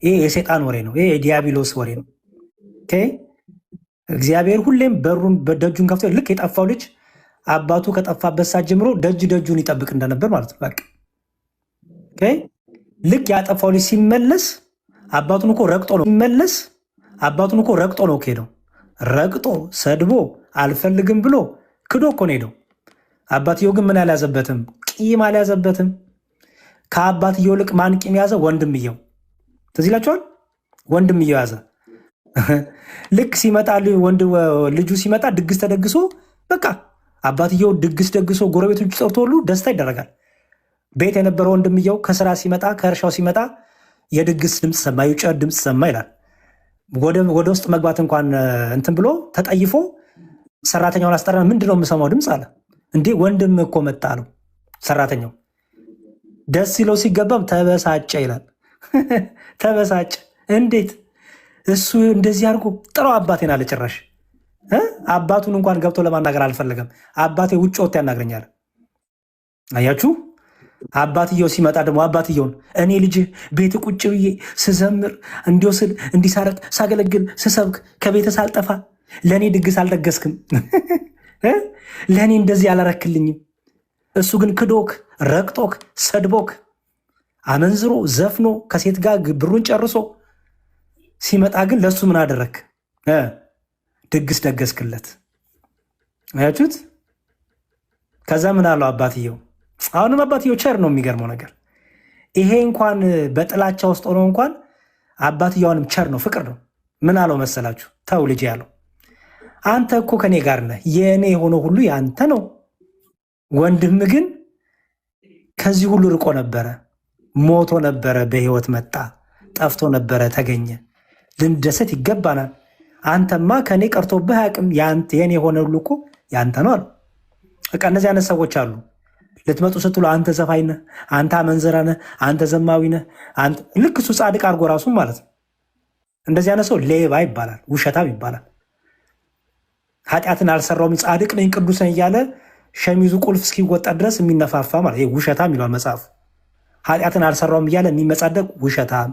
ይሄ የሴጣን ወሬ ነው። ይሄ የዲያብሎስ ወሬ ነው። እግዚአብሔር ሁሌም በሩን ደጁን ከፍቶ ልክ የጠፋው ልጅ አባቱ ከጠፋበት ሰዓት ጀምሮ ደጁን ይጠብቅ እንደነበር ማለት ነው። በቃ ልክ ያጠፋው ልጅ ሲመለስ አባቱን እኮ ረግጦ ነው ሲመለስ አባቱን እኮ ረግጦ ነው ሄደው፣ ረግጦ ሰድቦ አልፈልግም ብሎ ክዶ እኮ ነው ሄደው። አባትየው ግን ምን አልያዘበትም? ቂም አልያዘበትም። ከአባትየው ልቅ ማን ቂም ያዘ? ወንድምየው። ትዝ ይላችኋል? ወንድምየው ያዘ። ልክ ሲመጣ ልጁ ሲመጣ ድግስ ተደግሶ በቃ አባትየው ድግስ ደግሶ ጎረቤቶች ጠርቶ ሁሉ ደስታ ይደረጋል። ቤት የነበረው ወንድምየው ከስራ ሲመጣ ከእርሻው ሲመጣ የድግስ ድምፅ ሰማ፣ የጩኸት ድምፅ ሰማ ይላል። ወደ ውስጥ መግባት እንኳን እንትን ብሎ ተጠይፎ ሰራተኛውን አስጠራ። ምንድነው የምሰማው ድምፅ አለ። እንዴ ወንድም እኮ መጣ አለው ሰራተኛው። ደስ ሲለው ሲገባም ተበሳጨ ይላል። ተበሳጨ። እንዴት እሱ እንደዚህ አድርጎ ጥራው አባቴን አለ። ጭራሽ አባቱን እንኳን ገብቶ ለማናገር አልፈለገም። አባቴ ውጭ ወጥቶ ያናግረኛል። አያችሁ። አባትየው ሲመጣ ደግሞ አባትየውን እኔ ልጅ ቤት ቁጭ ብዬ ስዘምር እንዲወስል እንዲሳረቅ ሳገለግል ስሰብክ ከቤተ ሳልጠፋ ለእኔ ድግስ አልደገስክም፣ ለእኔ እንደዚህ አላረክልኝም። እሱ ግን ክዶክ፣ ረግጦክ፣ ሰድቦክ፣ አመንዝሮ ዘፍኖ ከሴት ጋር ብሩን ጨርሶ ሲመጣ ግን ለእሱ ምን አደረክ? ድግስ ደገስክለት። አያችሁት? ከዛ ምን አለው አባትየው? አሁንም አባትየው ቸር ነው። የሚገርመው ነገር ይሄ እንኳን በጥላቻ ውስጥ ሆኖ እንኳን አባትየውንም ቸር ነው፣ ፍቅር ነው። ምን አለው መሰላችሁ? ተው ልጅ ያለው አንተ እኮ ከኔ ጋር ነህ፣ የእኔ የሆነው ሁሉ ያንተ ነው። ወንድም ግን ከዚህ ሁሉ ርቆ ነበረ፣ ሞቶ ነበረ፣ በህይወት መጣ፣ ጠፍቶ ነበረ፣ ተገኘ። ልንደሰት ይገባናል። አንተማ ከኔ ቀርቶብህ አያውቅም፣ የኔ የሆነ ሁሉ እኮ ያንተ ነው አሉ። በቃ እነዚህ አይነት ሰዎች አሉ። ልትመጡ ስትሉ አንተ ዘፋኝ ነህ፣ አንተ አመንዝራ ነህ፣ አንተ ዘማዊ ነህ፣ ልክ እሱ ጻድቅ አድርጎ ራሱ ማለት ነው። እንደዚህ አይነት ሰው ሌባ ይባላል፣ ውሸታም ይባላል። ኃጢአትን አልሰራውም ጻድቅ ነኝ ቅዱስ ነኝ እያለ ሸሚዙ ቁልፍ እስኪወጣ ድረስ የሚነፋፋ ማለት ይሄ ውሸታም ይለዋል መጽሐፉ። ኃጢአትን አልሰራውም እያለ የሚመጻደቅ ውሸታም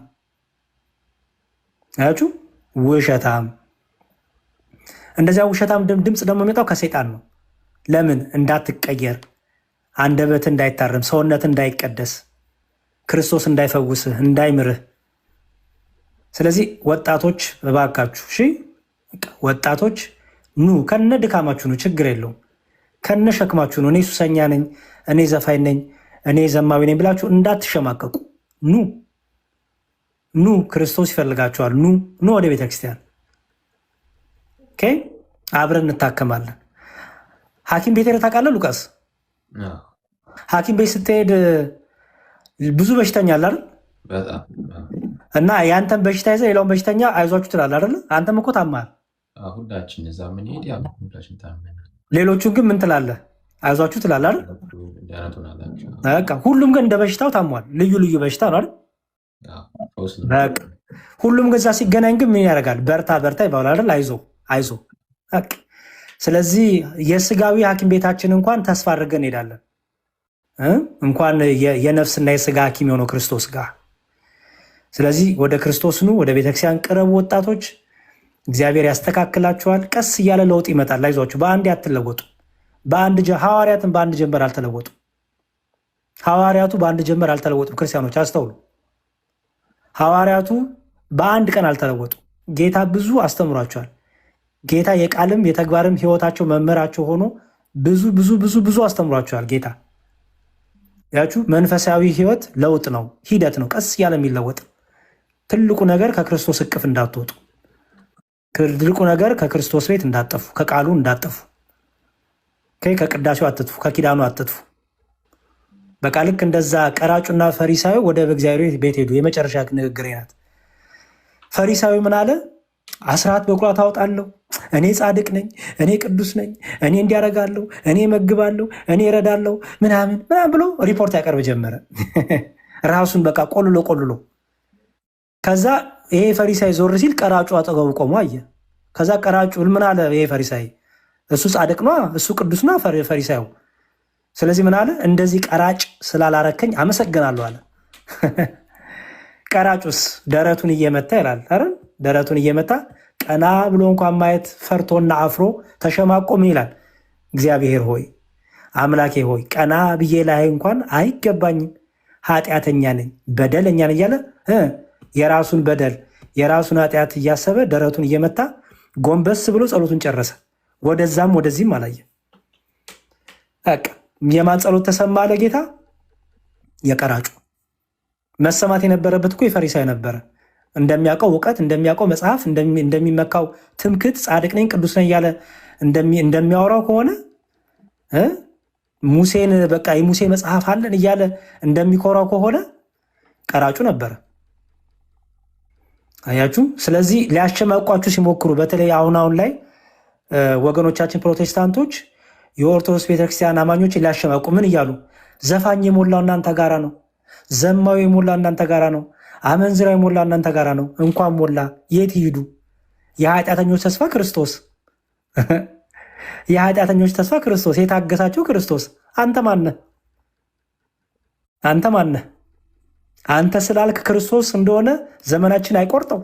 አያችሁ፣ ውሸታም። እንደዚያ ውሸታም ድምፅ ደግሞ የሚመጣው ከሰይጣን ነው። ለምን? እንዳትቀየር፣ አንደበት እንዳይታረም፣ ሰውነት እንዳይቀደስ፣ ክርስቶስ እንዳይፈውስህ፣ እንዳይምርህ። ስለዚህ ወጣቶች እባካችሁ፣ እሺ ወጣቶች ኑ፣ ከነ ድካማችሁ ነው፣ ችግር የለውም። ከነ ሸክማችሁ ነው። እኔ ሱሰኛ ነኝ፣ እኔ ዘፋኝ ነኝ፣ እኔ ዘማዊ ነኝ ብላችሁ እንዳትሸማቀቁ። ኑ፣ ክርስቶስ ይፈልጋችኋል። ኑ ወደ ቤተክርስቲያን። ኦኬ፣ አብረን እንታከማለን። ሐኪም ቤት ሄደህ ታውቃለህ ሉቃስ? ሐኪም ቤት ስትሄድ ብዙ በሽተኛ አለ አይደል? እና የአንተን በሽታ ይዘህ ሌላውን በሽተኛ አይዟችሁ ትላለህ አይደል? አንተም እኮ ታማሃል። ሁላችን እዛ ምን ሄድ ሁላችን ታመናል። ሌሎቹን ግን ምን ትላለህ? አይዟችሁ ትላለህ አይደል? በቃ ሁሉም ግን እንደ በሽታው ታሟል። ልዩ ልዩ በሽታ ነው አይደል? በቃ ሁሉም ገዛ ሲገናኝ ግን ምን ያደርጋል? በርታ በርታ ይባላል አይደል? አይዞ። በቃ ስለዚህ የስጋዊ ሐኪም ቤታችን እንኳን ተስፋ አድርገን እንሄዳለን፣ እንኳን የነፍስና የስጋ ሐኪም የሆነው ክርስቶስ ጋር። ስለዚህ ወደ ክርስቶስ ኑ፣ ወደ ቤተክርስቲያን ቅረቡ ወጣቶች። እግዚአብሔር ያስተካክላችኋል። ቀስ እያለ ለውጥ ይመጣል። አይዟችሁ፣ በአንድ አትለወጡ። ሐዋርያትን በአንድ ጀንበር አልተለወጡ። ሐዋርያቱ በአንድ ጀንበር አልተለወጡ። ክርስቲያኖች አስተውሉ። ሐዋርያቱ በአንድ ቀን አልተለወጡ። ጌታ ብዙ አስተምሯቸዋል። ጌታ የቃልም የተግባርም ህይወታቸው መመራቸው ሆኖ ብዙ ብዙ ብዙ ብዙ አስተምሯቸዋል። ጌታ ያችሁ መንፈሳዊ ህይወት ለውጥ ነው፣ ሂደት ነው፣ ቀስ እያለ የሚለወጥ። ትልቁ ነገር ከክርስቶስ እቅፍ እንዳትወጡ፣ ትልቁ ነገር ከክርስቶስ ቤት እንዳጠፉ፣ ከቃሉ እንዳጠፉ፣ ከቅዳሴው አትጥፉ፣ ከኪዳኑ አትጥፉ። በቃ ልክ እንደዛ ቀራጩና ፈሪሳዊ ወደ እግዚአብሔር ቤት ሄዱ። የመጨረሻ ንግግር ናት። ፈሪሳዊ ምን አለ? አስራት በኩራት አወጣለሁ፣ እኔ ጻድቅ ነኝ፣ እኔ ቅዱስ ነኝ፣ እኔ እንዲያረጋለሁ፣ እኔ መግባለሁ፣ እኔ እረዳለሁ ምናምን ብሎ ሪፖርት ያቀርብ ጀመረ። ራሱን በቃ ቆልሎ ከዛ ይሄ ፈሪሳይ ዞር ሲል ቀራጩ አጠገቡ ቆሞ አየ። ከዛ ቀራጩ ምን አለ? ይሄ ፈሪሳይ እሱ ጻድቅ ነው፣ እሱ ቅዱስ ነው ፈሪሳዩ። ስለዚህ ምን አለ? እንደዚህ ቀራጭ ስላላረከኝ አመሰግናለሁ አለ። ቀራጩስ ደረቱን እየመታ ይላል አይደል? ደረቱን እየመታ ቀና ብሎ እንኳን ማየት ፈርቶና አፍሮ ተሸማቆ ምን ይላል? እግዚአብሔር ሆይ አምላኬ ሆይ ቀና ብዬ ላይ እንኳን አይገባኝም፣ ኃጢአተኛ ነኝ፣ በደለኛ ነኝ እያለ የራሱን በደል የራሱን ኃጢአት እያሰበ ደረቱን እየመታ ጎንበስ ብሎ ጸሎቱን ጨረሰ። ወደዛም ወደዚህም አላየ። የማን ጸሎት ተሰማ አለ ጌታ? የቀራጩ። መሰማት የነበረበት እኮ የፈሪሳይ ነበረ። እንደሚያውቀው እውቀት፣ እንደሚያውቀው መጽሐፍ፣ እንደሚመካው ትምክት፣ ጻድቅ ነኝ ቅዱስ ነኝ እያለ እንደሚያወራው ከሆነ ሙሴን በቃ የሙሴ መጽሐፍ አለን እያለ እንደሚኮራው ከሆነ ቀራጩ ነበረ። አያችሁ። ስለዚህ ሊያሸማቋችሁ ሲሞክሩ በተለይ አሁን ላይ ወገኖቻችን ፕሮቴስታንቶች የኦርቶዶክስ ቤተክርስቲያን አማኞች ሊያሸማቁ ምን እያሉ ዘፋኝ የሞላው እናንተ ጋራ ነው፣ ዘማዊ የሞላው እናንተ ጋራ ነው፣ አመንዝራ የሞላው እናንተ ጋራ ነው። እንኳን ሞላ የት ይሄዱ? የኃጢአተኞች ተስፋ ክርስቶስ፣ የኃጢአተኞች ተስፋ ክርስቶስ፣ የታገሳቸው ክርስቶስ። አንተ ማነህ? አንተ ማነህ? አንተ ስላልክ ክርስቶስ እንደሆነ ዘመናችን አይቆርጠው።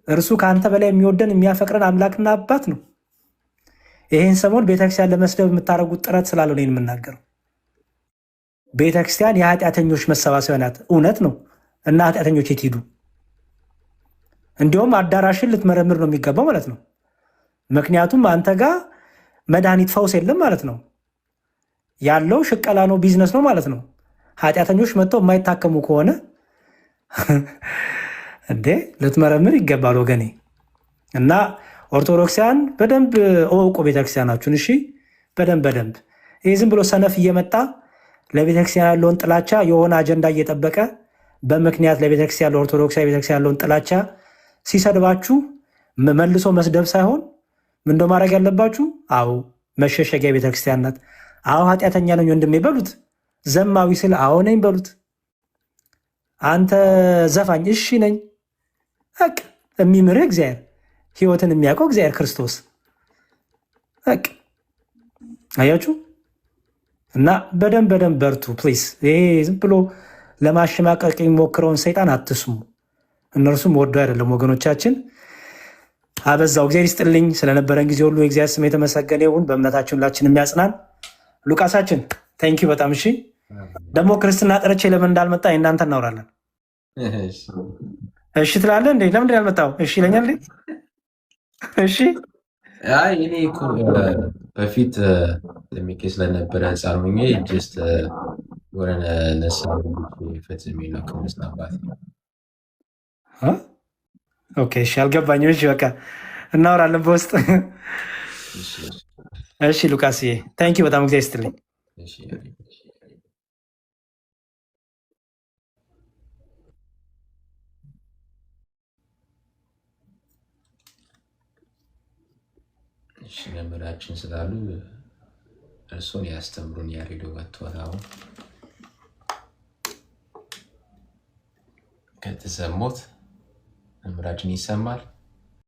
እርሱ ከአንተ በላይ የሚወደን የሚያፈቅረን አምላክና አባት ነው። ይህን ሰሞን ቤተክርስቲያን ለመስደብ የምታደርጉት ጥረት ስላለው ነው የምናገረው። ቤተክርስቲያን የኃጢአተኞች መሰባሰቢያ ናት። እውነት ነው። እና ኃጢአተኞች የት ሂዱ? እንዲሁም አዳራሽን ልትመረምር ነው የሚገባው ማለት ነው። ምክንያቱም አንተ ጋር መድኃኒት ፈውስ የለም ማለት ነው። ያለው ሽቀላ ነው፣ ቢዝነስ ነው ማለት ነው። ኃጢአተኞች መጥተው የማይታከሙ ከሆነ እንዴ ልትመረምር ይገባል ወገኔ። እና ኦርቶዶክሳውያን በደንብ እወቁ ቤተክርስቲያናችሁን። እሺ በደንብ ይህ ዝም ብሎ ሰነፍ እየመጣ ለቤተክርስቲያን ያለውን ጥላቻ የሆነ አጀንዳ እየጠበቀ በምክንያት ለቤተክርስቲያን ለኦርቶዶክሳዊ ቤተክርስቲያን ያለውን ጥላቻ ሲሰድባችሁ መልሶ መስደብ ሳይሆን ምን ማድረግ ያለባችሁ? አዎ መሸሸጊያ ቤተክርስቲያን ናት። አዎ ኃጢአተኛ ነኝ ወንድሜ በሉት። ዘማዊ ስለ አዎ ነኝ በሉት። አንተ ዘፋኝ እሺ ነኝ። በቃ የሚምርህ እግዚአብሔር፣ ህይወትን የሚያውቀው እግዚአብሔር ክርስቶስ። በቃ አያችሁ። እና በደንብ በርቱ ፕሊዝ። ይሄ ዝም ብሎ ለማሸማቀቅ የሚሞክረውን ሰይጣን አትስሙ። እነርሱም ወዶ አይደለም ወገኖቻችን። አበዛው። እግዚአብሔር ይስጥልኝ ስለነበረን ጊዜ ሁሉ የእግዚአብሔር ስም የተመሰገነ ይሁን። በእምነታችን ሁላችን የሚያጽናን ሉቃሳችን ቴንኪው በጣም እሺ። ደግሞ ክርስትና ጠርቼ ለምን እንዳልመጣ እናንተ እናውራለን። እሺ ትላለህ እንዴ? ለምንድን ያልመጣው? እሺ ይለኛል። እሺ እኔ እኮ በፊት ሚኬ ስለነበረ ህፃን ሆኜ ጀስት የሆነ ነሳ ፈጽሜ ነው ከመስናባት። ኦኬ እሺ አልገባኝም። እሺ በቃ እናወራለን በውስጥ። እሺ ሉቃስዬ ታንኪዩ በጣም እግዚአብሔር ይስጥልኝ። እሺ መምህራችን ስላሉ እርሶን ያስተምሩን ያሬዶ መጥቷል። አሁን ከተሰሙት መምህራችን ይሰማል።